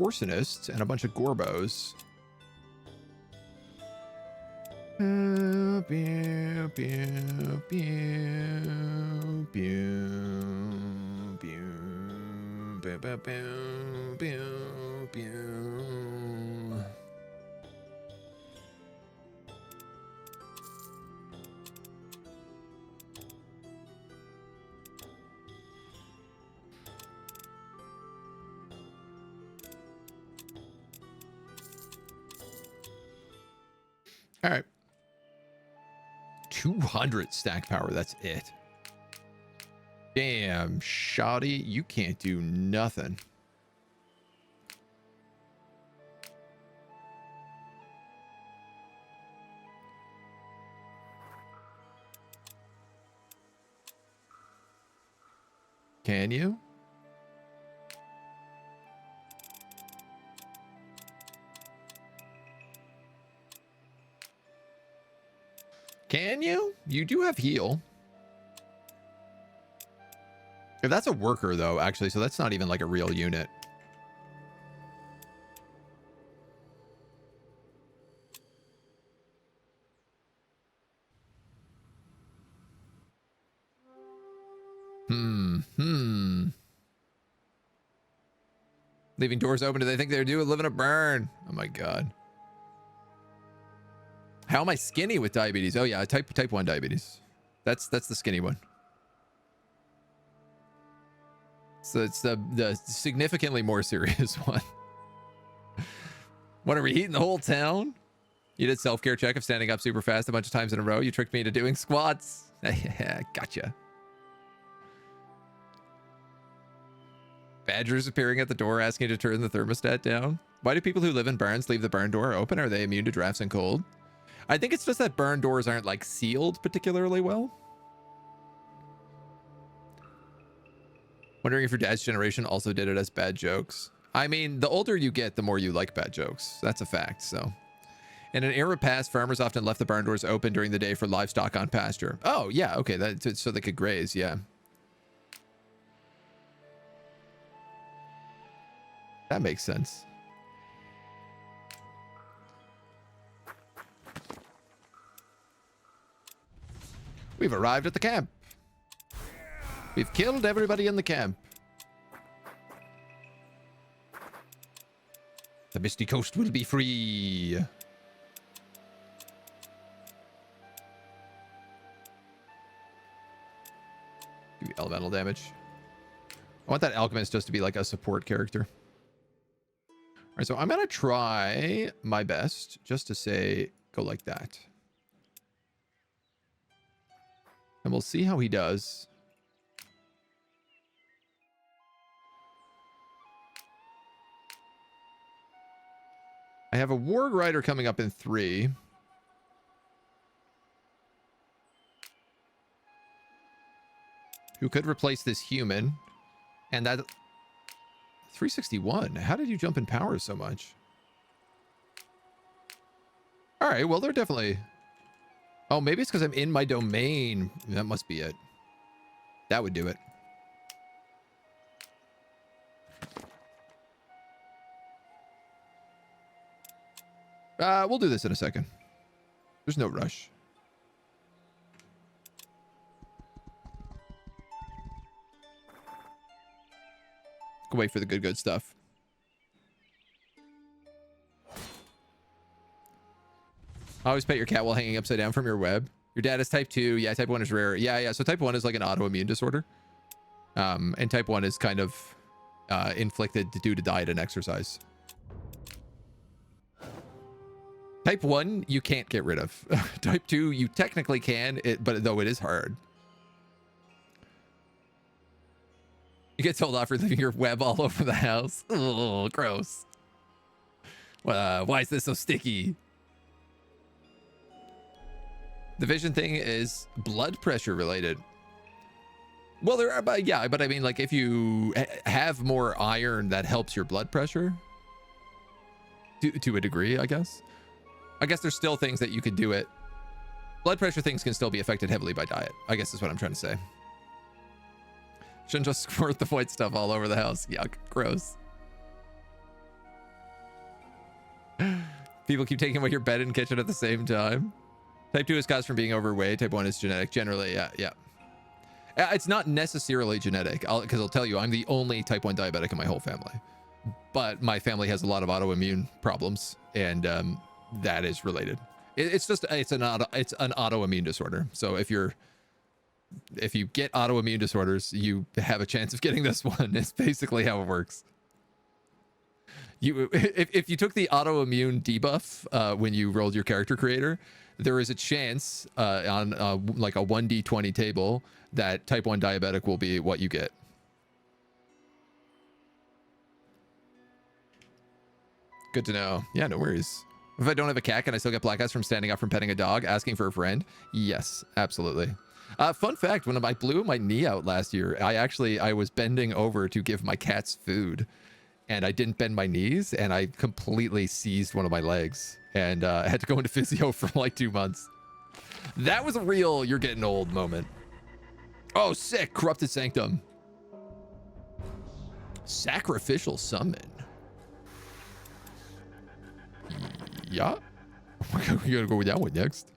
Speaker 1: Arsonists, and a bunch of Gorbos. Pew, pew, pew, pew, pew, pew, pew, pew, pew, pew. All right. 200 stack power. That's it. Damn, shoddy. You can't do nothing. Can you? Can you? You do have heal. If that's a worker, though, actually, so that's not even like a real unit. Leaving doors open. Do they think they're doing living a burn? Oh my God. How am I skinny with diabetes? Oh yeah, type 1 diabetes. That's the skinny one. So it's the significantly more serious one. What, are we heating the whole town? You did self-care check of standing up super fast a bunch of times in a row. You tricked me into doing squats. Gotcha. Badgers appearing at the door asking to turn the thermostat down. Why do people who live in barns leave the barn door open? Are they immune to drafts and cold? I think it's just that barn doors aren't like sealed particularly well. Wondering if your dad's generation also did it as bad jokes. I mean, the older you get, the more you like bad jokes. That's a fact, so. In an era past, farmers often left the barn doors open during the day for livestock on pasture. Oh, yeah, okay, that's so they could graze, yeah. That makes sense. We've arrived at the camp. We've killed everybody in the camp. The Misty Coast will be free. Do elemental damage. I want that alchemist just to be like a support character. All right, so I'm gonna try my best just to say go like that. And we'll see how he does. I have a Warg Rider coming up in 3. Who could replace this human. And that... 361. How did you jump in power so much? All right, well, they're definitely... Oh, maybe it's because I'm in my domain. That must be it. That would do it. We'll do this in a second. There's no rush. Go wait for the good stuff. Always pet your cat while hanging upside down from your web. Your dad is type 2. Yeah, type 1 is rare. Yeah. So type 1 is like an autoimmune disorder. And type 1 is kind of inflicted due to diet and exercise. Type 1, you can't get rid of. Type 2, you technically can, but though it is hard. You get told off for leaving your web all over the house. Oh, gross. Why is this so sticky? The vision thing is blood pressure related. Well, there are, but yeah, but I mean, like if you have more iron, that helps your blood pressure to a degree, I guess. I guess there's still things that you could do it. Blood pressure things can still be affected heavily by diet, I guess is what I'm trying to say. Shouldn't just squirt the white stuff all over the house. Yuck, gross. People keep taking away your bed and kitchen at the same time. Type 2 is caused from being overweight. Type 1 is genetic. Generally, yeah. It's not necessarily genetic, because I'll tell you, I'm the only type 1 diabetic in my whole family. But my family has a lot of autoimmune problems, and that is related. It's an autoimmune disorder. So if you get autoimmune disorders, you have a chance of getting this one. It's basically how it works. If you took the autoimmune debuff when you rolled your character creator, there is a chance on like a 1d20 table that type 1 diabetic will be what you get. Good to know. Yeah, no worries. If I don't have a cat, can I still get blackouts from standing up from petting a dog, asking for a friend? Yes, absolutely. Fun fact, when I blew my knee out last year, I was bending over to give my cats food, and I didn't bend my knees, and I completely seized one of my legs, and I had to go into physio for like 2 months. That was a real you're getting old moment. Oh, sick. Corrupted Sanctum. Sacrificial Summon. Yeah. We gotta go with that one next.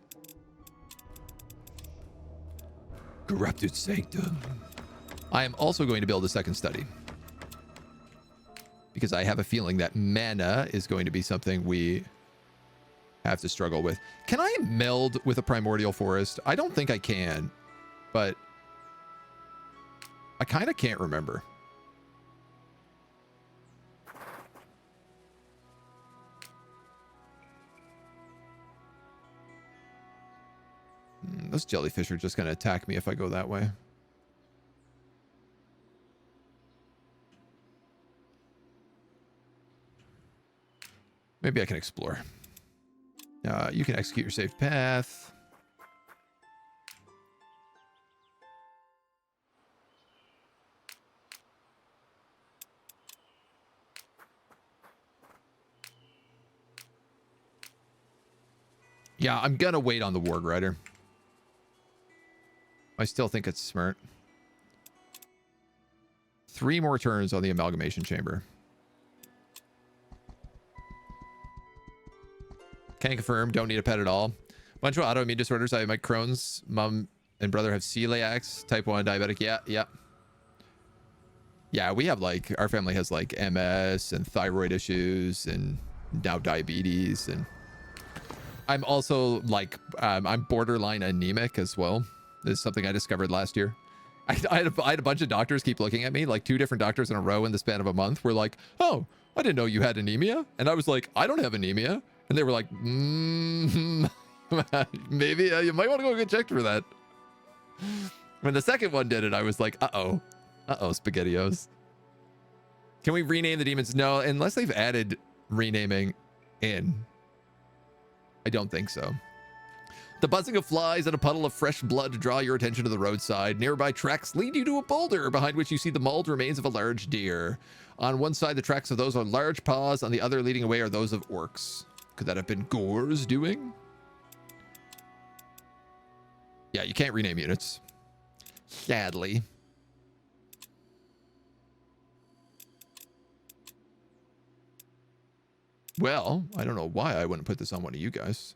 Speaker 1: Corrupted Sanctum. I am also going to build a second study, because I have a feeling that mana is going to be something we have to struggle with. Can I meld with a primordial forest? I don't think I can, but I kind of can't remember. Those jellyfish are just going to attack me if I go that way. Maybe I can explore. You can execute your safe path. Yeah, I'm going to wait on the Warg Rider. I still think it's smart. 3 more turns on the Amalgamation Chamber. Can confirm, don't need a pet at all. Bunch of autoimmune disorders. I have my Crohn's. Mom and brother have celiacs. Type 1 diabetic. Yeah. Yeah, we have like, our family has like MS and thyroid issues and now diabetes. And I'm also like, I'm borderline anemic as well. This is something I discovered last year. I had a bunch of doctors keep looking at me, like 2 different doctors in a row in the span of a month were like, oh, I didn't know you had anemia. And I was like, I don't have anemia. And they were like, maybe you might want to go get checked for that. When the second one did it, I was like, uh-oh, SpaghettiOs. Can we rename the demons? No, unless they've added renaming in. I don't think so. The buzzing of flies and a puddle of fresh blood draw your attention to the roadside. Nearby tracks lead you to a boulder behind which you see the mauled remains of a large deer. On one side, the tracks of those are large paws. On the other, leading away, are those of orcs. Could that have been Gore's doing? Yeah, you can't rename units. Sadly. Well, I don't know why I wouldn't put this on one of you guys.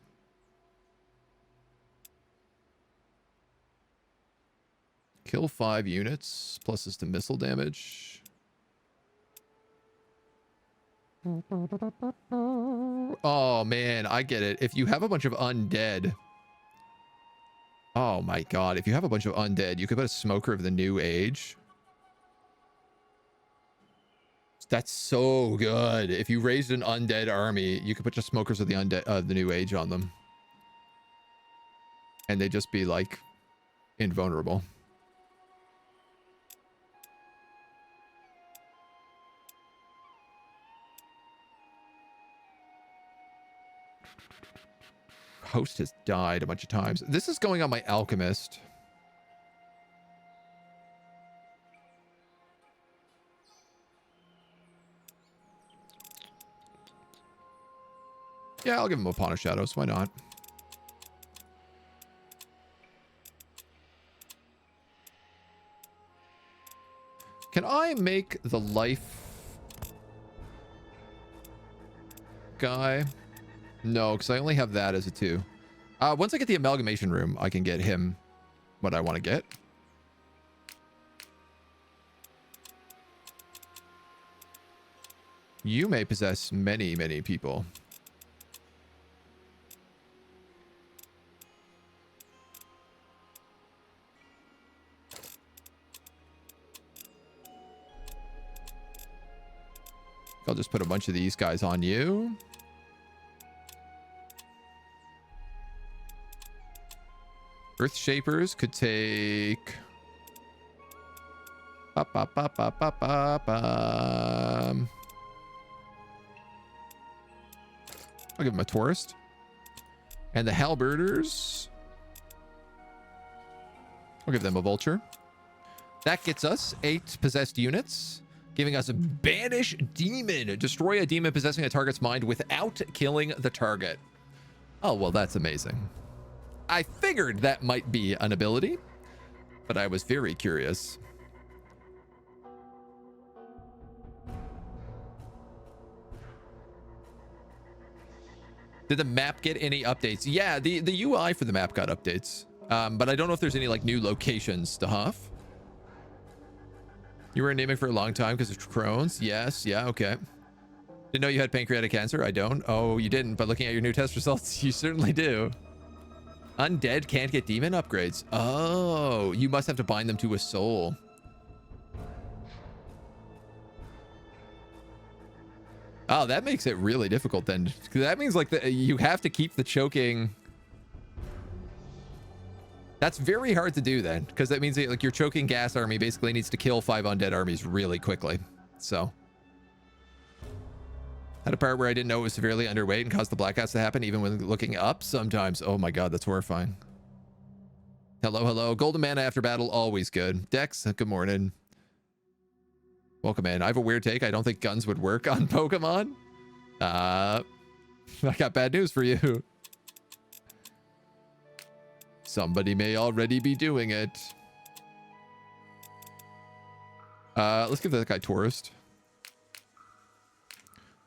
Speaker 1: Kill 5 units, pluses to missile damage. Oh, man, I get it. If you have a bunch of undead... Oh, my God. If you have a bunch of undead, you could put a Smoker of the New Age. That's so good. If you raised an undead army, you could put just Smokers of the undead, the New Age on them. And they'd just be, like, invulnerable. Host has died a bunch of times. This is going on my alchemist. Yeah, I'll give him a Pawn of Shadows. Why not? Can I make the life guy? No, because I only have that as a 2. Once I get the amalgamation room, I can get him what I want to get. You may possess many, many people. I'll just put a bunch of these guys on you. Earth Shapers could take... I'll give him a tourist. And the Halberders, I'll give them a vulture. That gets us 8 possessed units, giving us a Banish Demon. Destroy a demon possessing a target's mind without killing the target. Oh, well, that's amazing. I figured that might be an ability, but I was very curious. Did the map get any updates? Yeah, the UI for the map got updates. But I don't know if there's any like new locations to Huff. You were anemic for a long time because of Crohn's? Yes, yeah, okay. Didn't know you had pancreatic cancer? I don't. Oh, you didn't, but looking at your new test results, you certainly do. Undead can't get demon upgrades. Oh, you must have to bind them to a soul. Oh, that makes it really difficult then. That means like you have to keep the choking. That's very hard to do then, because that means that, like, your choking gas army basically needs to kill 5 undead armies really quickly. So had a part where I didn't know it was severely underweight and caused the blackouts to happen even when looking up sometimes. Oh my god, that's horrifying. Hello, hello. Golden mana after battle, always good. Dex, good morning. Welcome in. I have a weird take. I don't think guns would work on Pokemon. I got bad news for you. Somebody may already be doing it. Let's give that guy Tourist.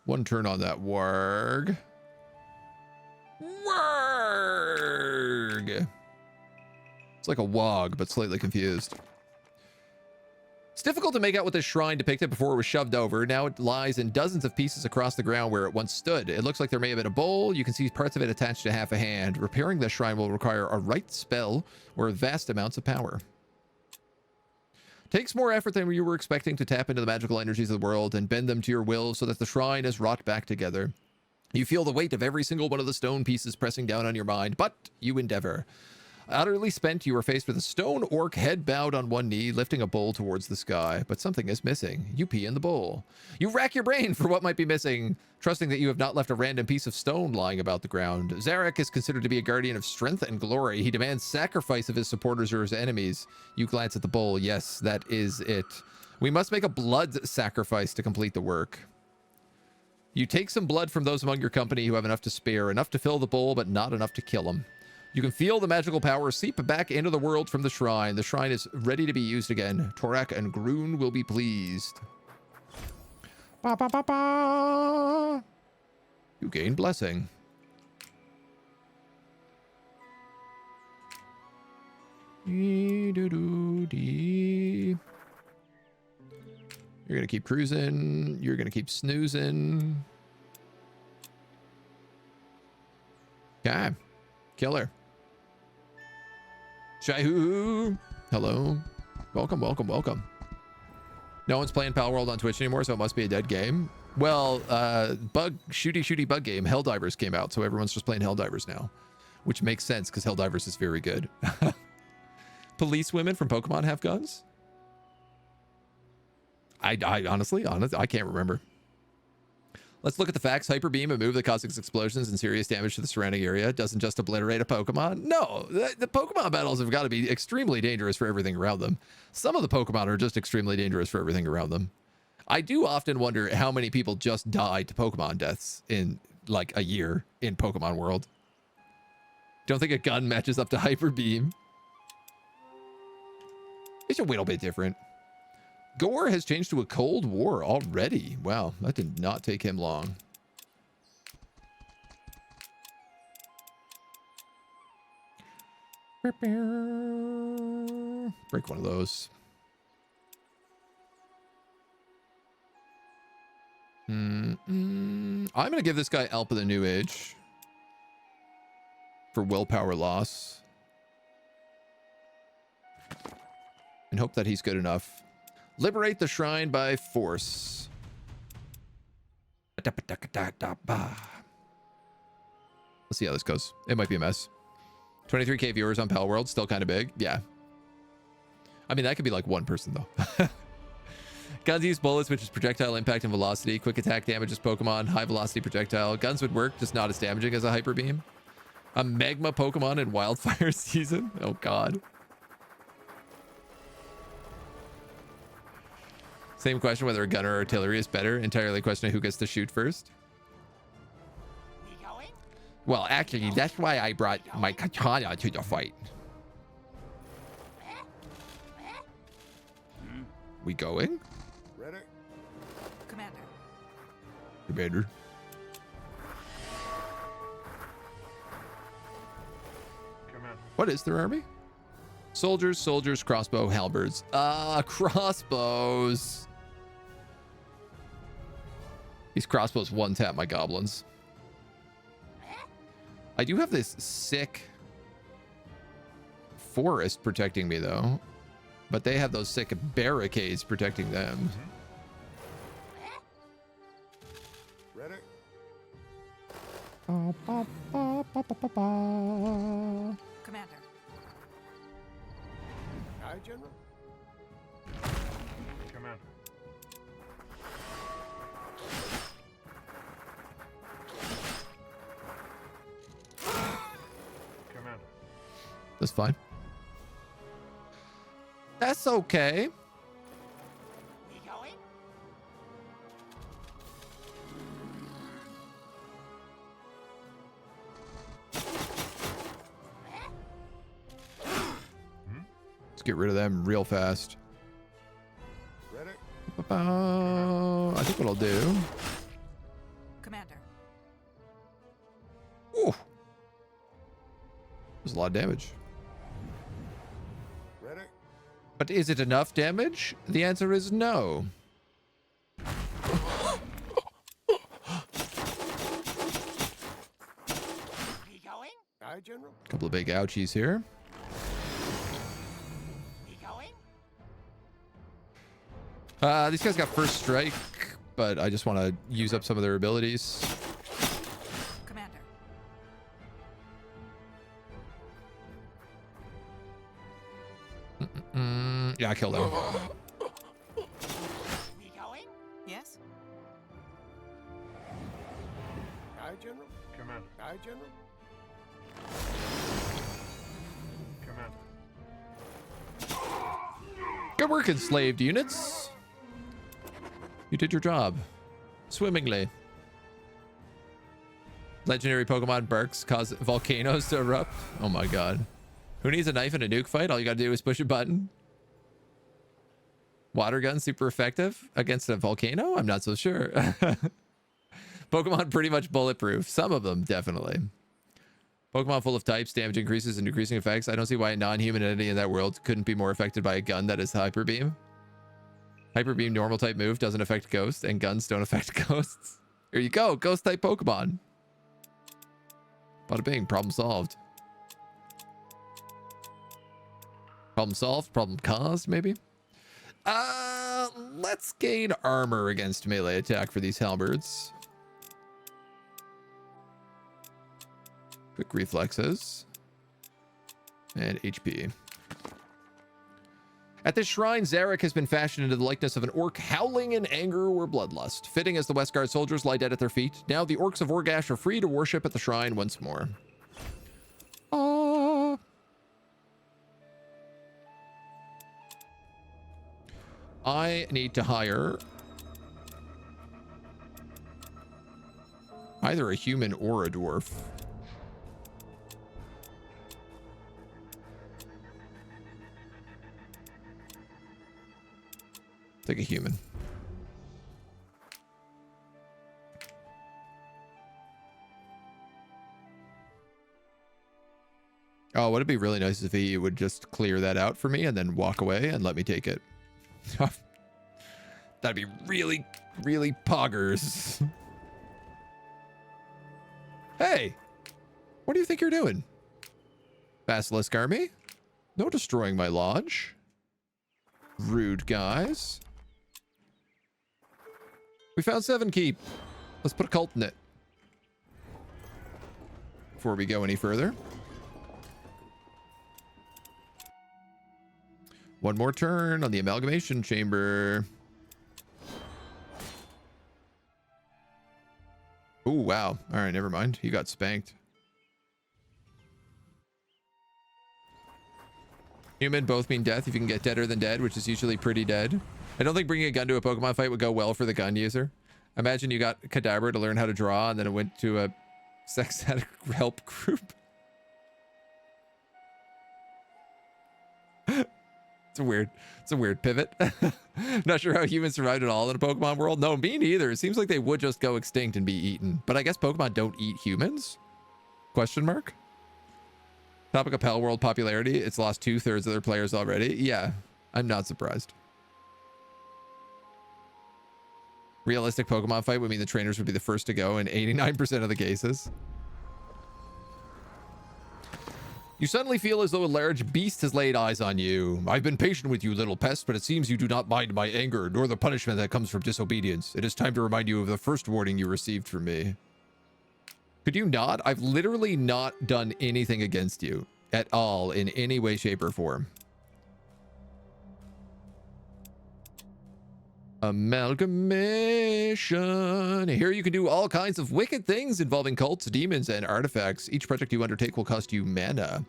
Speaker 1: 1 turn on that warg. Warg! It's like a wog, but slightly confused. It's difficult to make out what this shrine depicted before it was shoved over. Now it lies in dozens of pieces across the ground where it once stood. It looks like there may have been a bowl. You can see parts of it attached to half a hand. Repairing this shrine will require a right spell or vast amounts of power. Takes more effort than you were expecting to tap into the magical energies of the world and bend them to your will so that the shrine is wrought back together. You feel the weight of every single one of the stone pieces pressing down on your mind, but you endeavor. Utterly spent, you are faced with a stone orc head bowed on one knee, lifting a bowl towards the sky. But something is missing. You pee in the bowl. You rack your brain for what might be missing, trusting that you have not left a random piece of stone lying about the ground. Zarek is considered to be a guardian of strength and glory. He demands sacrifice of his supporters or his enemies. You glance at the bowl. Yes, that is it. We must make a blood sacrifice to complete the work. You take some blood from those among your company who have enough to spare, enough to fill the bowl, but not enough to kill them. You can feel the magical power seep back into the world from the shrine. The shrine is ready to be used again. Torak and Groon will be pleased. Ba, ba, ba, ba. You gain blessing. You're gonna keep cruising. You're gonna keep snoozing. Okay. Killer. Shai-hoo. Hello. Welcome, welcome, welcome. No one's playing Pal World on Twitch anymore, so it must be a dead game. Well, shooty bug game, Helldivers came out, so everyone's just playing Helldivers now. Which makes sense, because Helldivers is very good. Police women from Pokemon have guns? I honestly, I can't remember. Let's look at the facts. Hyper Beam, a move that causes explosions and serious damage to the surrounding area, doesn't just obliterate a Pokemon. No, the Pokemon battles have got to be extremely dangerous for everything around them. Some of the Pokemon are just extremely dangerous for everything around them. I do often wonder how many people just die to Pokemon deaths in like a year in Pokemon World. Don't think a gun matches up to Hyper Beam. It's a little bit different. Gore has changed to a Cold War already. Wow, that did not take him long. Break one of those. I'm going to give this guy Alp of the New Age for willpower loss. And hope that he's good enough. Liberate the shrine by force. Let's see how this goes. It might be a mess. 23k viewers on Pal World, still kind of big. Yeah. I mean, that could be like one person though. Guns use bullets, which is projectile impact and velocity. Quick attack damages Pokemon. High velocity projectile. Guns would work, just not as damaging as a Hyper Beam. A Magma Pokemon in Wildfire season. Oh god. Same question whether a gun or artillery is better. Entirely a question of who gets to shoot first.
Speaker 2: We going?
Speaker 1: Well, actually, that's why I brought my katana to the fight. We going?
Speaker 3: Ready?
Speaker 2: Commander.
Speaker 1: Commander. What is their army? Soldiers, soldiers, crossbow, halberds. Crossbows. These crossbows one-tap my goblins. I do have this sick forest protecting me, though. But they have those sick barricades protecting them.
Speaker 3: Ready?
Speaker 2: Commander.
Speaker 3: Aye, General.
Speaker 4: Commander. Commander.
Speaker 1: That's fine. That's okay.
Speaker 2: We going?
Speaker 1: Let's get rid of them real fast.
Speaker 3: Ready?
Speaker 1: I think what I'll do.
Speaker 2: Commander.
Speaker 1: Ooh. There's a lot of damage.
Speaker 3: Ready?
Speaker 1: But is it enough damage? The answer is no.
Speaker 2: We going?
Speaker 3: Aye, General.
Speaker 1: Couple of big ouchies here.
Speaker 2: We going?
Speaker 1: These guys got first strike, but I just want to use up some of their abilities.
Speaker 2: Commander.
Speaker 1: Yeah, I killed him.
Speaker 2: We going? Yes.
Speaker 3: Aye, General.
Speaker 4: Commander.
Speaker 3: Aye, General.
Speaker 4: Commander.
Speaker 1: Good work, enslaved units. You did your job swimmingly. Legendary Pokemon Barks cause volcanoes to erupt. Oh my god. Who needs a knife in a nuke fight? All you gotta do is push a button. Water gun super effective against a volcano? I'm not so sure. Pokemon pretty much bulletproof. Some of them, definitely. Pokemon full of types, damage increases and decreasing effects. I don't see why a non-human entity in that world couldn't be more affected by a gun that is Hyper Beam. Hyper Beam normal type move doesn't affect ghosts, and guns don't affect ghosts. Here you go, ghost type Pokemon. Bada bing, problem solved. Problem solved, problem caused, maybe? Let's gain armor against melee attack for these halberds. Quick reflexes. And HP. At this shrine, Zarek has been fashioned into the likeness of an orc howling in anger or bloodlust, fitting as the Westguard soldiers lie dead at their feet. Now the orcs of Orgash are free to worship at the shrine once more. I need to hire either a human or a dwarf. Take a human. Oh, would it be really nice if he would just clear that out for me and then walk away and let me take it? That'd be really, really poggers. Hey, what do you think you're doing? Basilisk army? No destroying my lodge. Rude guys. We found 7 keep. Let's put a cult in it. Before we go any further. One more turn on the amalgamation chamber. Oh, wow. All right, never mind. He got spanked. Human both mean death if you can get deader than dead, which is usually pretty dead. I don't think bringing a gun to a Pokemon fight would go well for the gun user. Imagine you got Kadabra to learn how to draw and then it went to a sex help group. It's a weird pivot. Not sure how humans survived at all in a Pokemon world. No, me neither. It seems like they would just go extinct and be eaten. But I guess Pokemon don't eat humans? Question mark? Topic of Pal World popularity. It's lost 2/3 of their players already. Yeah, I'm not surprised. Realistic Pokemon fight would mean the trainers would be the first to go in 89% of the cases. You suddenly feel as though a large beast has laid eyes on you. I've been patient with you, little pest, but it seems you do not mind my anger, nor the punishment that comes from disobedience. It is time to remind you of the first warning you received from me. Could you not? I've literally not done anything against you at all in any way, shape, or form. Amalgamation. Here you can do all kinds of wicked things involving cults, demons, and artifacts. Each project you undertake will cost you mana.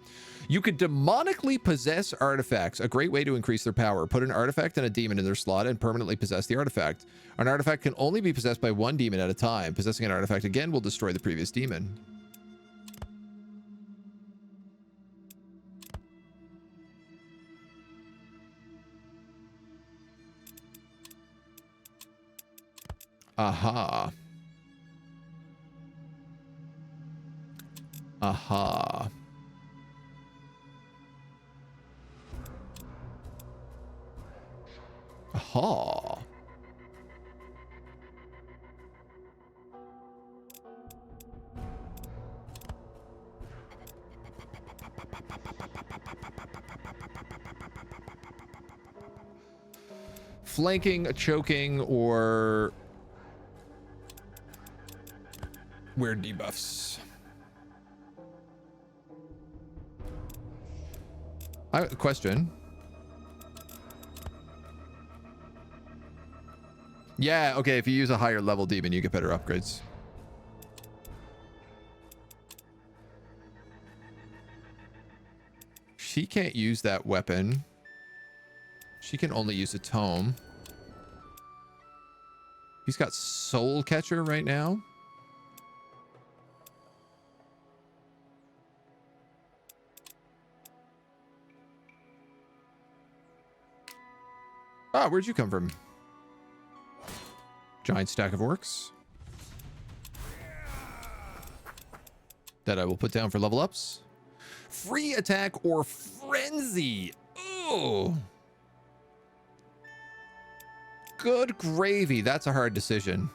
Speaker 1: You could demonically possess artifacts, a great way to increase their power. Put an artifact and a demon in their slot and permanently possess the artifact. An artifact can only be possessed by one demon at a time. Possessing an artifact again will destroy the previous demon. Aha. Aha. Aha. Flanking, choking, or weird debuffs. I have a question. Yeah, okay, if you use a higher level demon, you get better upgrades. She can't use that weapon. She can only use a tome. He's got Soul Catcher right now. Ah, where'd you come from? Giant stack of orcs. That I will put down for level ups. Free attack or frenzy. Oh. Good gravy. That's a hard decision.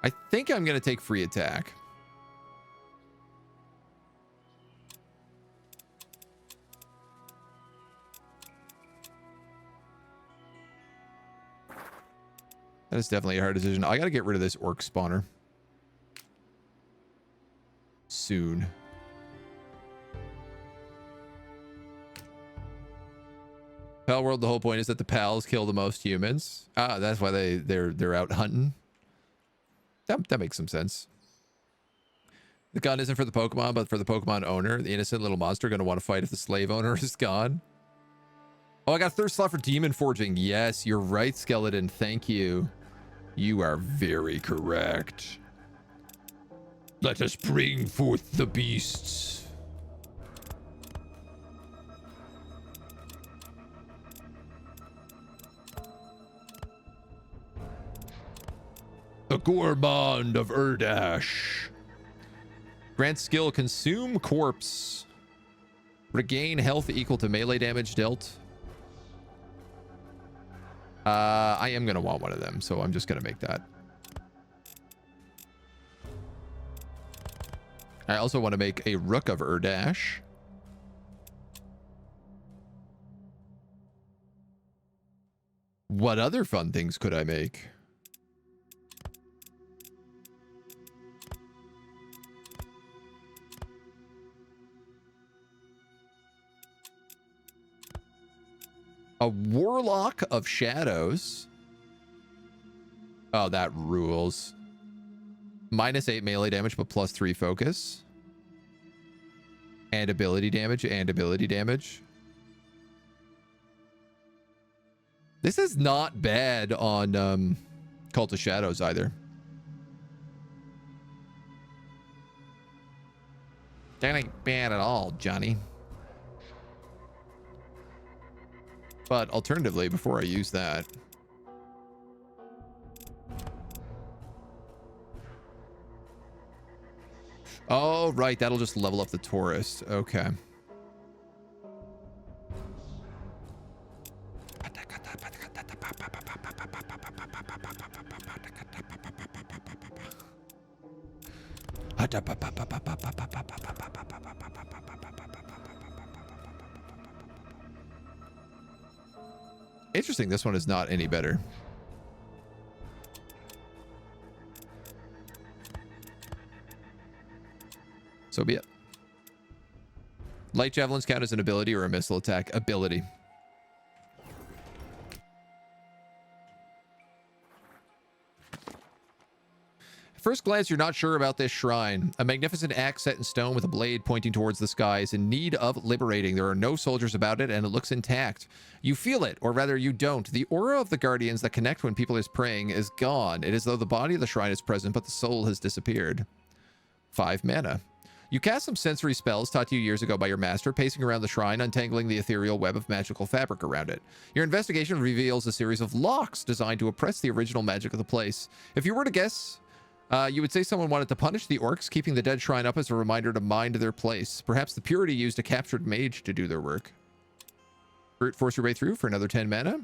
Speaker 1: I think I'm going to take free attack. That is definitely a hard decision. I got to get rid of this orc spawner. Soon. Pal World, the whole point is that the pals kill the most humans. Ah, that's why they're out hunting. That makes some sense. The gun isn't for the Pokemon, but for the Pokemon owner. The innocent little monster going to want to fight if the slave owner is gone. Oh, I got a third slot for demon forging. Yes, you're right, Skeleton. Thank you. You are very correct. Let us bring forth the beasts. The Gourmand of Urdash. Grant skill, consume corpse. Regain health equal to melee damage dealt. I am going to want one of them, so I'm just going to make that. I also want to make a Rook of Urdash. What other fun things could I make? A Warlock of Shadows. Oh, that rules. -8 melee damage, but +3 focus. And ability damage, and ability damage. This is not bad on Cult of Shadows either. That ain't bad at all, Johnny. But alternatively, before I use that, oh, right, that'll just level up the tourist. Okay. Interesting, this one is not any better. So be it. Light javelins count as an ability or a missile attack? Ability. First glance, you're not sure about this shrine. A magnificent axe set in stone with a blade pointing towards the sky is in need of liberating. There are no soldiers about it, and it looks intact. You feel it, or rather you don't. The aura of the guardians that connect when people is praying is gone. It is as though the body of the shrine is present, but the soul has disappeared. 5 mana. You cast some sensory spells taught to you years ago by your master, pacing around the shrine, untangling the ethereal web of magical fabric around it. Your investigation reveals a series of locks designed to oppress the original magic of the place. If you were to guess, you would say someone wanted to punish the orcs, keeping the dead shrine up as a reminder to mind their place. Perhaps the purity used a captured mage to do their work. Brute force your way through for another 10 mana.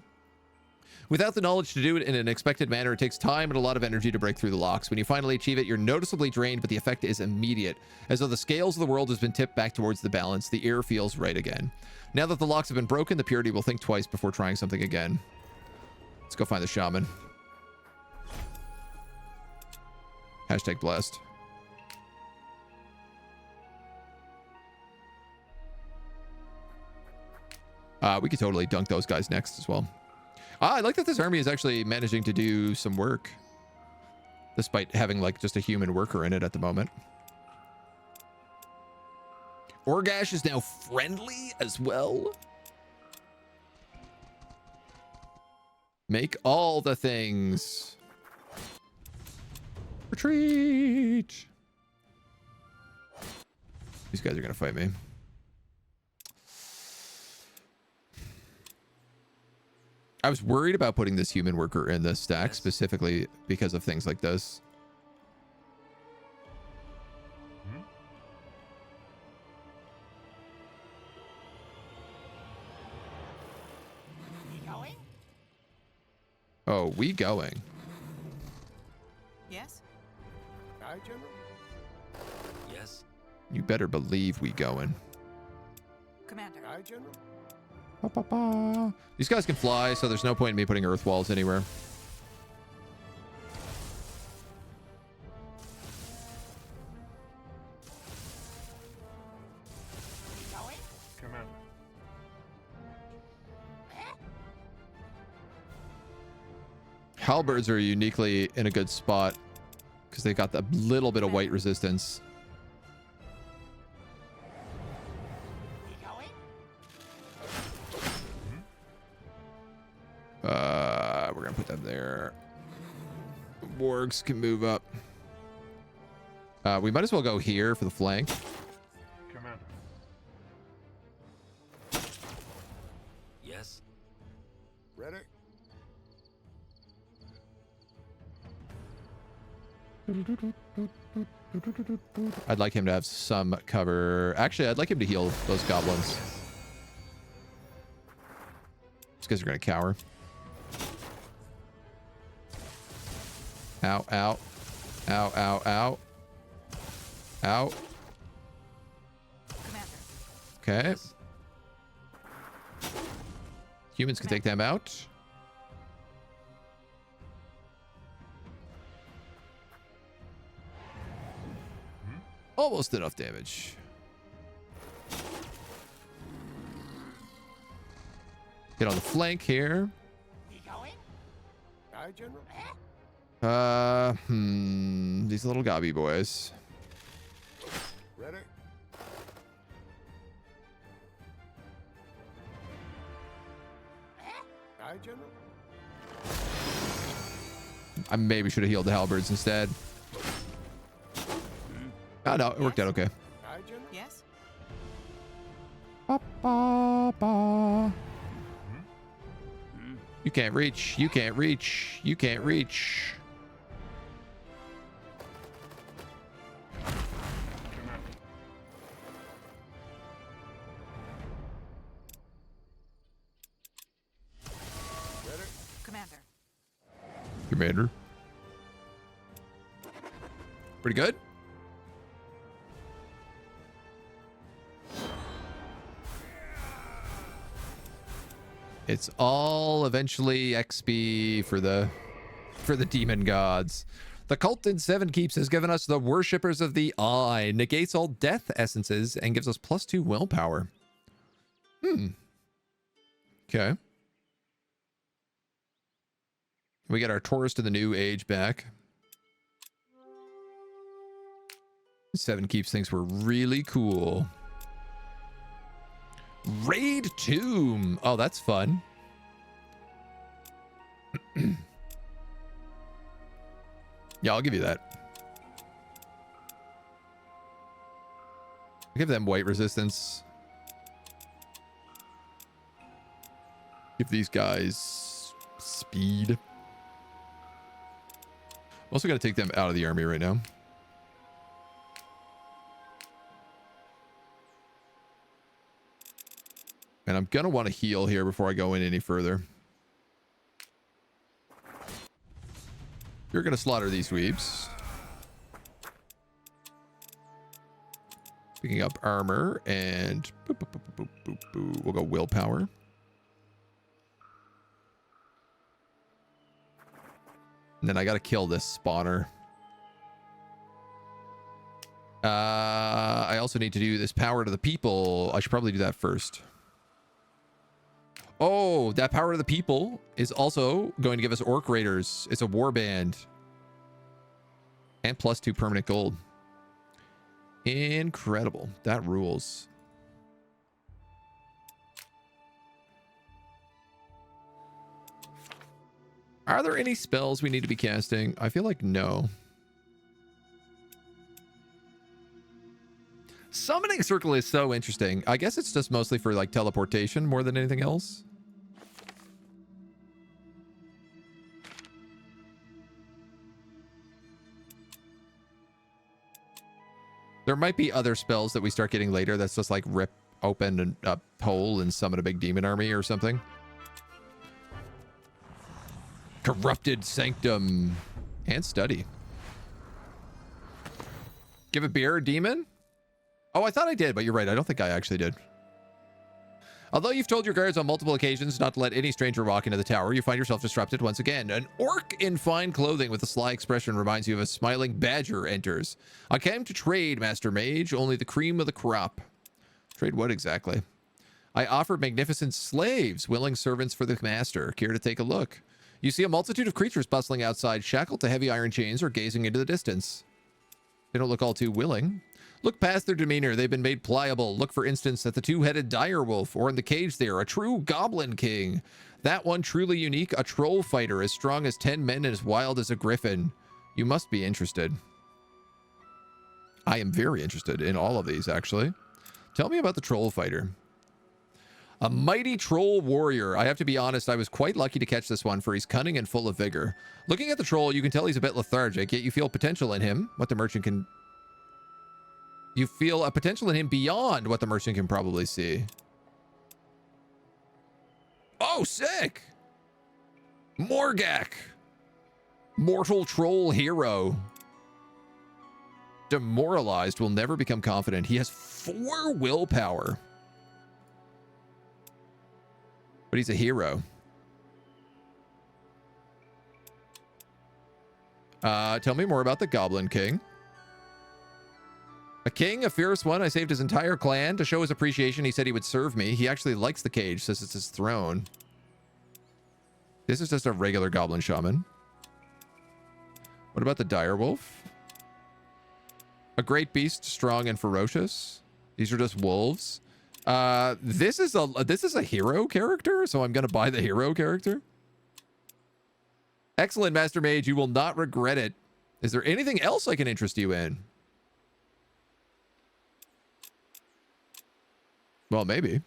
Speaker 1: Without the knowledge to do it in an expected manner, it takes time and a lot of energy to break through the locks. When you finally achieve it, you're noticeably drained, but the effect is immediate. As though the scales of the world has been tipped back towards the balance, the air feels right again. Now that the locks have been broken, the purity will think twice before trying something again. Let's go find the shaman. Hashtag blessed. We could totally dunk those guys next as well. I like that this army is actually managing to do some work, despite having like just a human worker in it at the moment. Orgash is now friendly as well. Make all the things. Retreat. These guys are gonna fight me. I was worried about putting this human worker in this stack specifically because of things like this.
Speaker 2: We going?
Speaker 1: Oh, we going?
Speaker 2: Yes?
Speaker 3: Aye, General?
Speaker 4: Yes.
Speaker 1: You better believe we going.
Speaker 2: Commander.
Speaker 3: Aye, General?
Speaker 1: Ba, ba, ba. These guys can fly, so there's no point in me putting earth walls anywhere.
Speaker 2: We going?
Speaker 3: Commander.
Speaker 1: Halberds are uniquely in a good spot because they got a little bit of white resistance.
Speaker 2: We going?
Speaker 1: We're gonna put them there. Wargs can move up. We might as well go here for the flank.
Speaker 3: Commander.
Speaker 4: Yes.
Speaker 3: Ready?
Speaker 1: I'd like him to have some cover. Actually, I'd like him to heal those goblins. These guys are gonna cower. Ow, ow. Ow, ow, ow. Ow.
Speaker 2: Commander.
Speaker 1: Okay. Humans can take them out. Almost enough damage. Get on the flank here.
Speaker 2: We going?
Speaker 3: Aye, General?
Speaker 1: These little gobby boys.
Speaker 3: Ready? Aye, General?
Speaker 1: I maybe should have healed the halberds instead. Oh, no, it worked out okay.
Speaker 3: Aye, General?
Speaker 2: Yes?
Speaker 1: Ba, ba, ba. You can't reach. You can't reach. You can't reach.
Speaker 3: Ready?
Speaker 2: Commander.
Speaker 1: Commander. Pretty good. It's all eventually XP for the demon gods. The cult in Seven Keeps has given us the worshippers of the eye, negates all death essences, and gives us +2 willpower. Okay. We get our tourist of the new age back. 7 keeps things were really cool. Raid Tomb. Oh, that's fun. Yeah, I'll give you that. Give them white resistance. Give these guys speed. I'm also going to take them out of the army right now. And I'm going to want to heal here before I go in any further. You're going to slaughter these weebs. Picking up armor and boop, boop, boop, boop, boop, boop. We'll go willpower. And then I got to kill this spawner. I also need to do this power to the people. I should probably do that first. Oh, that power to the people is also going to give us orc raiders. It's a warband. And +2 permanent gold. Incredible. That rules. Are there any spells we need to be casting? I feel like no. Summoning Circle is so interesting. I guess it's just mostly for like teleportation more than anything else. There might be other spells that we start getting later that's just like rip open a hole and summon a big demon army or something. Corrupted Sanctum and Study. Give a beer, demon? Oh, I thought I did, but you're right. I don't think I actually did. Although you've told your guards on multiple occasions not to let any stranger walk into the tower, you find yourself disrupted once again. An orc in fine clothing with a sly expression reminds you of a smiling badger enters. I came to trade, Master Mage, only the cream of the crop. Trade what exactly? I offer magnificent slaves, willing servants for the master. Care to take a look? You see a multitude of creatures bustling outside, shackled to heavy iron chains or gazing into the distance. They don't look all too willing. Look past their demeanor. They've been made pliable. Look, for instance, at the two-headed dire wolf, or in the cage there, a true goblin king. That one truly unique, a troll fighter, as strong as 10 men and as wild as a griffin. You must be interested. I am very interested in all of these, actually. Tell me about the troll fighter. A mighty troll warrior. I have to be honest, I was quite lucky to catch this one, for he's cunning and full of vigor. Looking at the troll, you can tell he's a bit lethargic, yet you feel potential in him, what the merchant can... You feel a potential in him beyond what the merchant can probably see. Oh, sick! Morgak. Mortal troll hero. Demoralized, will never become confident. He has 4 willpower. But he's a hero. Tell me more about the Goblin King. A king, a fierce one. I saved his entire clan. To show his appreciation, he said he would serve me. He actually likes the cage, says it's his throne. This is just a regular goblin shaman. What about the direwolf? A great beast, strong and ferocious. These are just wolves. This is a hero character, so I'm gonna buy the hero character. Excellent, Master Mage. You will not regret it. Is there anything else I can interest you in? Well, maybe.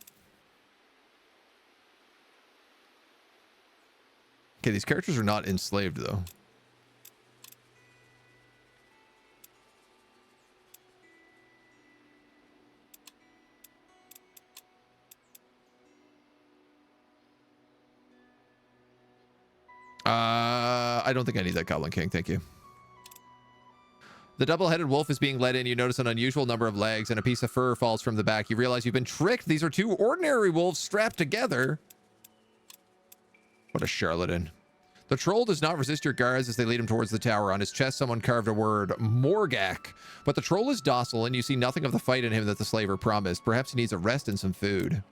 Speaker 1: Okay, these characters are not enslaved, though. I don't think I need that Goblin King, thank you. The double-headed wolf is being led in. You notice an unusual number of legs and a piece of fur falls from the back. You realize you've been tricked. These are 2 ordinary wolves strapped together. What a charlatan. The troll does not resist your guards as they lead him towards the tower. On his chest, someone carved a word, Morgak. But the troll is docile, and you see nothing of the fight in him that the slaver promised. Perhaps he needs a rest and some food.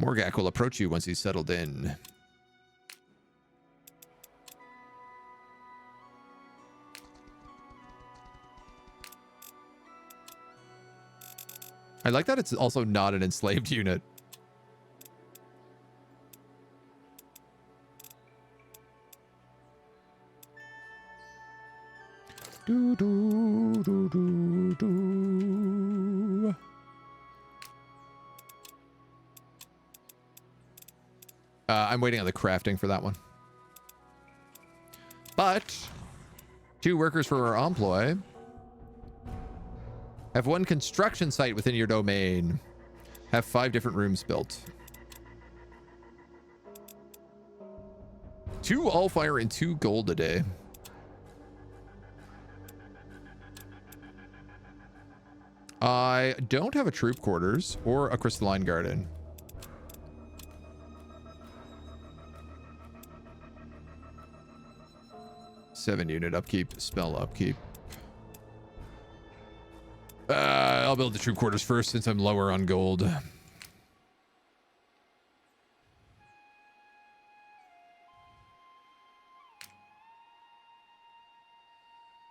Speaker 1: Morgak will approach you once he's settled in. I like that it's also not an enslaved unit. Do, do, do, do, do. I'm waiting on the crafting for that one. But 2 workers for our employ. Have 1 construction site within your domain. Have 5 different rooms built. 2 Allfire and 2 gold a day. I don't have a troop quarters or a crystalline garden. Seven unit upkeep, spell upkeep. I'll build the troop quarters first since I'm lower on gold.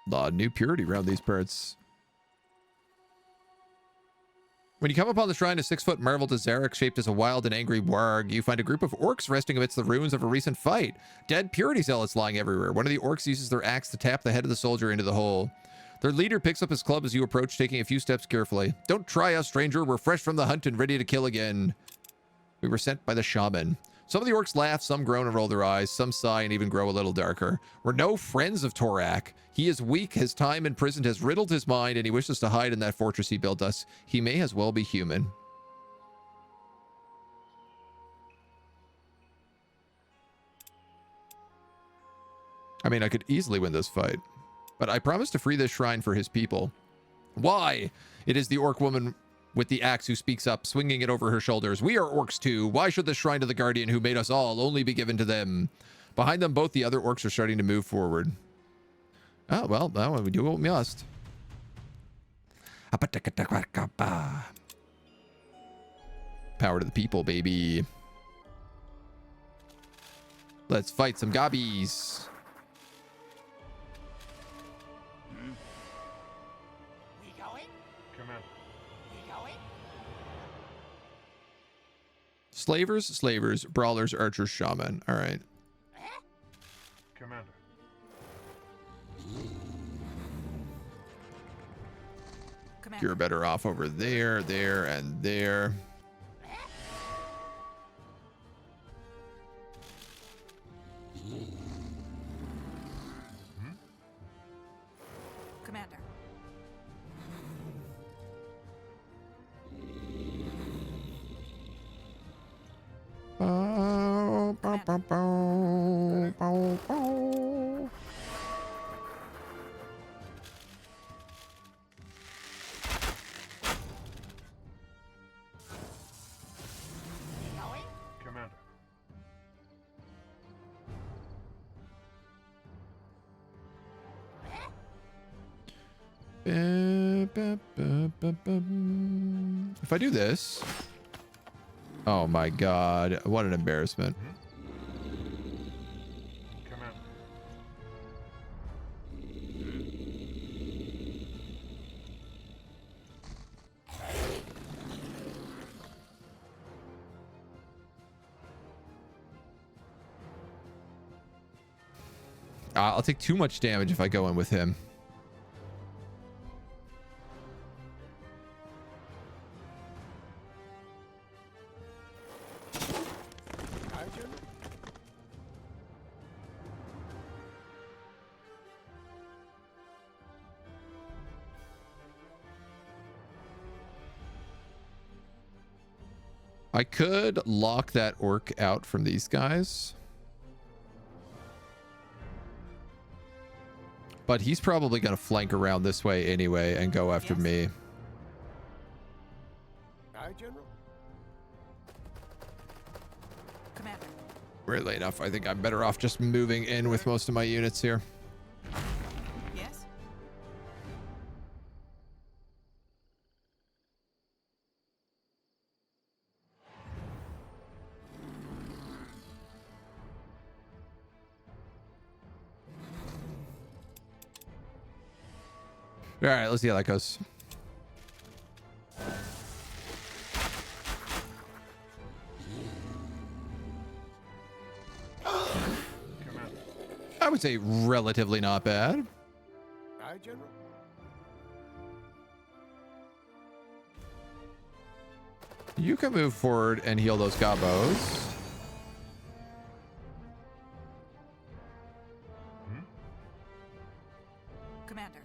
Speaker 1: Lot of new purity around these parts. When you come upon the shrine, a 6-foot marvel to Zarek shaped as a wild and angry warg, you find a group of orcs resting amidst the ruins of a recent fight. Dead purity zealots lying everywhere. One of the orcs uses their axe to tap the head of the soldier into the hole. Their leader picks up his club as you approach, taking a few steps carefully. Don't try us, stranger. We're fresh from the hunt and ready to kill again. We were sent by the shaman. Some of the orcs laugh, some groan and roll their eyes, some sigh and even grow a little darker. We're no friends of Torak. He is weak, his time imprisoned has riddled his mind, and he wishes to hide in that fortress he built us. He may as well be human. I mean, I could easily win this fight, but I promise to free this shrine for his people. Why? It is the orc woman with the axe who speaks up, swinging it over her shoulders. We are orcs too. Why should the shrine to the guardian who made us all only be given to them? Behind them both, the other orcs are starting to move forward. Oh, well, we do what we must. Power to the people, baby. Let's fight some gobbies.
Speaker 2: We going?
Speaker 3: Commander.
Speaker 2: We going?
Speaker 1: Slavers, brawlers, archers, shaman. All right.
Speaker 3: Commander.
Speaker 2: Commander.
Speaker 1: You're better off over there, there, and there.
Speaker 2: Commander.
Speaker 1: Bow, bow, bow, bow, bow, bow.
Speaker 2: We going?
Speaker 3: Commander.
Speaker 1: If I do this, oh my god, what an embarrassment.
Speaker 3: Commander.
Speaker 1: I'll take too much damage if I go in with him.
Speaker 3: Aye, General.
Speaker 1: I could lock that orc out from these guys. But he's probably going to flank around this way anyway and go after
Speaker 2: Yes.
Speaker 1: me.
Speaker 3: Aye, General.
Speaker 2: Commander.
Speaker 1: Weirdly enough, I think I'm better off just moving in with most of my units here.
Speaker 2: Yes.
Speaker 1: All right, let's see how that goes. I would say relatively not bad.
Speaker 3: Aye, General.
Speaker 1: You can move forward and heal those gobos.
Speaker 2: Commander.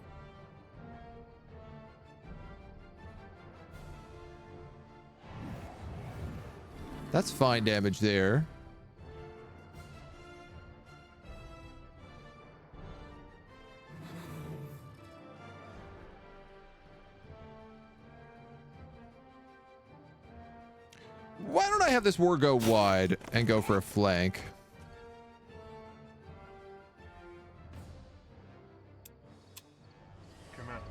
Speaker 1: That's fine damage there. Why don't I have this war go wide and go for a flank?
Speaker 3: Commander.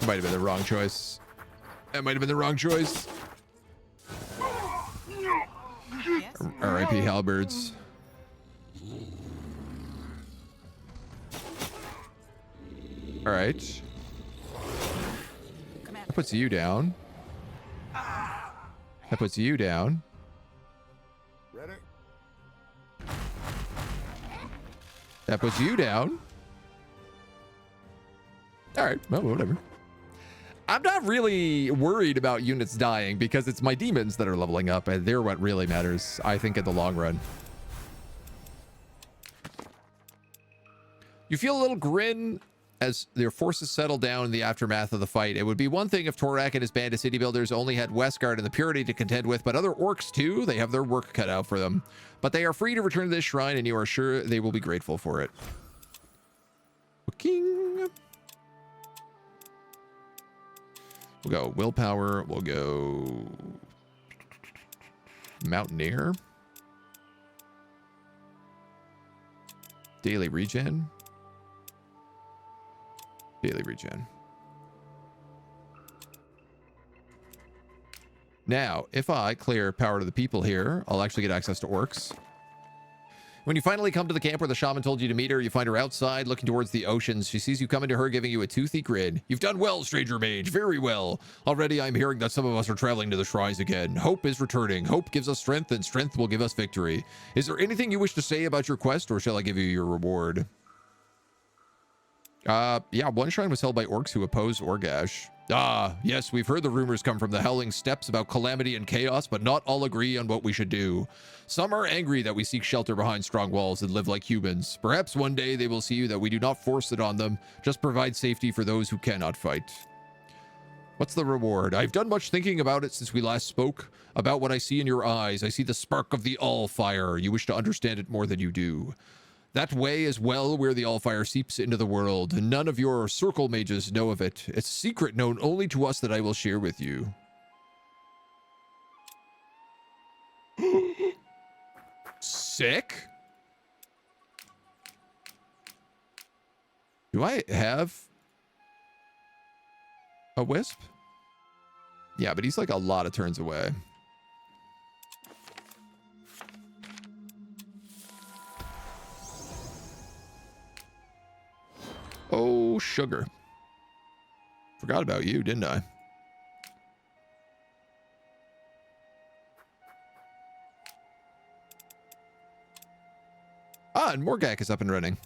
Speaker 1: Might have been the wrong choice. That might have been the wrong choice.
Speaker 2: Yes.
Speaker 1: R.I.P. halberds. All right.
Speaker 2: Commander.
Speaker 1: That puts you down. That puts you down.
Speaker 3: Ready?
Speaker 1: That puts you down. All right. Well, whatever. I'm not really worried about units dying because it's my demons that are leveling up, and they're what really matters, I think, in the long run. You feel a little grin as their forces settle down in the aftermath of the fight. It would be one thing if Torak and his band of city builders only had Westguard and the Purity to contend with, but other orcs too, they have their work cut out for them. But they are free to return to this shrine, and you are sure they will be grateful for it. King. We'll go willpower. We'll go mountaineer. Daily regen. Daily regen. Now, if I clear power to the people here, I'll actually get access to orcs. When you finally come to the camp where the shaman told you to meet her, you find her outside looking towards the oceans. She sees you coming to her, giving you a toothy grin. You've done well, stranger mage. Very well. Already I'm hearing that some of us are traveling to the shrines again. Hope is returning. Hope gives us strength, and strength will give us victory. Is there anything you wish to say about your quest, or shall I give you your reward? Yeah, one shrine was held by orcs who oppose Orgash. Ah, yes, we've heard the rumors come from the Howling Steppes about calamity and chaos, but not all agree on what we should do. Some are angry that we seek shelter behind strong walls and live like humans. Perhaps one day they will see that we do not force it on them, just provide safety for those who cannot fight. What's the reward? I've done much thinking about it since we last spoke. About what I see in your eyes, I see the spark of the Allfire. You wish to understand it more than you do. That way is well where the Allfire seeps into the world. None of your circle mages know of it. It's a secret known only to us that I will share with you. Sick. Do I have a wisp? Yeah, but he's like a lot of turns away. Oh, sugar. Forgot about you, didn't I? Ah, and Morgak is up and running.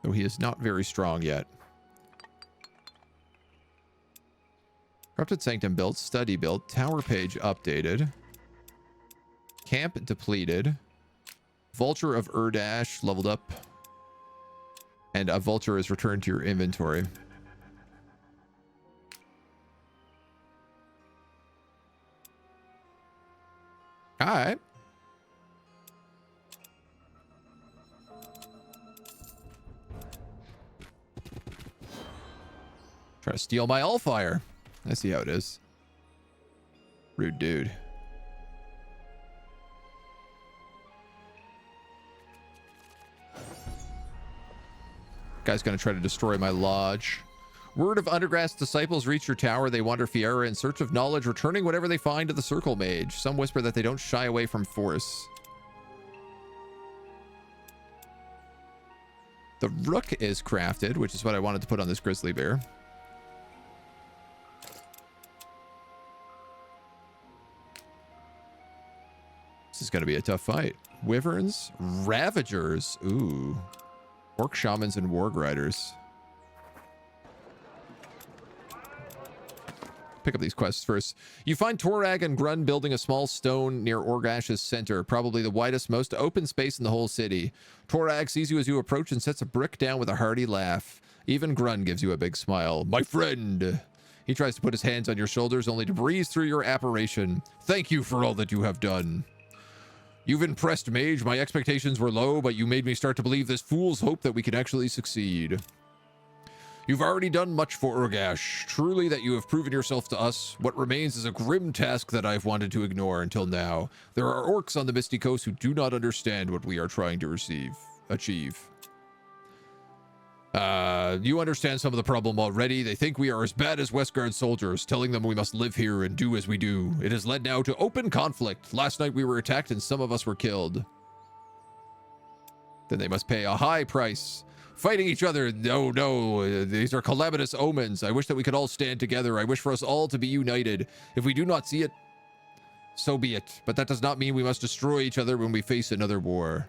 Speaker 1: Though he is not very strong yet. Corrupted Sanctum built, study built, tower page updated. Camp depleted. Vulture of Urdash leveled up. And a vulture is returned to your inventory. Alright. Try to steal my Allfire. I see how it is. Rude dude. Guy's gonna try to destroy my lodge. Word of Undergrass disciples reach your tower. They wander Fiera in search of knowledge, returning whatever they find to the Circle Mage. Some whisper that they don't shy away from force. The rook is crafted, which is what I wanted to put on this grizzly bear. This is going to be a tough fight. Wyverns, Ravagers. Ooh. Orc Shamans and Warg Riders. Pick up these quests first. You find Torag and Grun building a small stone near Orgash's center, probably the widest, most open space in the whole city. Torag sees you as you approach and sets a brick down with a hearty laugh. Even Grun gives you a big smile. My friend! He tries to put his hands on your shoulders, only to breeze through your apparition. Thank you for all that you have done. You've impressed, mage. My expectations were low, but you made me start to believe this fool's hope that we can actually succeed. You've already done much for Urgash. Truly that you have proven yourself to us. What remains is a grim task that I've wanted to ignore until now. There are orcs on the Misty Coast who do not understand what we are trying to achieve. You understand some of the problem already. They think we are as bad as Westguard soldiers, telling them we must live here and do as we do. It has led now to open conflict. Last night we were attacked and some of us were killed. Then they must pay a high price. Fighting each other. No. These are calamitous omens. I wish that we could all stand together. I wish for us all to be united. If we do not see it, so be it. But that does not mean we must destroy each other when we face another war.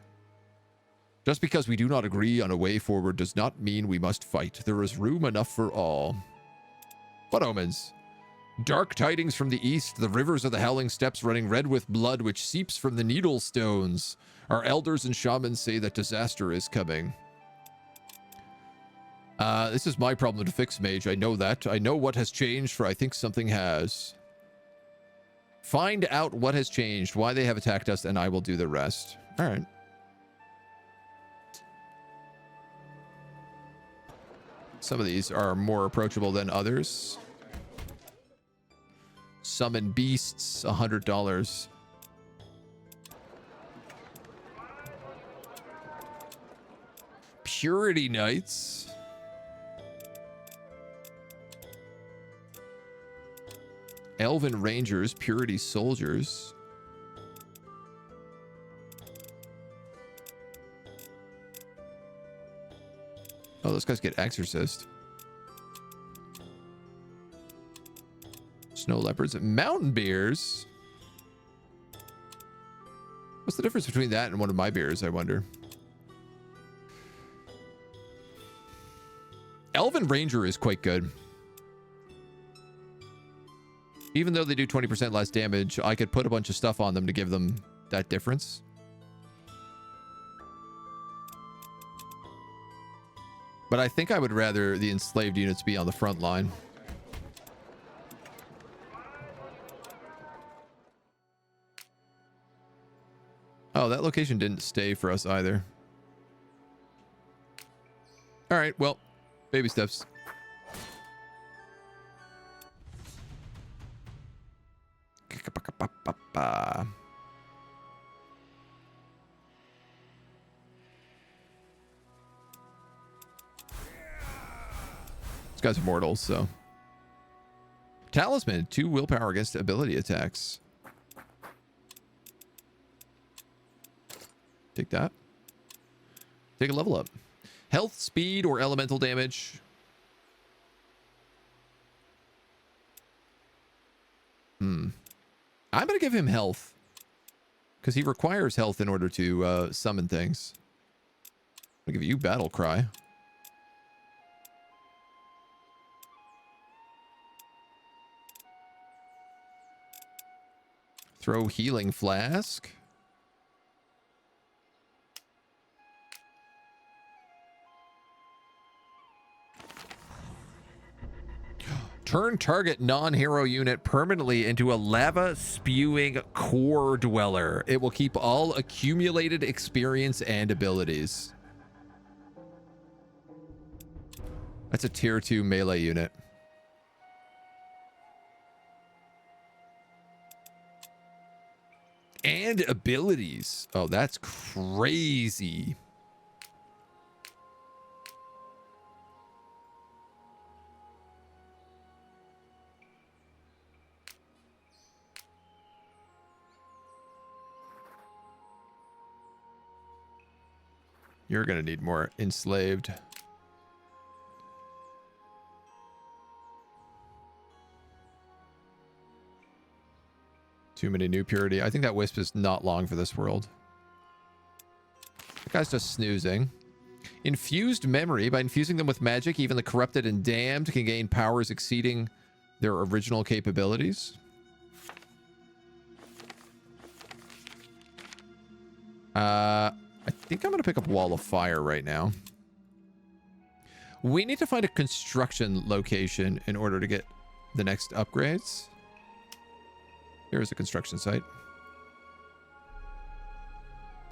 Speaker 1: Just because we do not agree on a way forward does not mean we must fight. There is room enough for all. What omens? Dark tidings from the east. The rivers of the Howling Steppes running red with blood which seeps from the needle stones. Our elders and shamans say that disaster is coming. This is my problem to fix, mage. I know that. I know what has changed, for I think something has. Find out what has changed, why they have attacked us, and I will do the rest. All right. Some of these are more approachable than others. Summon beasts, $100. Purity Knights. Elven Rangers, Purity Soldiers. Oh, those guys get Exorcist. Snow Leopards. Mountain Bears. What's the difference between that and one of my beers, I wonder? Elven Ranger is quite good. Even though they do 20% less damage, I could put a bunch of stuff on them to give them that difference. But I think I would rather the enslaved units be on the front line. Oh, that location didn't stay for us either. All right, well, baby steps. This guy's immortal, so. Talisman, 2 willpower against ability attacks. Take that. Take a level up. Health, speed, or elemental damage. I'm going to give him health. Because he requires health in order to summon things. I'll give you Battle Cry. Throw Healing Flask. Turn target non-hero unit permanently into a lava-spewing core dweller. It will keep all accumulated experience and abilities. That's a tier 2 melee unit. And abilities. Oh, that's crazy. You're going to need more enslaved. Too many new purity. I think that wisp is not long for this world. That guy's just snoozing. Infused memory. By infusing them with magic, even the corrupted and damned can gain powers exceeding their original capabilities. I think I'm going to pick up Wall of Fire right now. We need to find a construction location in order to get the next upgrades. Here's a construction site.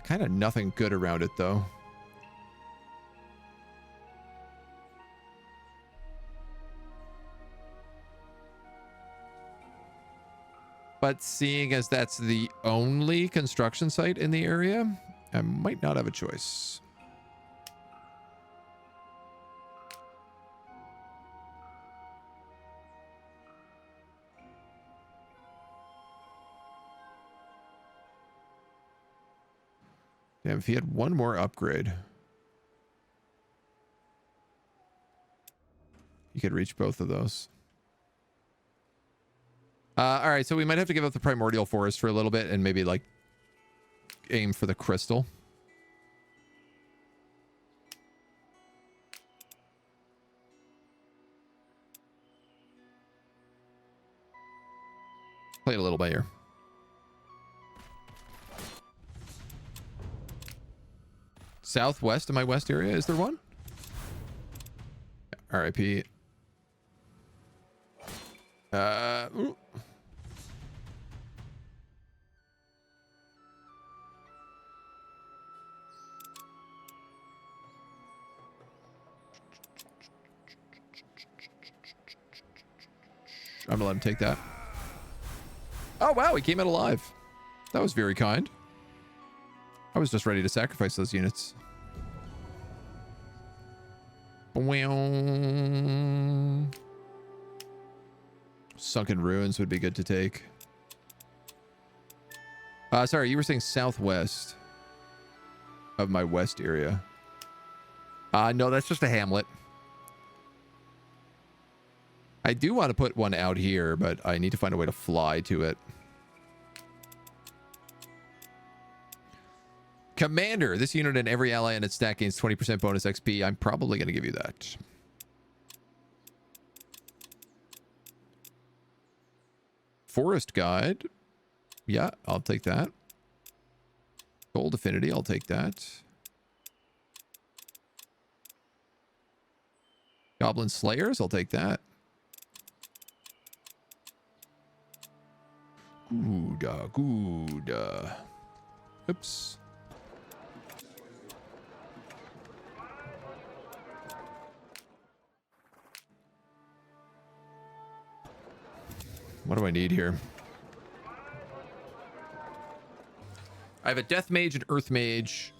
Speaker 1: Kind of nothing good around it, though. But seeing as that's the only construction site in the area, I might not have a choice. Damn, if he had one more upgrade, he could reach both of those. All right, so we might have to give up the primordial forest for a little bit and maybe like aim for the crystal. Play it a little bit here. Southwest of my west area, is there one? RIP. Ooh. I'm gonna let him take that. Oh wow, he came out alive. That was very kind. I was just ready to sacrifice those units. Sunken Ruins would be good to take. Sorry, you were saying southwest of my west area. No, that's just a hamlet. I do want to put one out here, but I need to find a way to fly to it. Commander, this unit and every ally in its stack gains 20% bonus XP. I'm probably going to give you that. Forest Guide. Yeah, I'll take that. Gold Affinity, I'll take that. Goblin Slayers, I'll take that. Good. Oops. What do I need here? I have a Death Mage, an Earth Mage,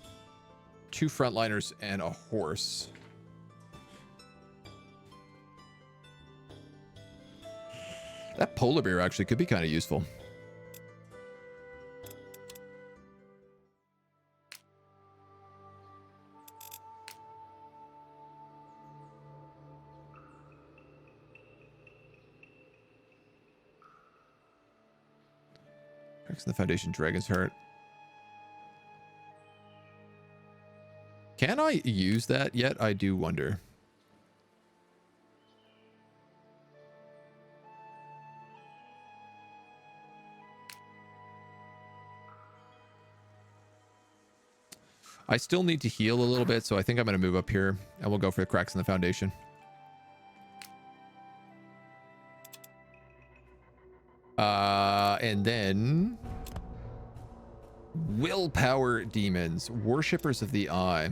Speaker 1: 2 Frontliners, and a horse. That polar bear actually could be kind of useful. Cracks in the Foundation, Dragon's Heart. Can I use that yet? I do wonder. I still need to heal a little bit, so I think I'm going to move up here and we'll go for the Cracks in the Foundation. And then Willpower Demons, Worshippers of the Eye.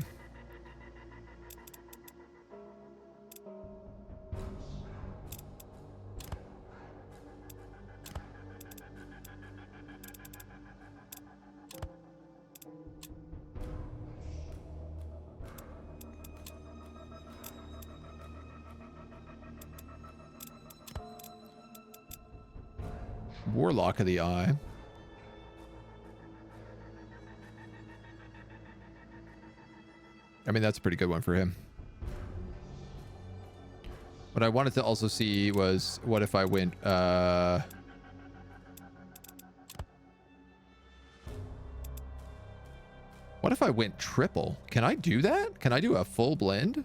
Speaker 1: Warlock of the Eye. I mean, that's a pretty good one for him. What I wanted to also see was, what if I went, what if I went triple? Can I do that? Can I do a full blend?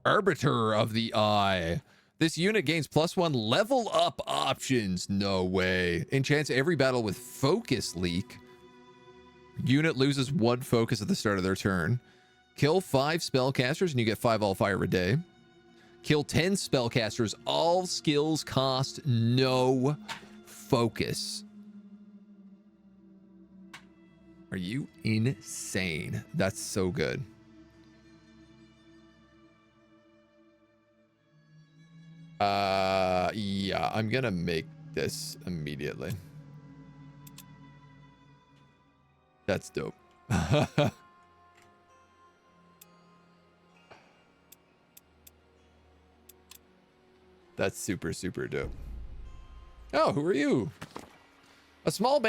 Speaker 1: Arbiter of the Eye. This unit gains +1 level up options. No way. Enchants every battle with focus leak. Unit loses 1 focus at the start of their turn. Kill 5 spellcasters and you get 5 Allfire a day. Kill 10 spellcasters. All skills cost no focus. Are you insane? That's so good. Yeah, I'm gonna make this immediately. That's dope. That's super, super dope. Oh, who are you? A small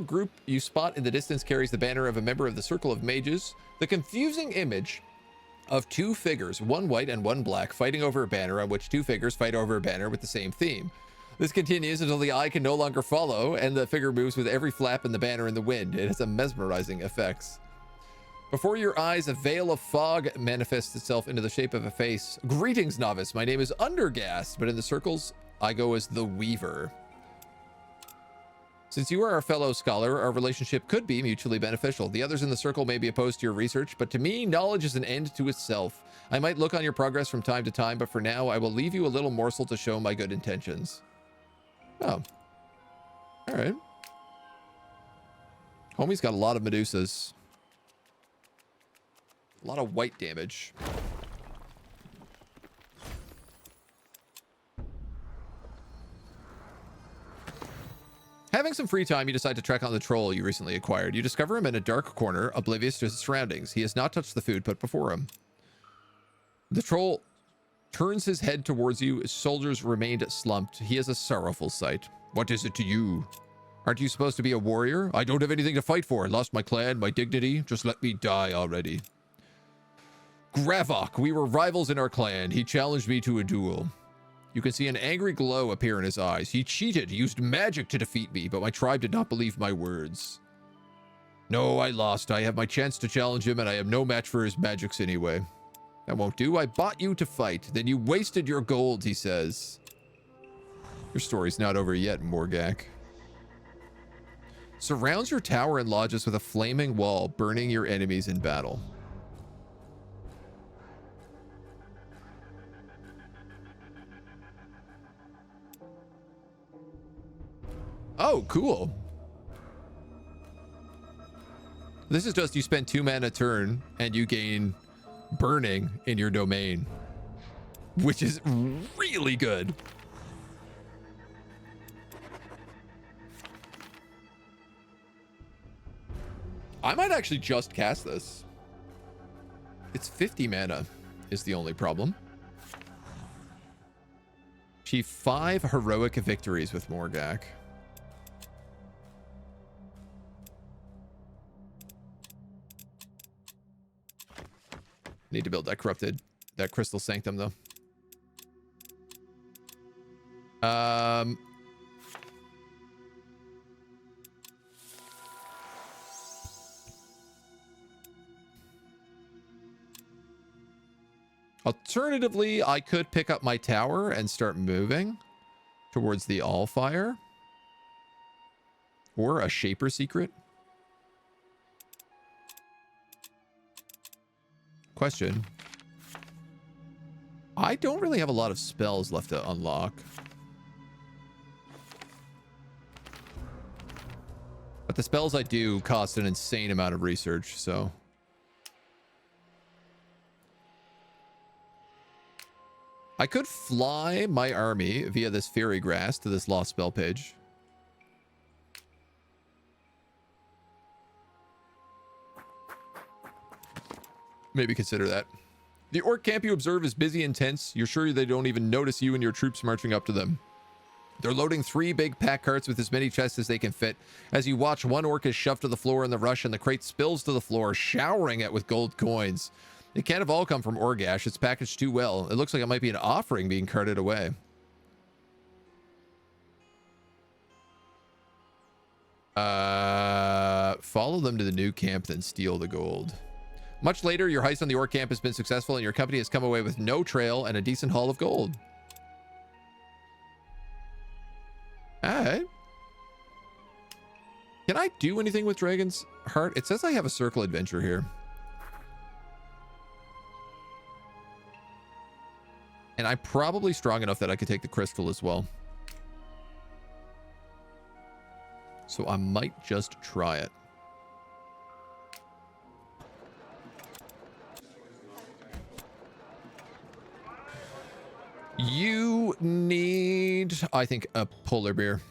Speaker 1: group you spot in the distance carries the banner of a member of the Circle of Mages. The confusing image of 2 figures, 1 white and 1 black, fighting over a banner on which 2 figures fight over a banner with the same theme. This continues until the eye can no longer follow and the figure moves with every flap in the banner in the wind. It has a mesmerizing effects. Before your eyes, a veil of fog manifests itself into the shape of a face. Greetings, novice. My name is Undergast, but in the circles, I go as the Weaver. Since you are our fellow scholar, our relationship could be mutually beneficial. The others in the circle may be opposed to your research, but to me, knowledge is an end to itself. I might look on your progress from time to time, but for now, I will leave you a little morsel to show my good intentions. Oh. All right. Homie's got a lot of Medusas. A lot of white damage. Having some free time, you decide to track on the troll you recently acquired. You discover him in a dark corner, oblivious to his surroundings. He has not touched the food put before him. The troll turns his head towards you. His shoulders remained slumped. He is a sorrowful sight. What is it to you? Aren't you supposed to be a warrior? I don't have anything to fight for. I lost my clan, my dignity. Just let me die already. Gravok, we were rivals in our clan. He challenged me to a duel. You can see an angry glow appear in his eyes. He cheated, used magic to defeat me, but my tribe did not believe my words. No, I lost. I have my chance to challenge him, and I am no match for his magics anyway. That won't do. I bought you to fight. Then you wasted your gold, he says. Your story's not over yet, Morgak. Surrounds your tower and lodges with a flaming wall, burning your enemies in battle. Oh, cool. This is just you spend 2 mana a turn and you gain burning in your domain, which is really good. I might actually just cast this. It's 50 mana is the only problem. Achieve 5 heroic victories with Morgak. Need to build that crystal sanctum though. Alternatively, I could pick up my tower and start moving towards the Allfire or a Shaper Secret. Question. I don't really have a lot of spells left to unlock. But the spells I do cost an insane amount of research, so. I could fly my army via this fairy grass to this lost spell page. Maybe consider that. The orc camp you observe is busy and tense. You're sure they don't even notice you and your troops marching up to them. They're loading 3 big pack carts with as many chests as they can fit. As you watch, one orc is shoved to the floor in the rush and the crate spills to the floor, showering it with gold coins. It can't have all come from Orgash. It's packaged too well. It looks like it might be an offering being carted away. Follow them to the new camp, then steal the gold. Much later, your heist on the orc camp has been successful and your company has come away with no trail and a decent haul of gold. Alright. Can I do anything with Dragon's Heart? It says I have a circle adventure here. And I'm probably strong enough that I could take the crystal as well. So I might just try it. You need, I think, a polar bear.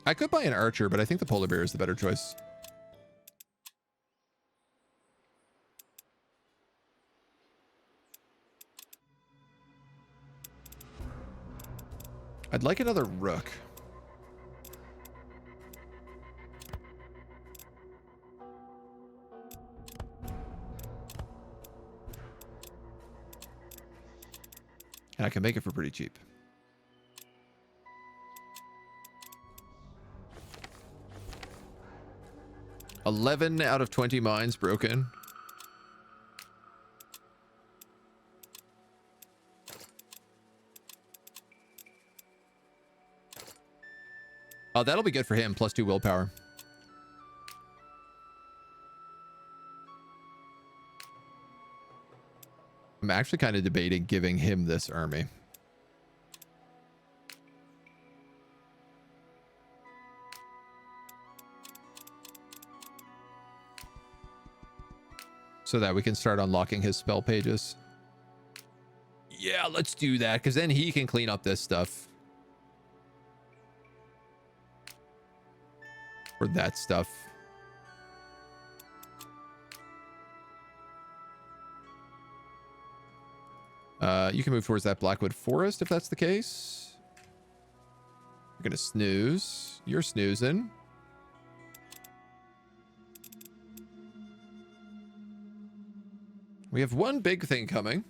Speaker 1: I could buy an archer, but I think the polar bear is the better choice. I'd like another rook. And I can make it for pretty cheap. $11 out of 20 mines broken. Oh, that'll be good for him. +2 willpower. I'm actually kind of debating giving him this army. So that we can start unlocking his spell pages. Yeah, let's do that, because then he can clean up this stuff. Or that stuff. You can move towards that Blackwood Forest if that's the case. You're gonna snooze. You're snoozing. We have one big thing coming.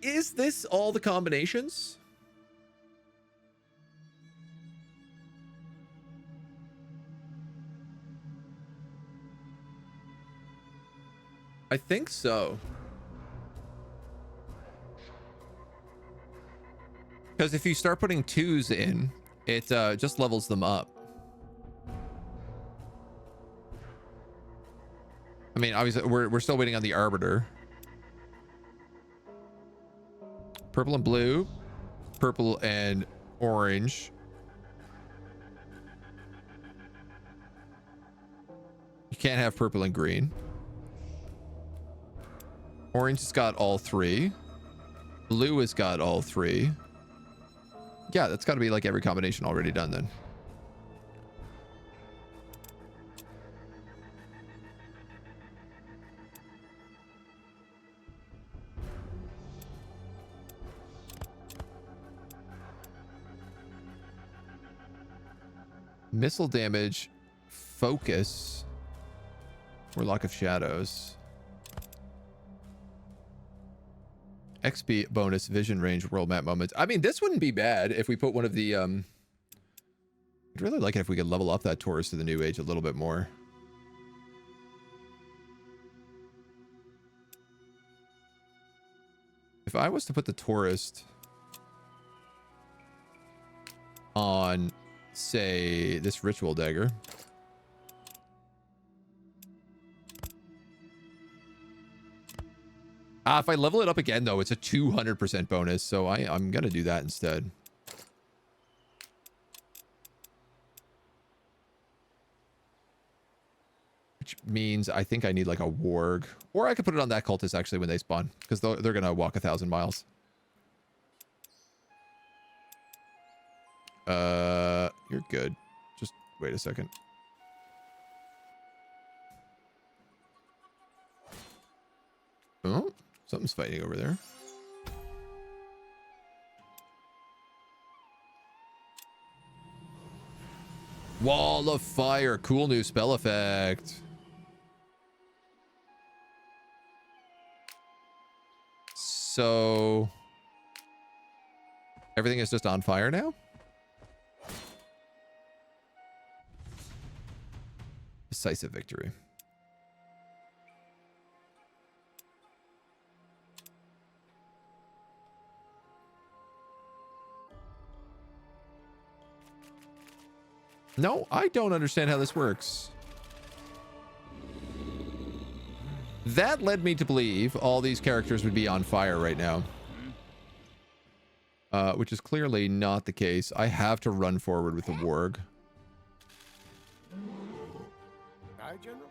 Speaker 1: Is this all the combinations? I think so. Because if you start putting 2s in, it just levels them up. I mean, obviously, we're still waiting on the Arbiter. Purple and blue. Purple and orange. You can't have purple and green. Orange has got all 3. Blue has got all 3. Yeah, that's got to be like every combination already done then. Missile damage, focus, Warlock of Shadows. XP bonus, vision range, world map moments. I mean, this wouldn't be bad if we put one of the I'd really like it if we could level up that Taurus to the new age a little bit more. If I was to put the Taurus on, say, this ritual dagger. If I level it up again, though, it's a 200% bonus, so I'm going to do that instead. Which means I think I need, like, a warg. Or I could put it on that cultist, actually, when they spawn, because they're going to walk 1,000 miles. You're good. Just wait a second. Oh, Something's fighting over there. Wall of Fire. Cool new spell effect. So everything is just on fire now? Decisive victory. No, I don't understand how this works. That led me to believe all these characters would be on fire right now. Which is clearly not the case. I have to run forward with the warg.
Speaker 3: Aye, General.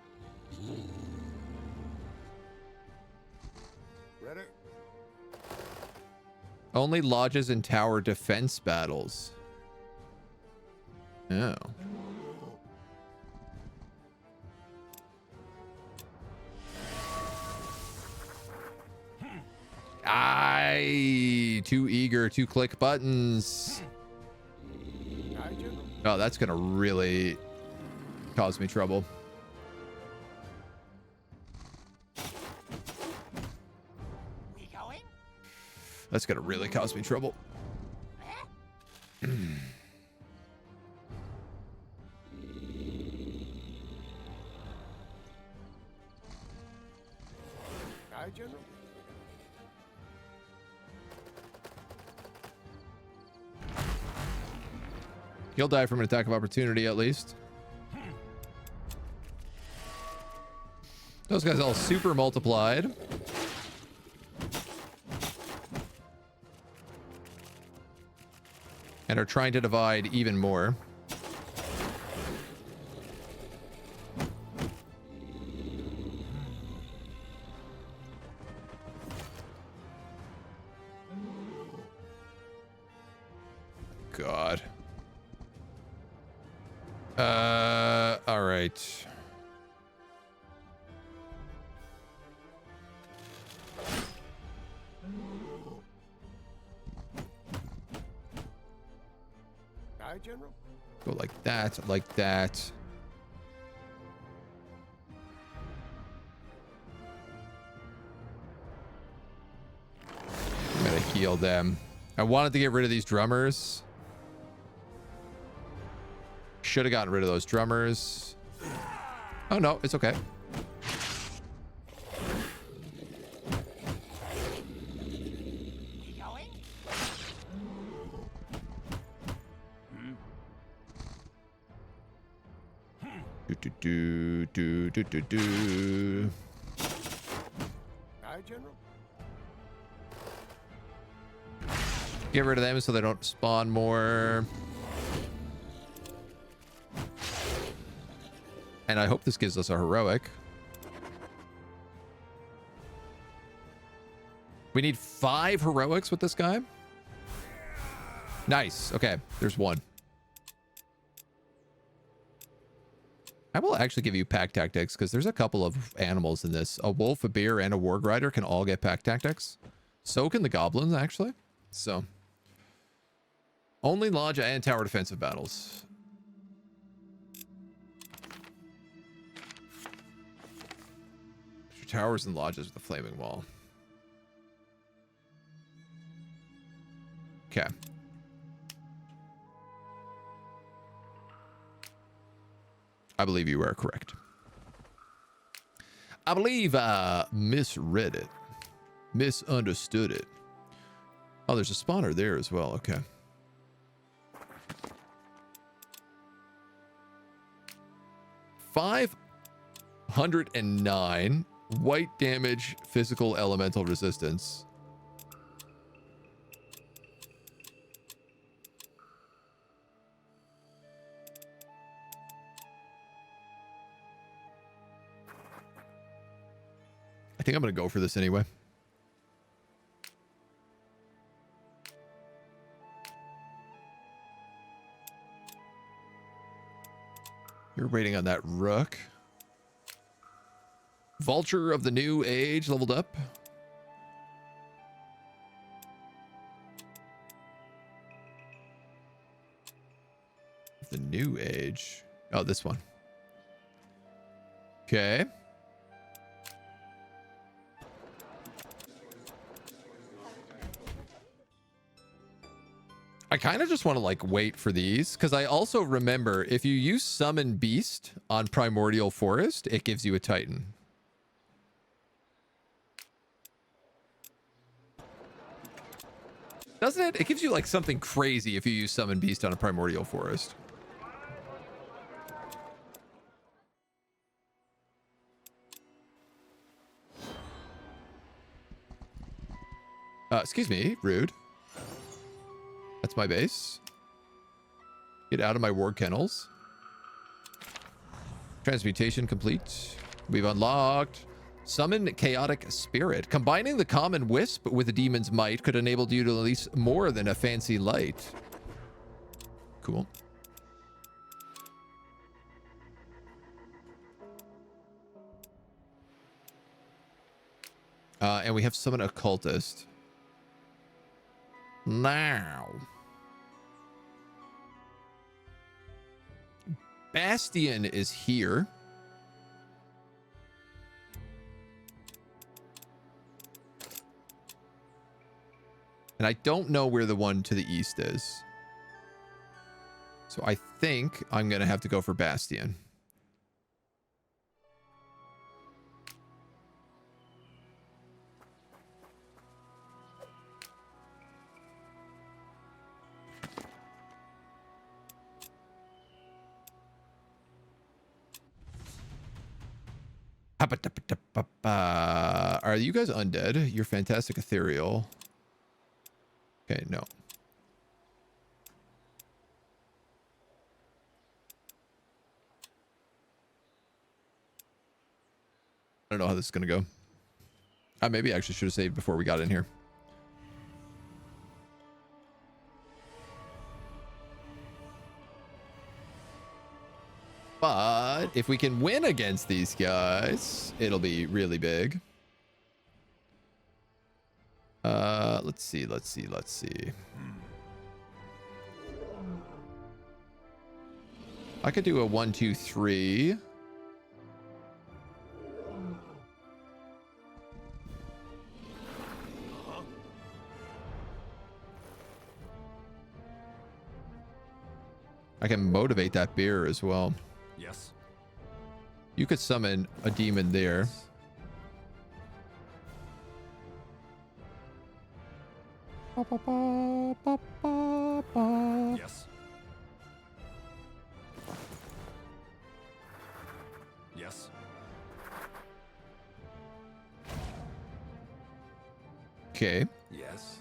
Speaker 3: Ready?
Speaker 1: Only lodges and tower defense battles. Oh. Too eager to click buttons.
Speaker 3: Aye, General.
Speaker 1: Oh, that's gonna really cause me trouble.
Speaker 5: We going?
Speaker 1: That's gonna really cause me trouble.
Speaker 3: Aye, General.
Speaker 1: He'll die from an attack of opportunity at least. Those guys all super multiplied. And are trying to divide even more. God. All right.
Speaker 3: Aye, General.
Speaker 1: Go like that, like that. I'm gonna heal them. I wanted to get rid of these drummers. Should have gotten rid of those drummers. Oh no, it's okay.
Speaker 5: We going?
Speaker 1: Do.
Speaker 3: Aye, General.
Speaker 1: Get rid of them so they don't spawn more. And I hope this gives us a heroic. We need 5 heroics with this guy. Nice. Okay, there's one. I will actually give you pack tactics because there's a couple of animals in this. A wolf, a bear, and a warg rider can all get pack tactics. So can the goblins, actually. So only lodge and tower defensive battles. Towers and lodges with the flaming wall. Okay. I believe you are correct. I believe I misread it. Misunderstood it. Oh, there's a spawner there as well. Okay. $509 white damage, physical elemental resistance. I think I'm going to go for this anyway. You're waiting on that rook. Vulture of the New Age leveled up. New Age. Oh, this one. Okay. I kind of just want to like wait for these because I also remember if you use Summon Beast on Primordial Forest, it gives you a Titan. Doesn't it? It gives you like something crazy if you use Summon Beast on a Primordial Forest. Excuse me, rude. That's my base. Get out of my ward kennels. Transmutation complete. We've unlocked Summon Chaotic Spirit. Combining the common Wisp with the Demon's Might could enable you to release more than a fancy light. Cool. And we have Summon Occultist. Now. Bastion is here. And I don't know where the one to the east is. So I think I'm going to have to go for Bastion. Are you guys undead? You're fantastic ethereal. Okay, no. I don't know how this is going to go. Maybe I actually should have saved before we got in here. But if we can win against these guys, it'll be really big. Let's see. I could do a 1, 2, 3. I can motivate that bear as well.
Speaker 4: Yes.
Speaker 1: You could summon a demon there.
Speaker 4: Yes. Yes.
Speaker 1: Okay.
Speaker 4: Yes.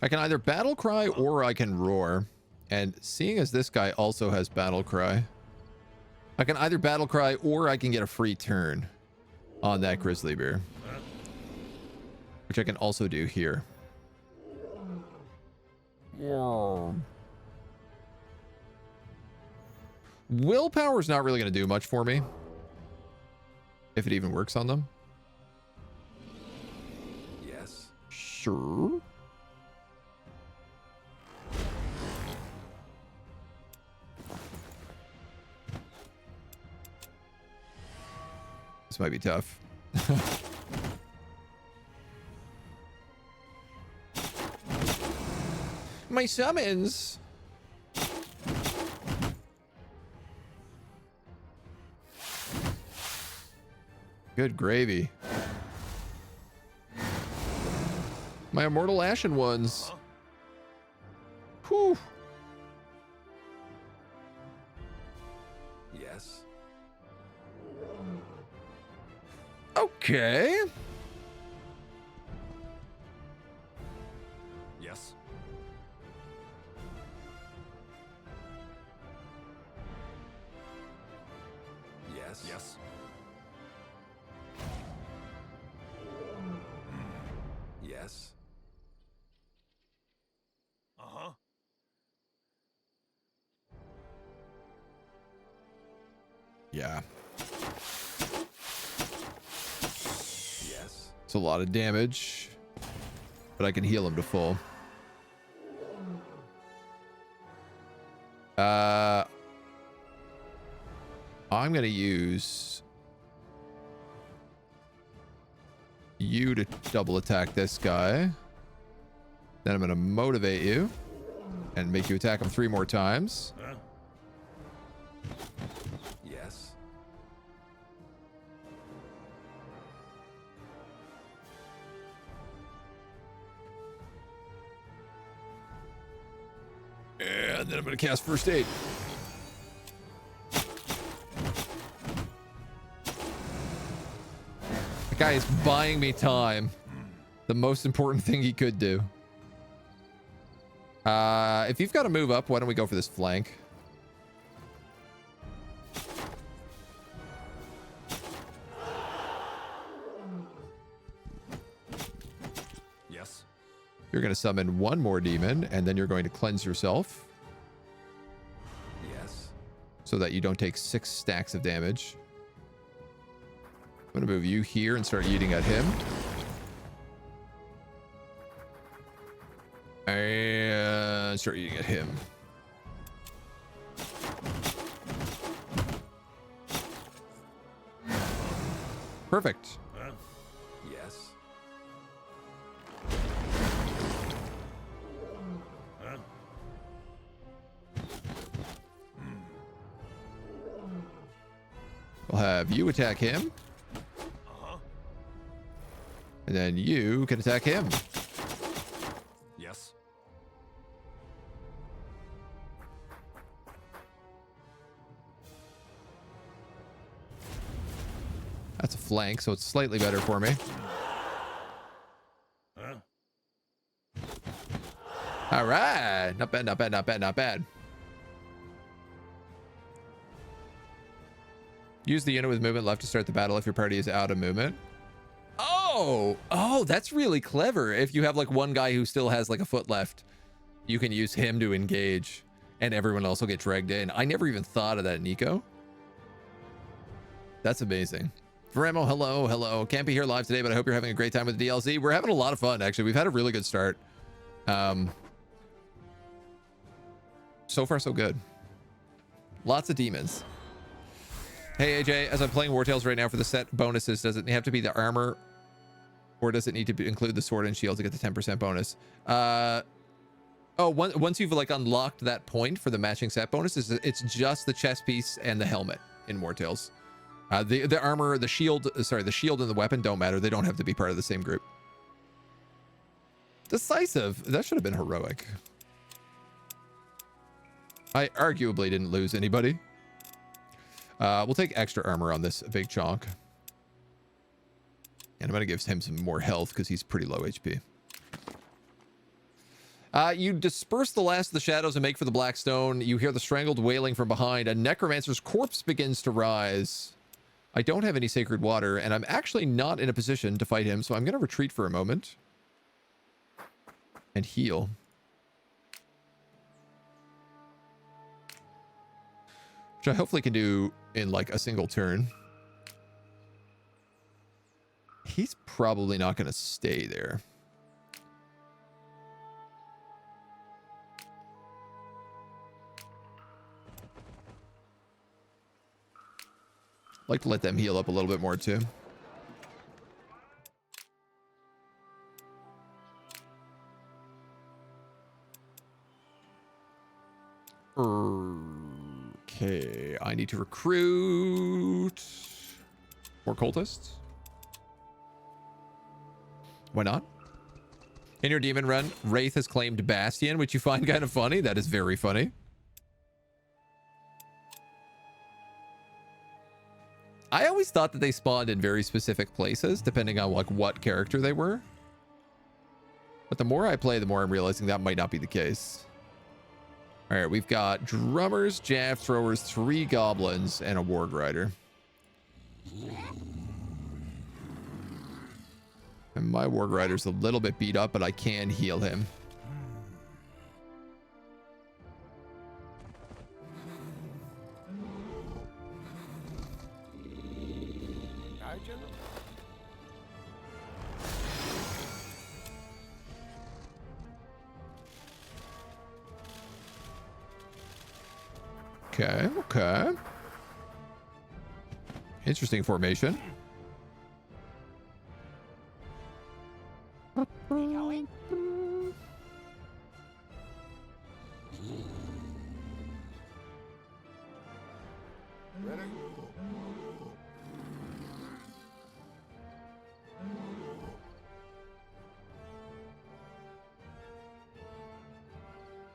Speaker 1: I can either battle cry or I can roar. And seeing as this guy also has battle cry, I can either battle cry or I can get a free turn on that grizzly bear, which I can also do here. Willpower is not really going to do much for me, if it even works on them.
Speaker 4: Yes.
Speaker 1: Sure. This might be tough. My summons. Good gravy. My immortal ashen ones. Whew.
Speaker 4: Yes.
Speaker 1: Okay.
Speaker 4: Yes. Yes. Yes. Yes. Uh-huh.
Speaker 1: Yeah. It's a lot of damage, but I can heal him to full. I'm going to use you to double attack this guy. Then I'm going to motivate you and make you attack him 3 more times.
Speaker 4: Yes.
Speaker 1: And then I'm going to cast First Aid. The guy is buying me time. The most important thing he could do. If you've got to move up, why don't we go for this flank?
Speaker 4: Yes.
Speaker 1: You're going to summon 1 more demon, and then you're going to cleanse yourself
Speaker 4: Yes.
Speaker 1: so that you don't take 6 stacks of damage. I'm going to move you here and start eating at him. And start eating at him. Perfect.
Speaker 4: Yes.
Speaker 1: We'll have you attack him. And then you can attack him.
Speaker 4: Yes.
Speaker 1: That's a flank, so it's slightly better for me. All right. Not bad, not bad, not bad, not bad. Use the unit with movement left to start the battle if your party is out of movement. Oh, that's really clever. If you have like one guy who still has like a foot left, you can use him to engage and everyone else will get dragged in. I never even thought of that, Nico. That's amazing. Veremo, hello. Can't be here live today, but I hope you're having a great time with the DLC. We're having a lot of fun, actually. We've had a really good start. So far, so good. Lots of demons. Hey, AJ, as I'm playing War Tales right now for the set bonuses, does it have to be the armor or does it need to include the sword and shield to get the 10% bonus? Once you've like unlocked that point for the matching set bonuses, it's just the chest piece and the helmet in War Tales. The armor, the shield and the weapon don't matter. They don't have to be part of the same group. Decisive. That should have been heroic. I arguably didn't lose anybody. We'll take extra armor on this big chonk. And I'm going to give him some more health because he's pretty low HP. You disperse the last of the shadows and make for the black stone. You hear the strangled wailing from behind. A necromancer's corpse begins to rise. I don't have any sacred water, and I'm actually not in a position to fight him, so I'm going to retreat for a moment. And heal. Which I hopefully can do in like a single turn. He's probably not going to stay there. Like to let them heal up a little bit more too. Okay, I need to recruit more cultists. Why not? In your demon run, Wraith has claimed Bastion, which you find kind of funny. That is very funny. I always thought that they spawned in very specific places, depending on like what character they were. But the more I play, the more I'm realizing that might not be the case. All right, we've got drummers, jab throwers, 3 goblins, and a warg rider. And my warg rider's a little bit beat up, but I can heal him.
Speaker 3: Aye, General.
Speaker 1: Okay, okay. Interesting formation.
Speaker 5: We going?
Speaker 3: Ready?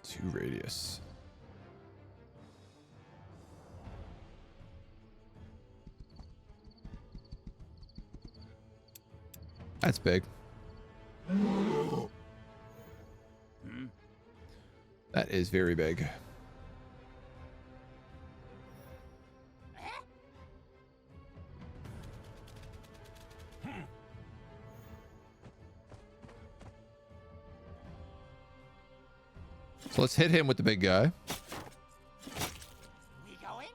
Speaker 1: Two radius. That's big. That is very big. So let's hit him with the big guy.
Speaker 5: We going?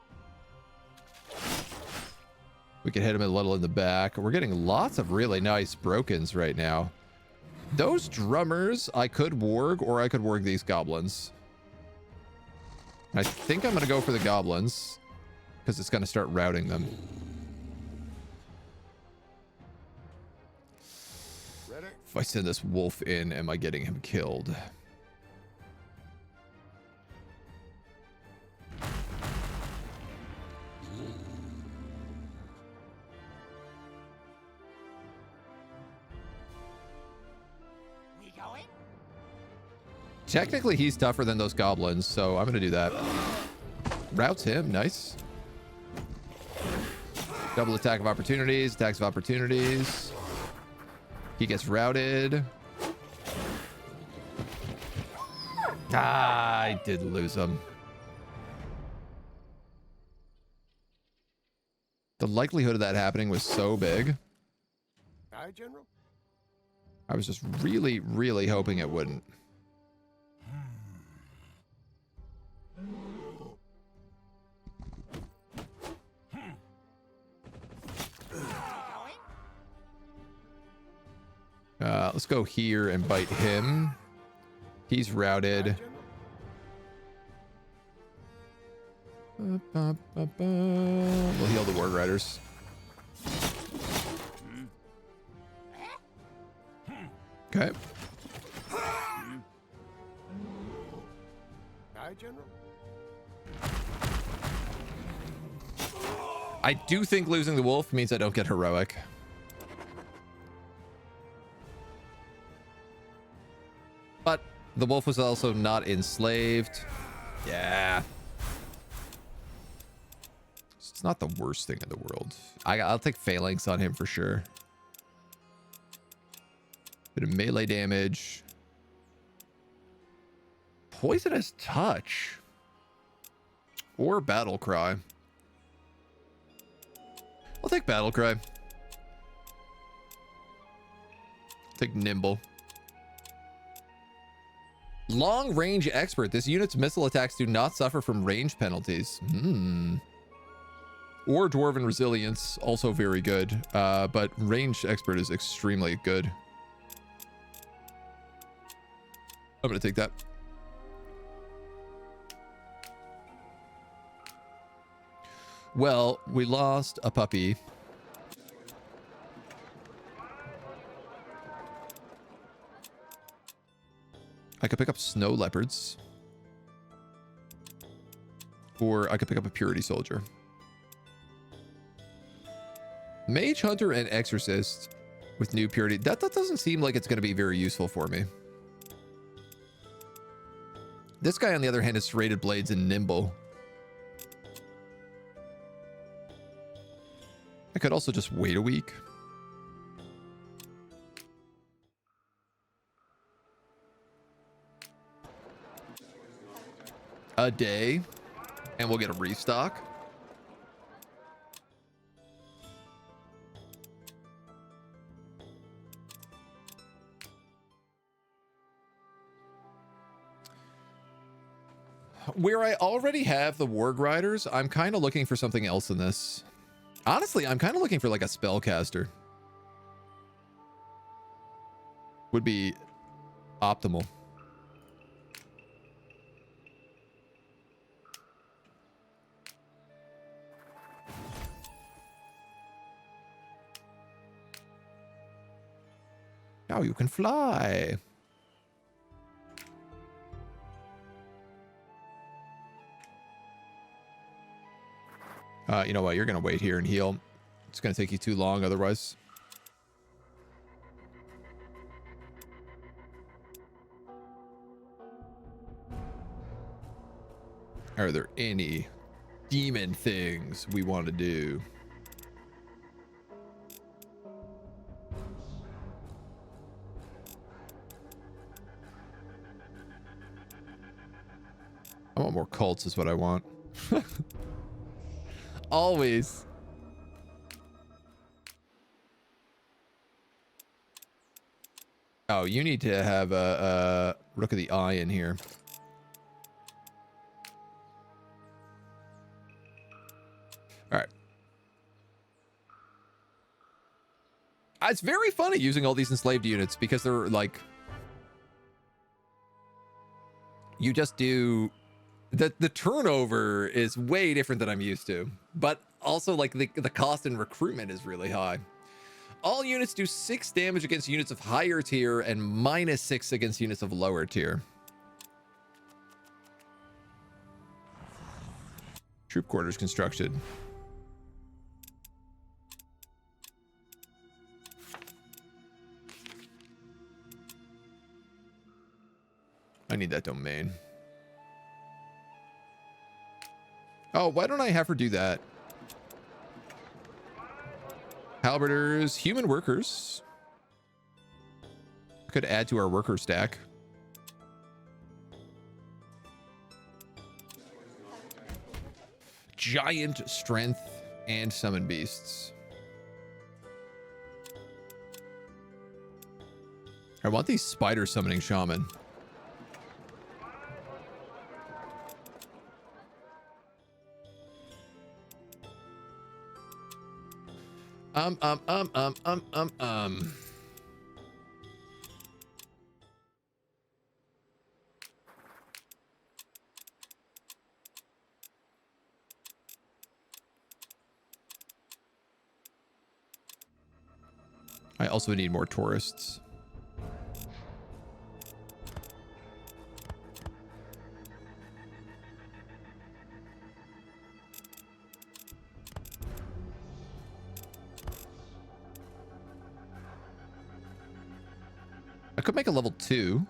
Speaker 1: We can hit him a little in the back. We're getting lots of really nice brokens right now. Those drummers, I could warg, or I could warg these goblins. I think I'm going to go for the goblins, because it's going to start routing them.
Speaker 3: Ready?
Speaker 1: If I send this wolf in, am I getting him killed?
Speaker 5: We going?
Speaker 1: Technically, he's tougher than those goblins, so I'm going to do that. Routes him. Nice. Double attack of opportunities. Attacks of opportunities. He gets routed. Ah, I did lose him. The likelihood of that happening was so big.
Speaker 3: Aye, General?
Speaker 1: I was just really, really hoping it wouldn't. Let's go here and bite him. He's
Speaker 3: Aye,
Speaker 1: routed.
Speaker 3: General?
Speaker 1: We'll heal the Warg Riders. Okay.
Speaker 3: Aye, General?
Speaker 1: I do think losing the wolf means I don't get heroic. But the wolf was also not enslaved. Yeah. It's not the worst thing in the world. I'll take phalanx on him for sure. Bit of melee damage. Poisonous touch. Or battle cry. I'll take battle cry. Take nimble. Long range expert. This unit's missile attacks do not suffer from range penalties. Or dwarven resilience, also very good. But range expert is extremely good. I'm gonna take that. Well, we lost a puppy. I could pick up snow leopards. Or I could pick up a purity soldier. Mage hunter and exorcist with new purity. That doesn't seem like it's going to be very useful for me. This guy, on the other hand, is serrated blades and nimble. I could also just wait a week. A day, and we'll get a restock. Where I already have the Warg Riders, I'm kind of looking for something else in this. Honestly, I'm kind of looking for like a spellcaster. Would be optimal. Now you can fly. You know what? You're going to wait here and heal. It's going to take you too long otherwise. Are there any demon things we want to do? I want more cults is what I want. Always. Oh, you need to have a Rook of the Eye in here. All right. It's very funny using all these enslaved units because they're like, you just do the turnover is way different than I'm used to, but also like the cost in recruitment is really high. All units do 6 damage against units of higher tier and -6 against units of lower tier. Troop quarters constructed. I need that domain. Oh, why don't I have her do that? Halberders, human workers. Could add to our worker stack. Giant strength and summon beasts. I want these spider summoning shaman. I also need more tourists. I could make a level 2.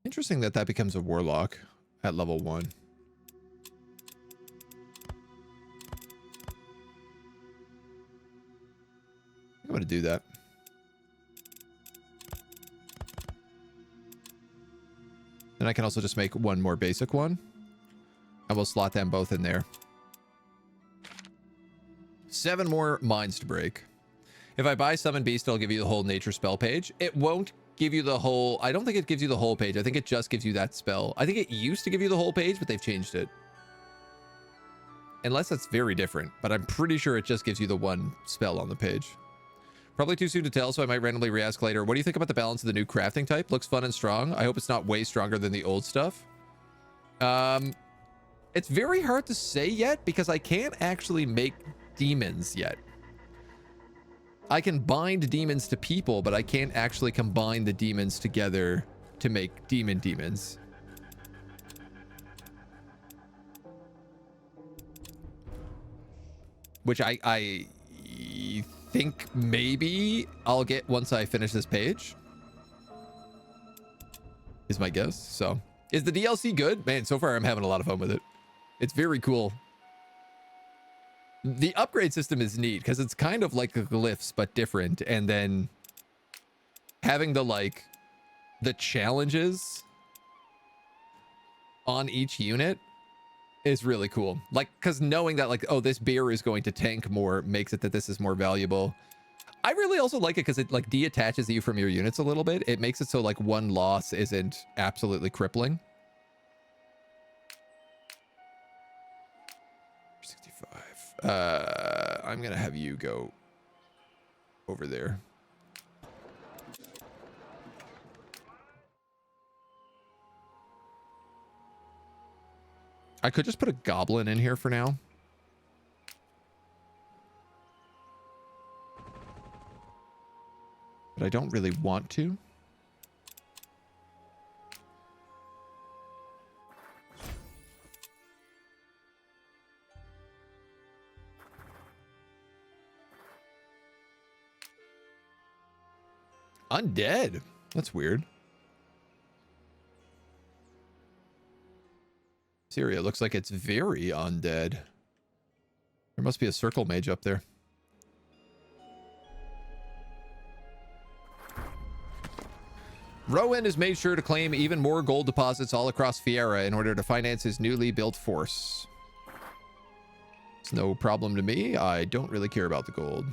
Speaker 1: Interesting that that becomes a warlock at level 1. I'm going to do that. Then I can also just make one more basic one. And we'll slot them both in there. 7 more mines to break. If I buy Summon Beast, it'll give you the whole nature spell page. It won't give you the whole... I don't think it gives you the whole page. I think it just gives you that spell. I think it used to give you the whole page, but they've changed it. Unless that's very different. But I'm pretty sure it just gives you the one spell on the page. Probably too soon to tell, so I might randomly re-ask later. What do you think about the balance of the new crafting type? Looks fun and strong. I hope it's not way stronger than the old stuff. It's very hard to say yet because I can't actually make demons yet. I can bind demons to people, but I can't actually combine the demons together to make demons. Which I think maybe I'll get once I finish this page. Is my guess. So, is the DLC good? Man, so far I'm having a lot of fun with it. It's very cool. The upgrade system is neat because it's kind of like the glyphs, but different. And then having the challenges on each unit is really cool. Like, because knowing that like, oh, this beer is going to tank more makes it that this is more valuable. I really also like it because it like deattaches you from your units a little bit. It makes it so like one loss isn't absolutely crippling. 65. I'm gonna have you go over there. I could just put a goblin in here for now. But I don't really want to. Undead. That's weird. Syria looks like it's very undead. There must be a circle mage up there. Rowan has made sure to claim even more gold deposits all across Fiera in order to finance his newly built force. It's no problem to me. I don't really care about the gold.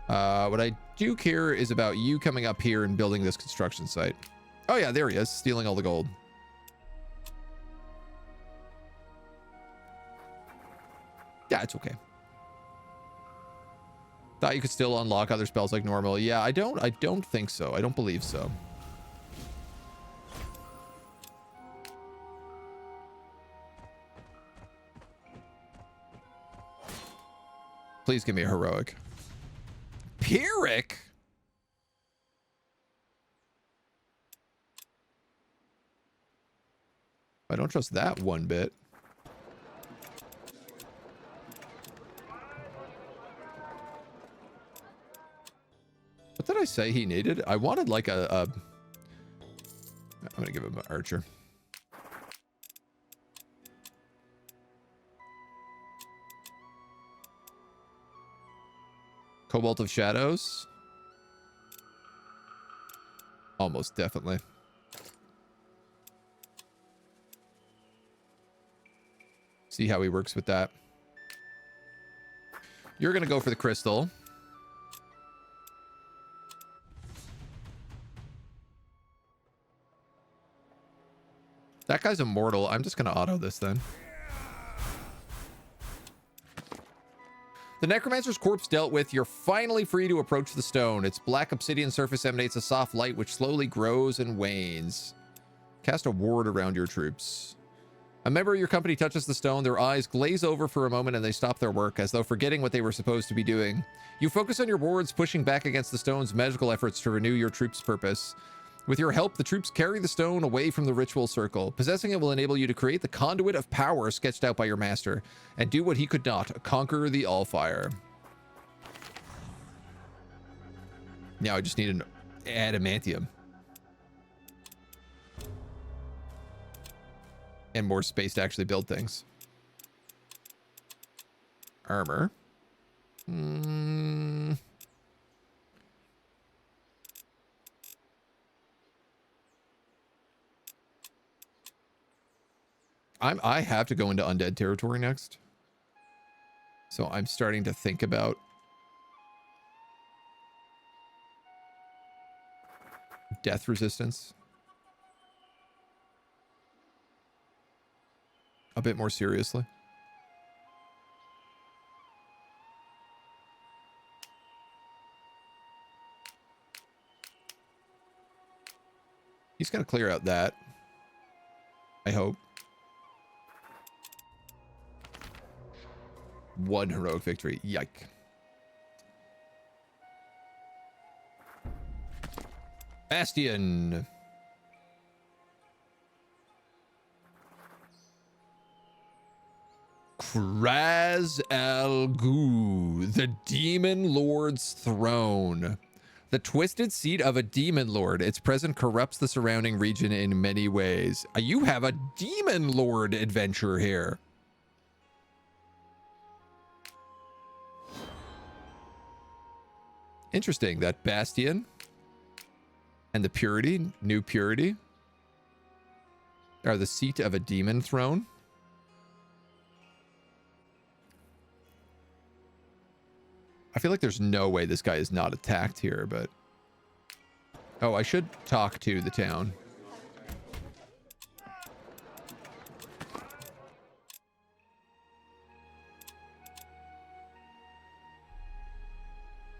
Speaker 1: What I do care is about you coming up here and building this construction site. Oh yeah, there he is, stealing all the gold. Yeah, it's okay. Thought you could still unlock other spells like normal. Yeah, I don't think so. I don't believe so. Please give me a heroic. Pyrrhic? I don't trust that one bit. What did I say he needed? I wanted like I'm gonna give him an archer. Cobalt of Shadows. Almost definitely. See how he works with that. You're gonna go for the crystal. That guy's immortal. I'm just gonna auto this then. The necromancer's corpse dealt with, you're finally free to approach the stone. Its black obsidian surface emanates a soft light which slowly grows and wanes. Cast a ward around your troops. A member of your company touches the stone, their eyes glaze over for a moment and they stop their work as though forgetting what they were supposed to be doing. You focus on your wards, pushing back against the stone's magical efforts to renew your troops' purpose. With your help, the troops carry the stone away from the ritual circle. Possessing it will enable you to create the conduit of power sketched out by your master, and do what he could not, conquer the Allfire. Now I just need an adamantium. And more space to actually build things. Armor. I have to go into undead territory next. So I'm starting to think about death resistance a bit more seriously. He's going to clear out that, I hope. One heroic victory. Yike. Bastion. Kraz Al Ghul, the Demon Lord's throne. The twisted seat of a demon lord. Its presence corrupts the surrounding region in many ways. You have a demon lord adventure here. Interesting, that Bastion and the Purity, New Purity, are the seat of a demon throne. I feel like there's no way this guy is not attacked here, but... Oh, I should talk to the town.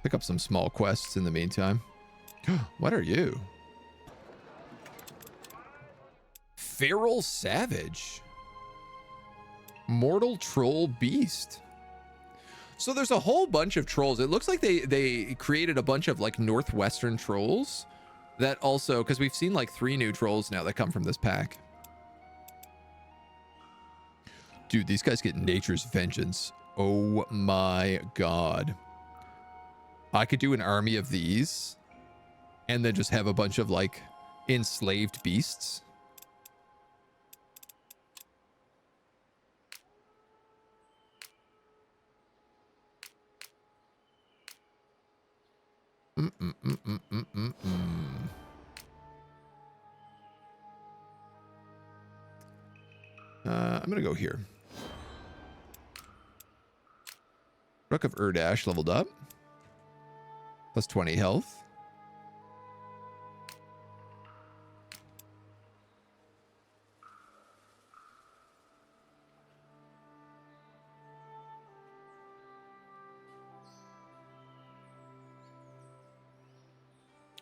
Speaker 1: Pick up some small quests in the meantime. What are you? Feral Savage. Mortal Troll Beast. So there's a whole bunch of trolls. It looks like they created a bunch of like northwestern trolls that also, because we've seen like 3 new trolls now that come from this pack. Dude, these guys get Nature's Vengeance. Oh my god. I could do an army of these and then just have a bunch of like enslaved beasts. I'm gonna go here. Rook of Urdash leveled up. Plus 20 health.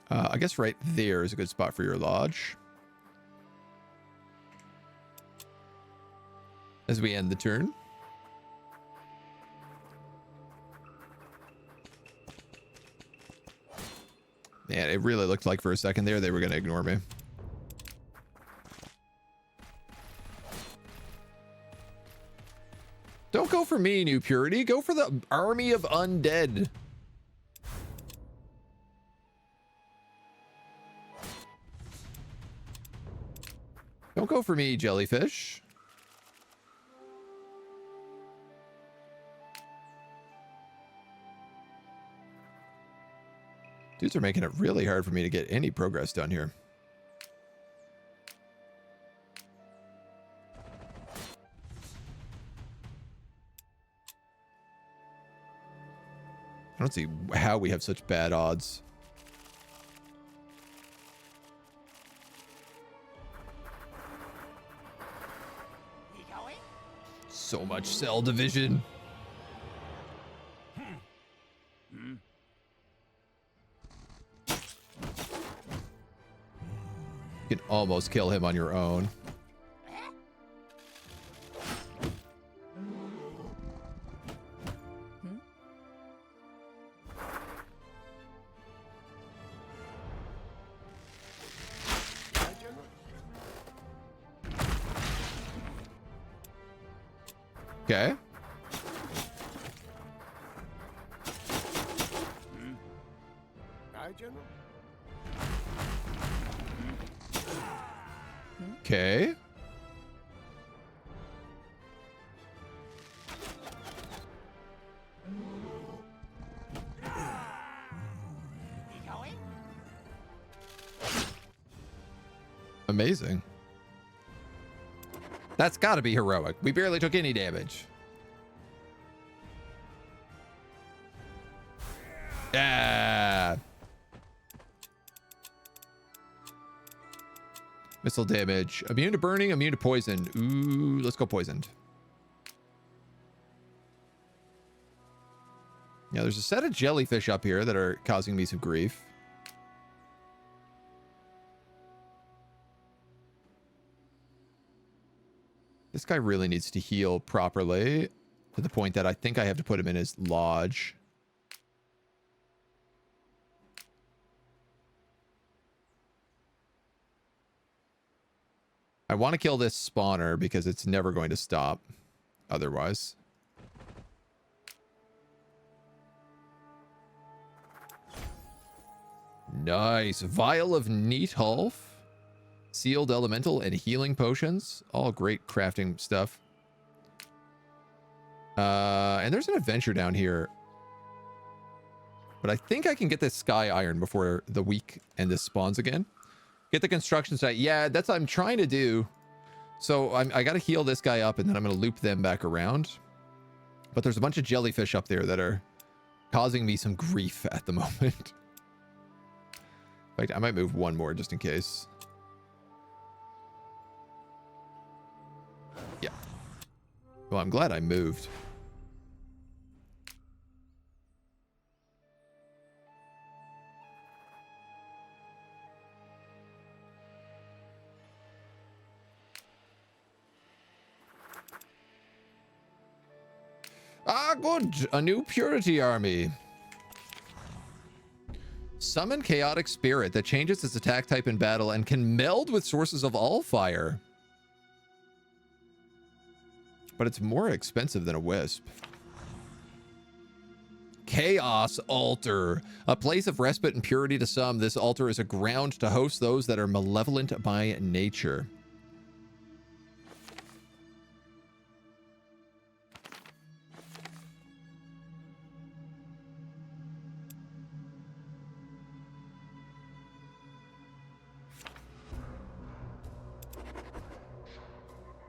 Speaker 1: I guess right there is a good spot for your lodge. As we end the turn. Man, it really looked like for a second there they were going to ignore me. Don't go for me, New Purity. Go for the army of undead. Don't go for me, jellyfish. Dudes are making it really hard for me to get any progress done here. I don't see how we have such bad odds.
Speaker 5: We going?
Speaker 1: So much cell division. You can almost kill him on your own.
Speaker 3: Aye, General.
Speaker 1: Okay.
Speaker 3: Aye, General.
Speaker 1: Okay.
Speaker 5: We going?
Speaker 1: Amazing. That's got to be heroic. We barely took any damage. Yeah. Missile damage. Immune to burning, immune to poison. Ooh, let's go poisoned. Yeah, there's a set of jellyfish up here that are causing me some grief. This guy really needs to heal properly to the point that I think I have to put him in his lodge. I want to kill this spawner because it's never going to stop otherwise. Nice. Vial of Neathalf, sealed elemental, and healing potions. All great crafting stuff. And there's an adventure down here. But I think I can get this sky iron before the week and this spawns again. Get the construction site. Yeah, that's what I'm trying to do. So I got to heal this guy up and then I'm going to loop them back around. But there's a bunch of jellyfish up there that are causing me some grief at the moment. In fact, I might move one more just in case. Yeah. Well, I'm glad I moved. Ah, good. A new purity army. Summon chaotic spirit that changes its attack type in battle and can meld with sources of Allfire. But it's more expensive than a wisp. Chaos altar. A place of respite and purity to some. This altar is a ground to host those that are malevolent by nature.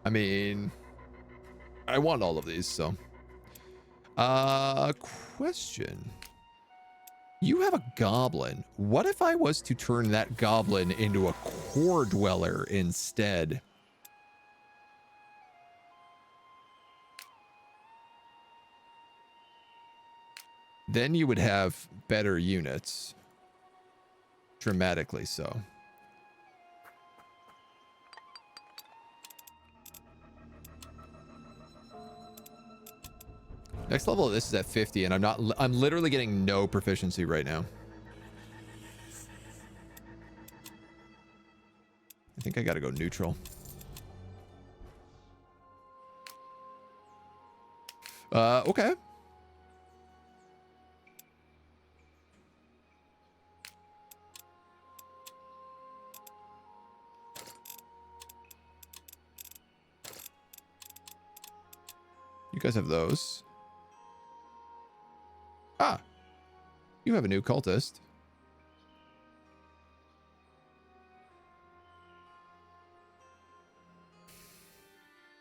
Speaker 1: I mean, I want all of these, so. Question. You have a goblin. What if I was to turn that goblin into a core dweller instead? Then you would have better units. Dramatically so. Next level of this is at 50, and I'm literally getting no proficiency right now. I think I gotta go neutral. Okay. You guys have those. Ah, you have a new cultist.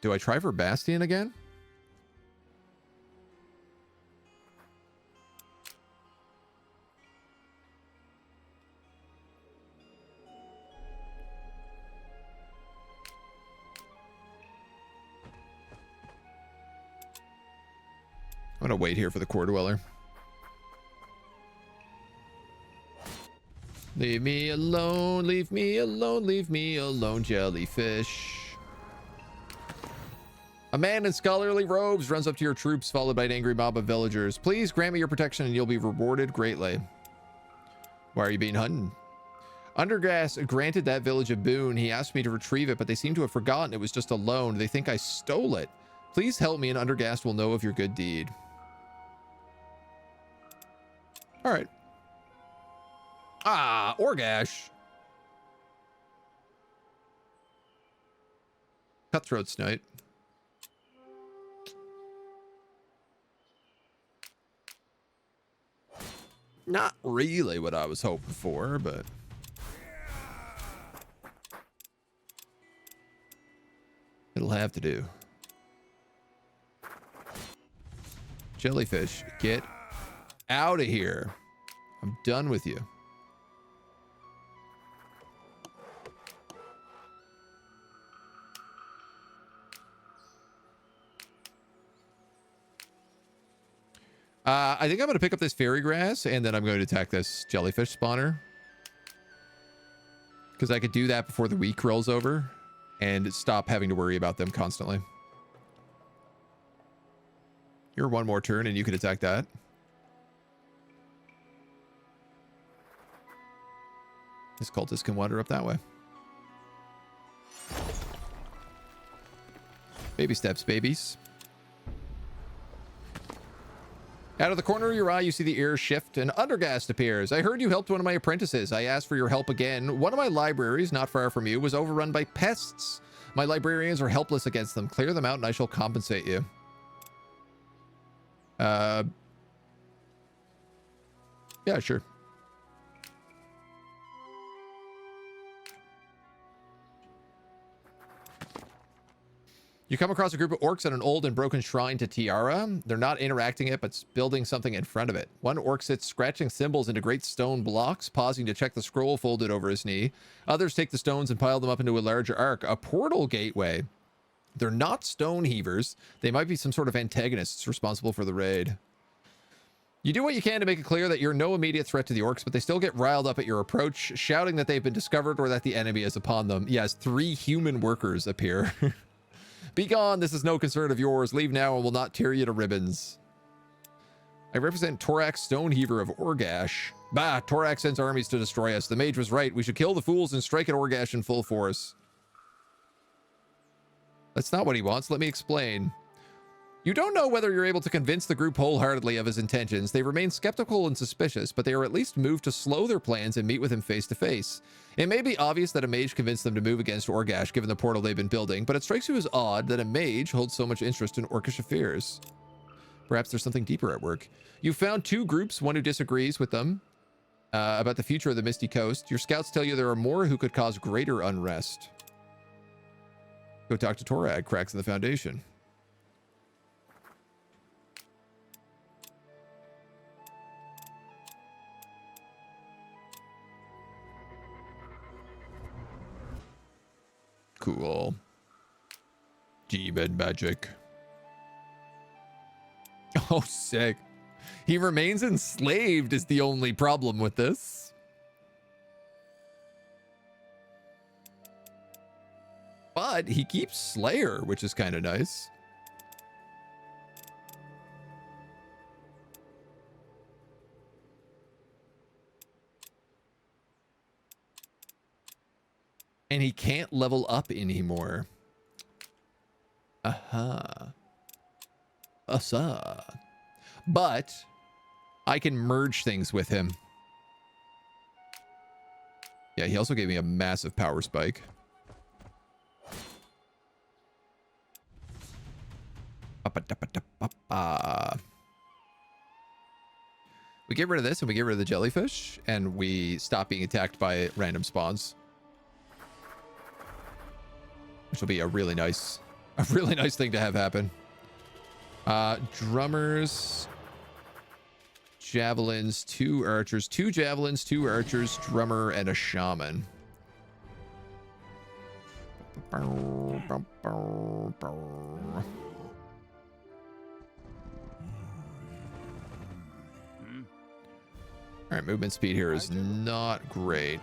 Speaker 1: Do I try for Bastion again? I'm gonna wait here for the core dweller. Leave me alone, leave me alone, leave me alone, jellyfish. A man in scholarly robes runs up to your troops, followed by an angry mob of villagers. Please grant me your protection and you'll be rewarded greatly. Why are you being hunted? Undergrass granted that village a boon. He asked me to retrieve it, but they seem to have forgotten it was just a loan. They think I stole it. Please help me and Undergrass will know of your good deed. All right. Ah, Orgash. Cutthroat Snipe. Not really what I was hoping for, but... it'll have to do. Jellyfish, get out of here. I'm done with you. I think I'm going to pick up this fairy grass and then I'm going to attack this jellyfish spawner. Because I could do that before the week rolls over and stop having to worry about them constantly. You're one more turn and you could attack that. This cultist can wander up that way. Baby steps, babies. Out of the corner of your eye, you see the ears shift and Undergast appears. I heard you helped one of my apprentices. I asked for your help again. One of my libraries, not far from you, was overrun by pests. My librarians are helpless against them. Clear them out and I shall compensate you. Yeah, sure. You come across a group of orcs at an old and broken shrine to Tiara. They're not interacting it, but building something in front of it. One orc sits scratching symbols into great stone blocks, pausing to check the scroll folded over his knee. Others take the stones and pile them up into a larger arc, a portal gateway. They're not stone heavers. They might be some sort of antagonists responsible for the raid. You do what you can to make it clear that you're no immediate threat to the orcs, but they still get riled up at your approach, shouting that they've been discovered or that the enemy is upon them. Yes, 3 human workers appear. Be gone, this is no concern of yours. Leave now and we'll not tear you to ribbons. I represent Torak Stoneheaver of Orgash. Bah, Torak sends armies to destroy us. The mage was right. We should kill the fools and strike at Orgash in full force. That's not what he wants. Let me explain. You don't know whether you're able to convince the group wholeheartedly of his intentions. They remain skeptical and suspicious, but they are at least moved to slow their plans and meet with him face to face. It may be obvious that a mage convinced them to move against Orgash given the portal they've been building, but it strikes you as odd that a mage holds so much interest in Orcish affairs. Perhaps there's something deeper at work. You found two groups, one who disagrees with them about the future of the Misty Coast. Your scouts tell you there are more who could cause greater unrest. Go talk to Torag, cracks in the foundation. Cool. Demon magic. Oh, sick. He remains enslaved is the only problem with this. But he keeps Slayer, which is kind of nice. And he can't level up anymore. Aha. Asa. But I can merge things with him. Yeah, he also gave me a massive power spike. We get rid of this and we get rid of the jellyfish and we stop being attacked by random spawns. Which will be a really nice thing to have happen. Drummers, javelins, 2 archers, 2 javelins, 2 archers, drummer, and a shaman. All right, movement speed here is not great.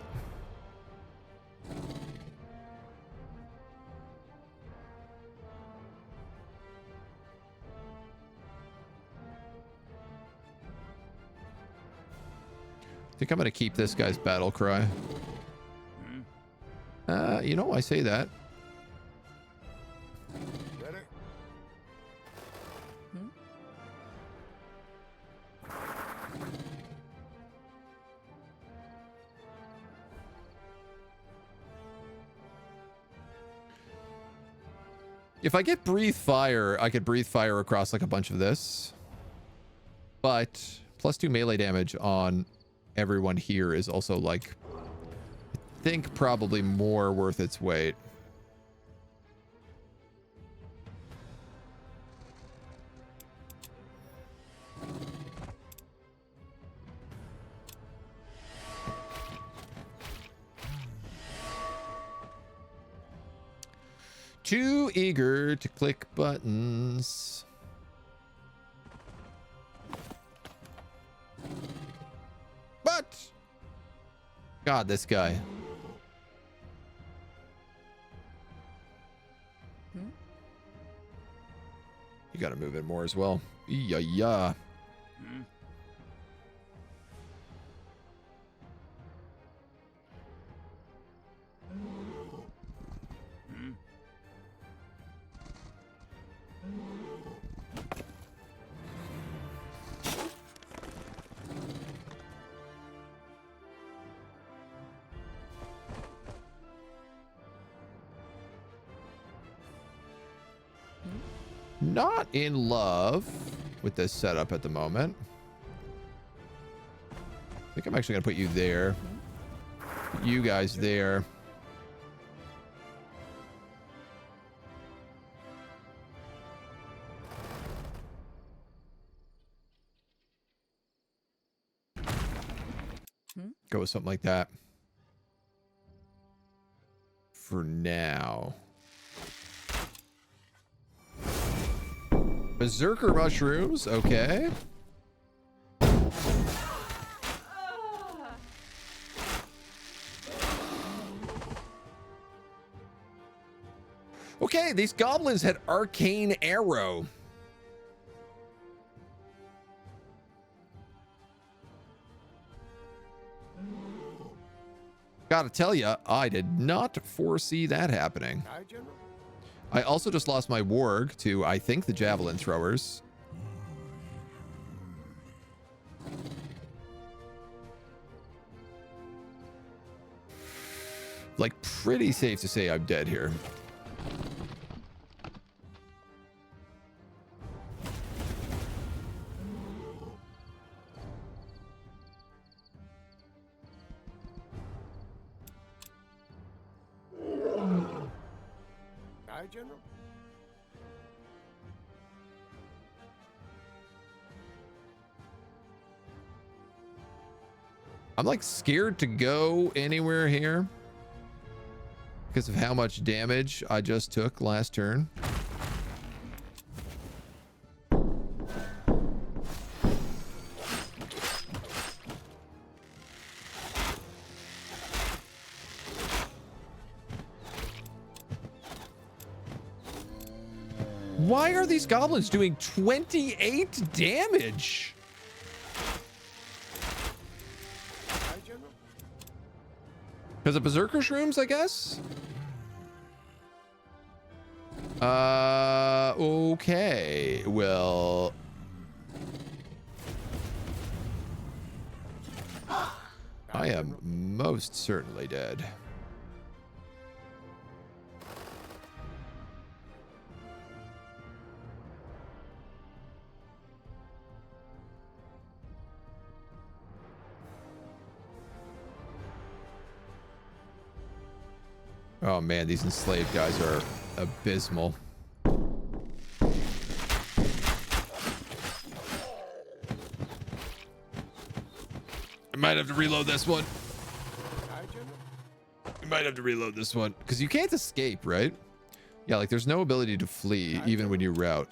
Speaker 1: I think I'm going to keep this guy's battle cry. You know, I say that.
Speaker 3: Ready?
Speaker 1: If I get breathe fire, I could breathe fire across like a bunch of this. But +2 melee damage on everyone here is also like, I think probably more worth its weight. Too eager to click buttons. But God, this guy. You got to move in more as well. Yeah. Not in love with this setup at the moment. I think I'm actually going to put you there. Put you guys there. Go with something like that. For now. Berserker mushrooms, okay. Okay, these goblins had arcane arrow. Gotta tell you, I did not foresee that happening.
Speaker 3: Aye, General.
Speaker 1: I also just lost my warg to, I think, the javelin throwers. Like, pretty safe to say I'm dead here.
Speaker 3: Aye, General.
Speaker 1: I'm like scared to go anywhere here because of how much damage I just took last turn. Why are these goblins doing 28 damage?
Speaker 3: Aye, General.
Speaker 1: Because of berserker shrooms, I guess? Okay. Well, I am most certainly dead. Oh man, these enslaved guys are abysmal. I might have to reload this one.
Speaker 3: Aye, General.
Speaker 1: I might have to reload this one because you can't escape, right? Yeah, like there's no ability to flee even when you route.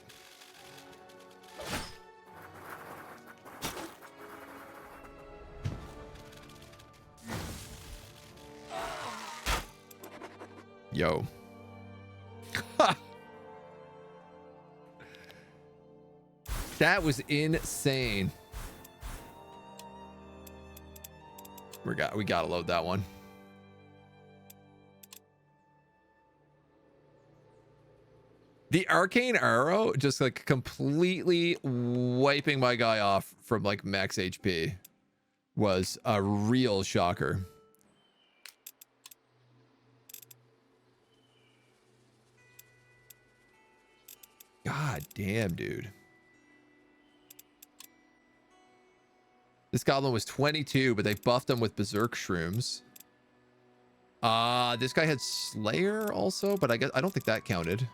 Speaker 1: Yo. That was insane. We gotta load that one. The arcane arrow just like completely wiping my guy off from like max HP was a real shocker. God damn, dude. This goblin was 22, but they buffed him with berserk shrooms. This guy had Slayer also, but I don't think that counted.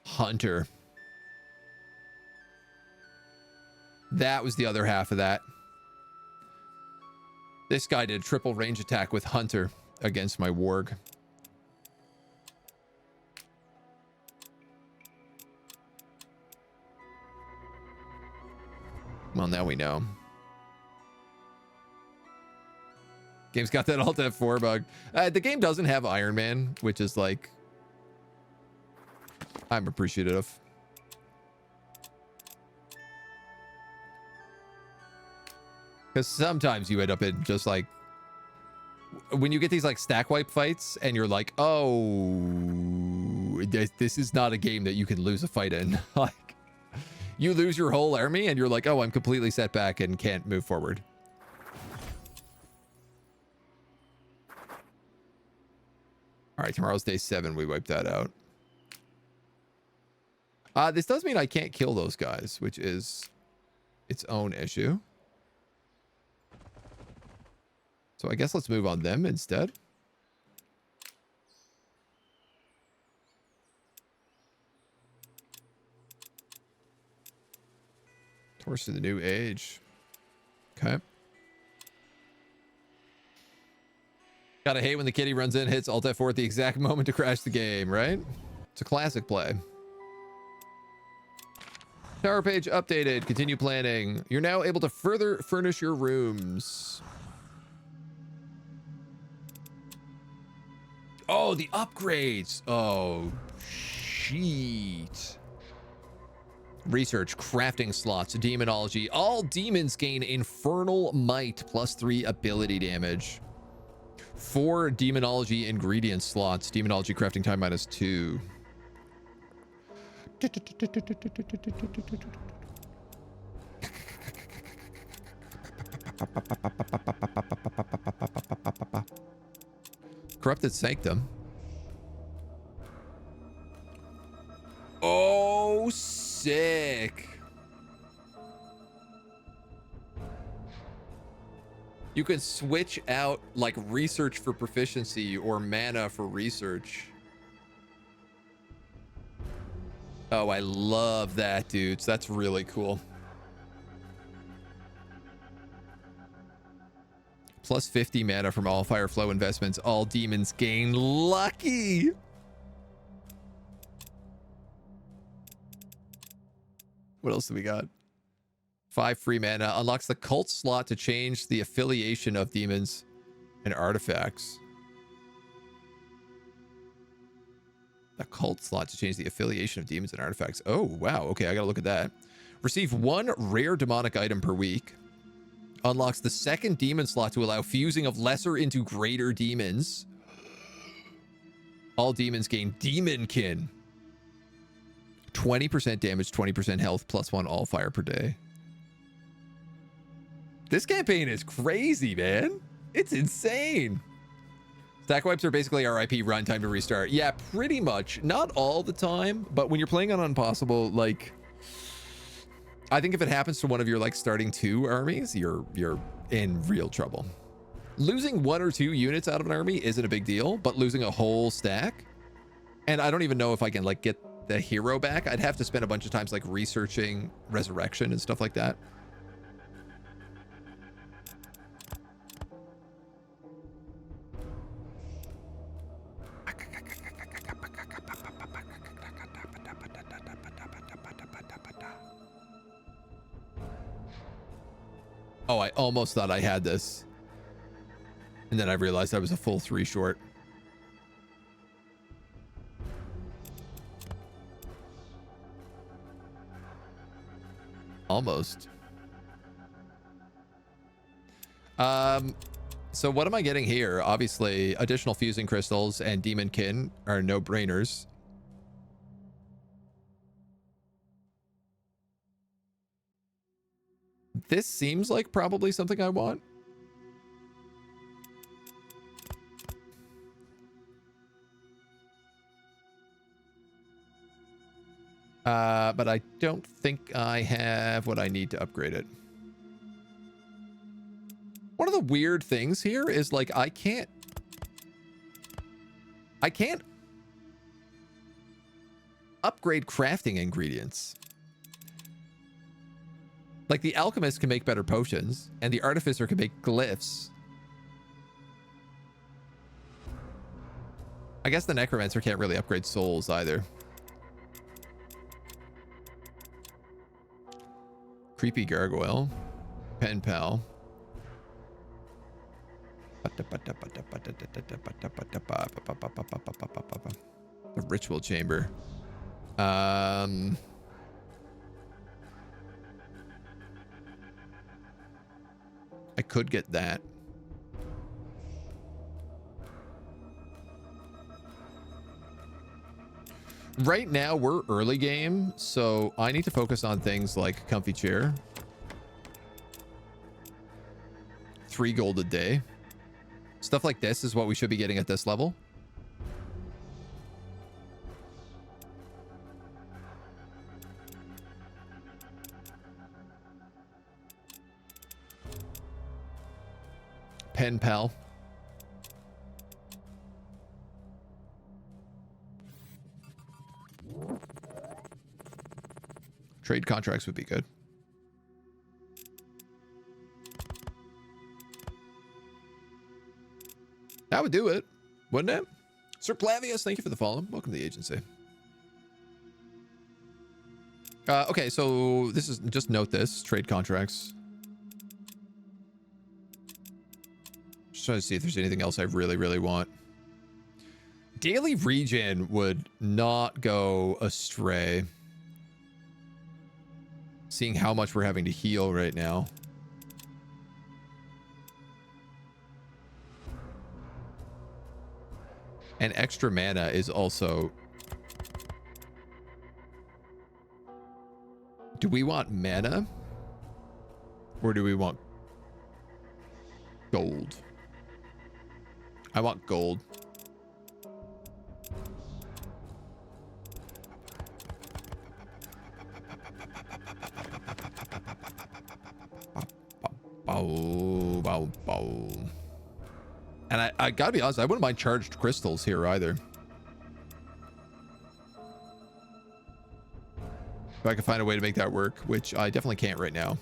Speaker 1: Hunter. That was the other half of that. This guy did triple range attack with Hunter against my warg. Well, now we know. Game's got that Alt F4 bug. The game doesn't have Iron Man, which is like, I'm appreciative. Because sometimes you end up in just like, when you get these like stack wipe fights and you're like, oh, this is not a game that you can lose a fight in. Like, you lose your whole army and you're like, oh, I'm completely set back and can't move forward. All right, tomorrow's day 7. We wiped that out. This does mean I can't kill those guys, which is its own issue. So I guess let's move on them instead. Torch to the new age. Okay. Gotta hate when the kitty runs in, hits Alt F4 at the exact moment to crash the game, right? It's a classic play. Tower page updated. Continue planning. You're now able to further furnish your rooms. Oh, the upgrades. Oh, cheat. Research, crafting slots, demonology. All demons gain infernal might +3 ability damage. 4 demonology ingredient slots. Demonology crafting time -2. Corrupted Sanctum. Oh, sick. You can switch out like research for proficiency or mana for research. Oh, I love that, dudes. That's really cool. Plus 50 mana from Allfire flow investments. All demons gain lucky. What else do we got? 5 free mana. Unlocks the cult slot to change the affiliation of demons and artifacts. The cult slot to change the affiliation of demons and artifacts. Oh, wow. Okay, I gotta look at that. Receive 1 rare demonic item per week. Unlocks the 2nd demon slot to allow fusing of lesser into greater demons. All demons gain Demonkin. 20% damage, 20% health, +1 Allfire per day. This campaign is crazy, man. It's insane. Stack wipes are basically RIP, run time to restart. Yeah, pretty much. Not all the time, but when you're playing on Impossible, like, I think if it happens to one of your like starting 2 armies, you're in real trouble. Losing 1 or 2 units out of an army isn't a big deal, but losing a whole stack, and I don't even know if I can like get the hero back. I'd have to spend a bunch of times like researching resurrection and stuff like that. Oh, I almost thought I had this. And then I realized I was a full 3 short. Almost. So what am I getting here? Obviously, additional fusing crystals and Demonkin are no-brainers. This seems like probably something I want. But I don't think I have what I need to upgrade it. One of the weird things here is like I can't upgrade crafting ingredients. Like the alchemist can make better potions and the artificer can make glyphs. I guess the necromancer can't really upgrade souls either. Creepy gargoyle. Pen pal. The ritual chamber. I could get that. Right now we're early game, so I need to focus on things like comfy chair. 3 gold a day. Stuff like this is what we should be getting at this level. Pen pal. Trade contracts would be good. That would do it, wouldn't it? Sir Plavius, thank you for the follow. Welcome to the agency. Okay, so this is, just note this, trade contracts. Just trying to see if there's anything else I really, really want. Daily regen would not go astray. Seeing how much we're having to heal right now. And extra mana is also... Do we want mana? Or do we want gold? I want gold. Bow, bow, bow. And I gotta be honest, I wouldn't mind charged crystals here either. If I could find a way to make that work, which I definitely can't right now.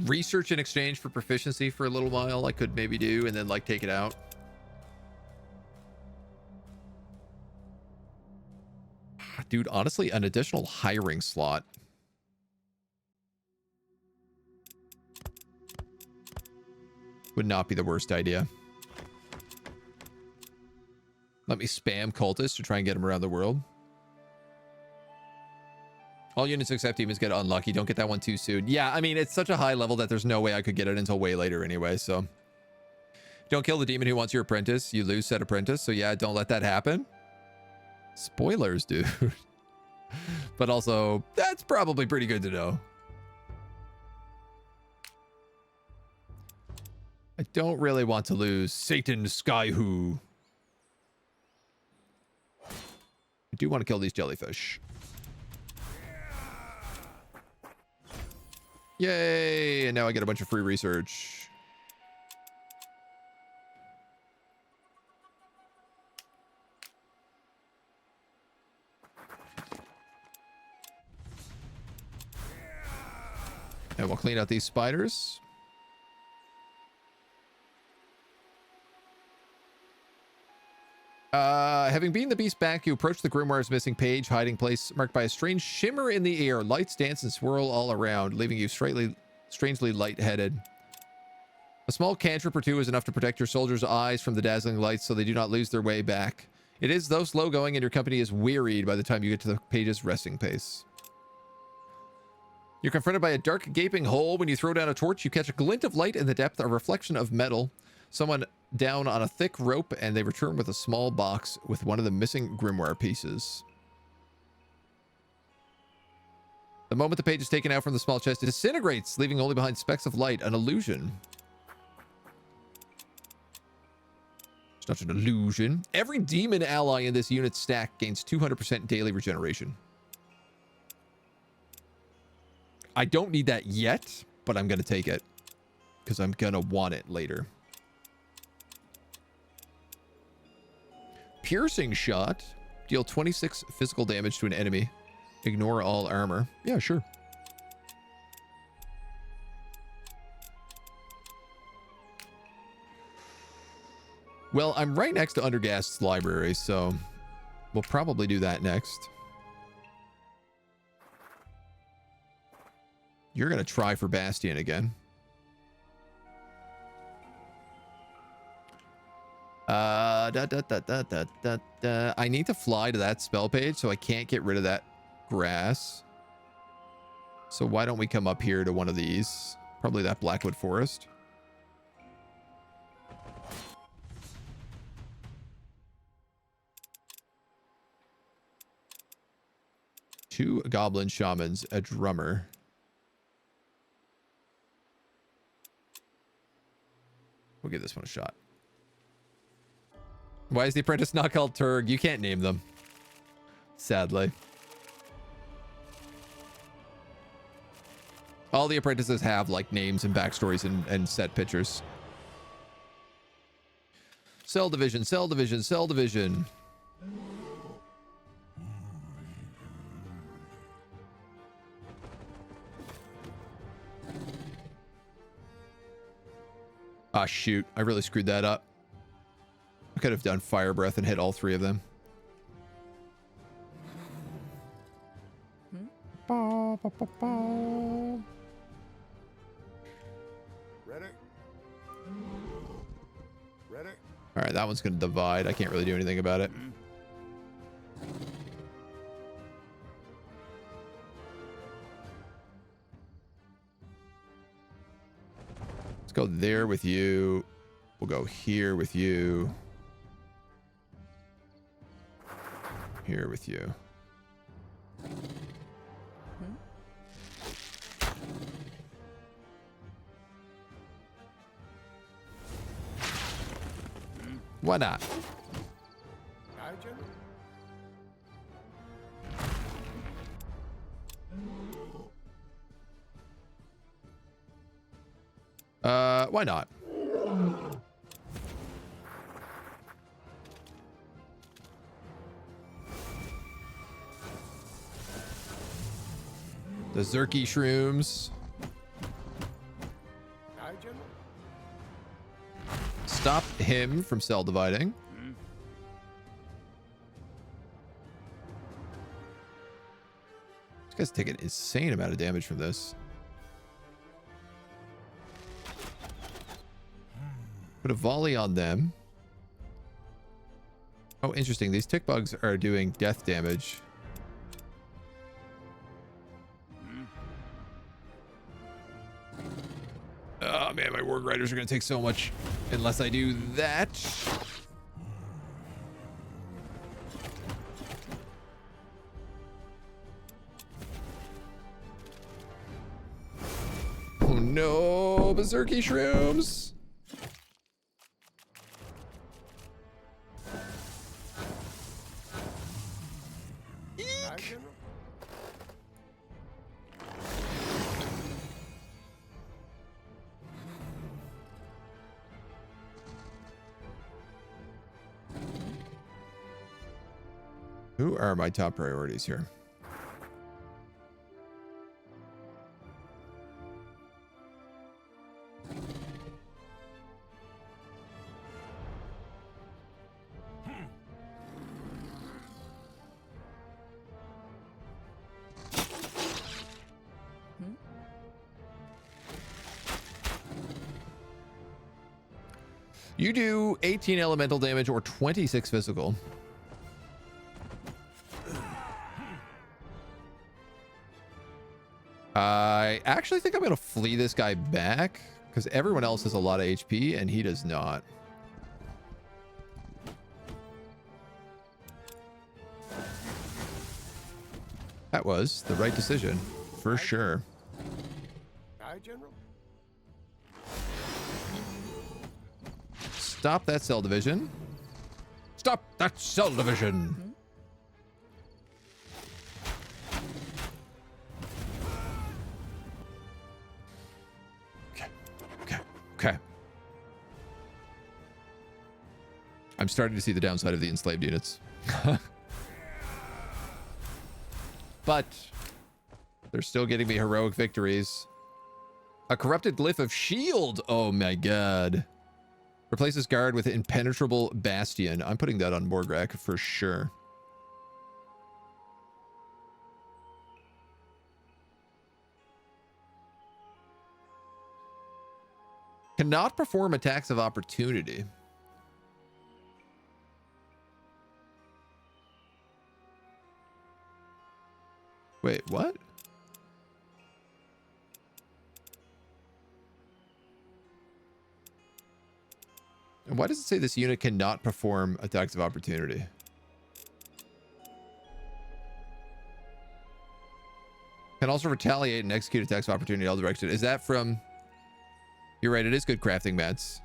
Speaker 1: Research in exchange for proficiency for a little while I could maybe do, and then like take it out. Dude, honestly, an additional hiring slot would not be the worst idea. Let me spam cultists to try and get them around the world. All units except demons get unlucky. Don't get that one too soon. Yeah, I mean, it's such a high level that there's no way I could get it until way later anyway, so. Don't kill the demon who wants your apprentice. You lose said apprentice, so yeah, don't let that happen. Spoilers, dude. But also, that's probably pretty good to know. I don't really want to lose Satan Skywho. I do want to kill these jellyfish. Yay! And now I get a bunch of free research. And we'll clean out these spiders. Having beaten the beast back, you approach the grimoire's missing page hiding place marked by a strange shimmer in the air. Lights dance and swirl all around, leaving you strangely lightheaded. A small cantrip or two is enough to protect your soldiers' eyes from the dazzling lights so they do not lose their way back. It is though slow going, and your company is wearied by the time you get to the page's resting pace. You're confronted by a dark gaping hole. When you throw down a torch, you catch a glint of light in the depth, a reflection of metal. Someone down on a thick rope, and they return with a small box with one of the missing grimoire pieces. The moment the page is taken out from the small chest, it disintegrates, leaving only behind specks of light, an illusion. It's not an illusion. Every demon ally in this unit stack gains 200% daily regeneration. I don't need that yet, but I'm going to take it because I'm going to want it later. Piercing shot. Deal 26 physical damage to an enemy. Ignore all armor. Yeah, sure. Well, I'm right next to Undergast's library, so we'll probably do that next. You're going to try for Bastion again. I need to fly to that spell page, so I can't get rid of that grass. So why don't we come up here to one of these? Probably that Blackwood Forest. Two goblin shamans, a drummer. We'll give this one a shot. Why is the apprentice not called Turg? You can't name them. Sadly. All the apprentices have like names and backstories and set pictures. Cell division, cell division, cell division. Ah, shoot. I really screwed that up. I could have done fire breath and hit all three of them.
Speaker 3: Ready? Ready?
Speaker 1: All right, that one's going to divide. I can't really do anything about it. Let's go there with you. We'll go here with you. Here with you. Why not?
Speaker 3: Aye, General.
Speaker 1: Why not? The Zerky shrooms.
Speaker 3: Aye, General.
Speaker 1: Stop him from cell dividing. This guy's taking an insane amount of damage from this. Put a volley on them. Oh, interesting. These tick bugs are doing death damage. Oh man, my Warg Riders are going to take so much unless I do that. Oh no, Berserky Shrooms.
Speaker 3: Aye, General.
Speaker 1: Who are my top priorities here? You do 18 elemental damage or 26 physical. I actually think I'm going to flee this guy back because everyone else has a lot of HP and he does not. That was the right decision for sure.
Speaker 3: Aye, General.
Speaker 1: Stop that cell division. Stop that cell division. Okay. I'm starting to see the downside of the enslaved units. But they're still getting me heroic victories. A corrupted glyph of shield. Oh my god. Replaces guard with impenetrable bastion. I'm putting that on Morgrak for sure. Cannot perform attacks of opportunity. Wait, what? And why does it say this unit cannot perform attacks of opportunity? Can also retaliate and execute attacks of opportunity in all directions. Is that from... You're right, it is good crafting, Mats.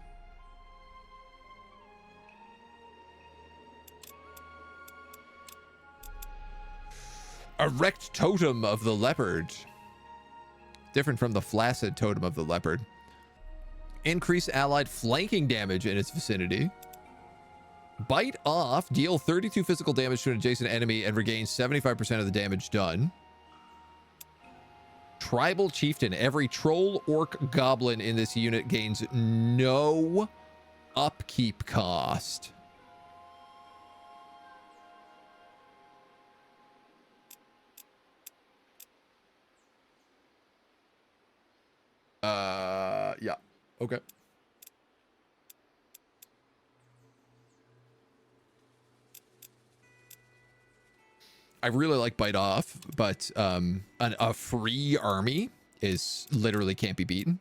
Speaker 1: Erect Totem of the Leopard. Different from the Flaccid Totem of the Leopard. Increase allied flanking damage in its vicinity. Bite off. Deal 32 physical damage to an adjacent enemy and regain 75% of the damage done. Tribal Chieftain. Every troll, orc, goblin in this unit gains no upkeep cost. Yeah. Okay. I really like Bite Off, but a free army is literally can't be beaten.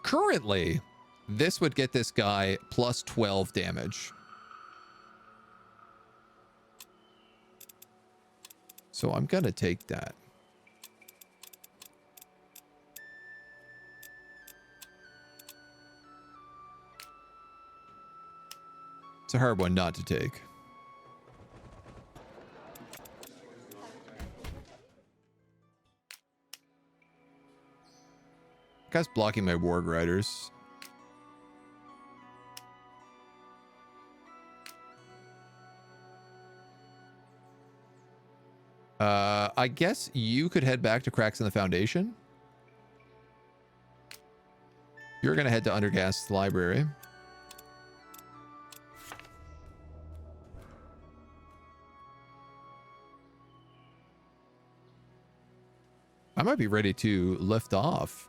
Speaker 1: Currently, this would get this guy plus 12 damage. So I'm going to take that. It's a hard one not to take. Guy's blocking my Warg Riders. I guess you could head back to Cracks in the Foundation. You're going to head to Undergast's library. I might be ready to lift off.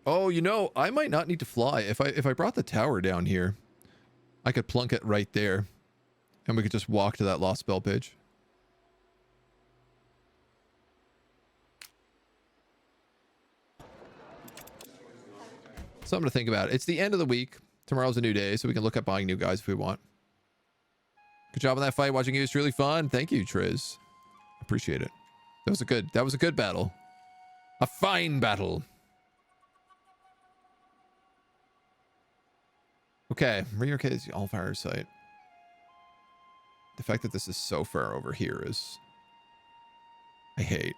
Speaker 1: Oh, you know, I might not need to fly. If I brought the tower down here, I could plunk it right there. And we could just walk to that lost spell page. Something to think about. It's the end of the week. Tomorrow's a new day, so we can look at buying new guys if we want. Good job on that fight. Watching you is really fun. Thank you, Triz. Appreciate it. That was a good battle. A fine battle. Okay, relocates the Allfire site. The fact that this is so far over here is... I hate.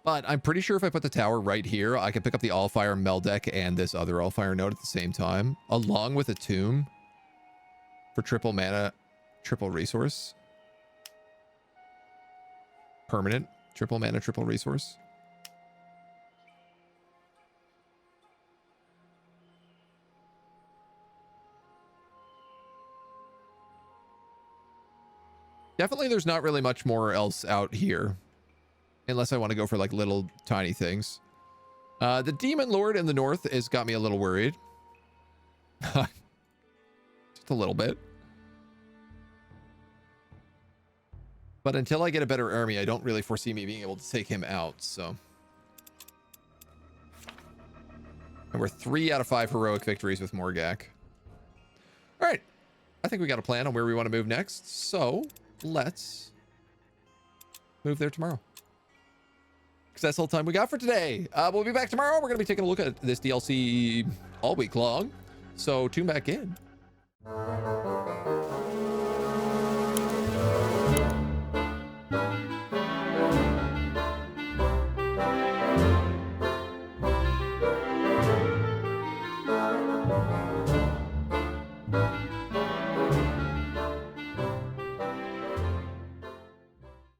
Speaker 1: But I'm pretty sure if I put the tower right here, I could pick up the Allfire Meldeck and this other Allfire node at the same time, along with a tomb for triple mana, triple resource. Permanent, triple mana, triple resource. Definitely there's not really much more else out here. Unless I want to go for like little tiny things. The Demon Lord in the north has got me a little worried. Just a little bit. But until I get a better army, I don't really foresee me being able to take him out, so. And we're 3 out of 5 heroic victories with Morgak. All right. I think we got a plan on where we want to move next. So let's move there tomorrow. Because that's all the time we got for today. We'll be back tomorrow. We're going to be taking a look at this DLC all week long. So tune back in.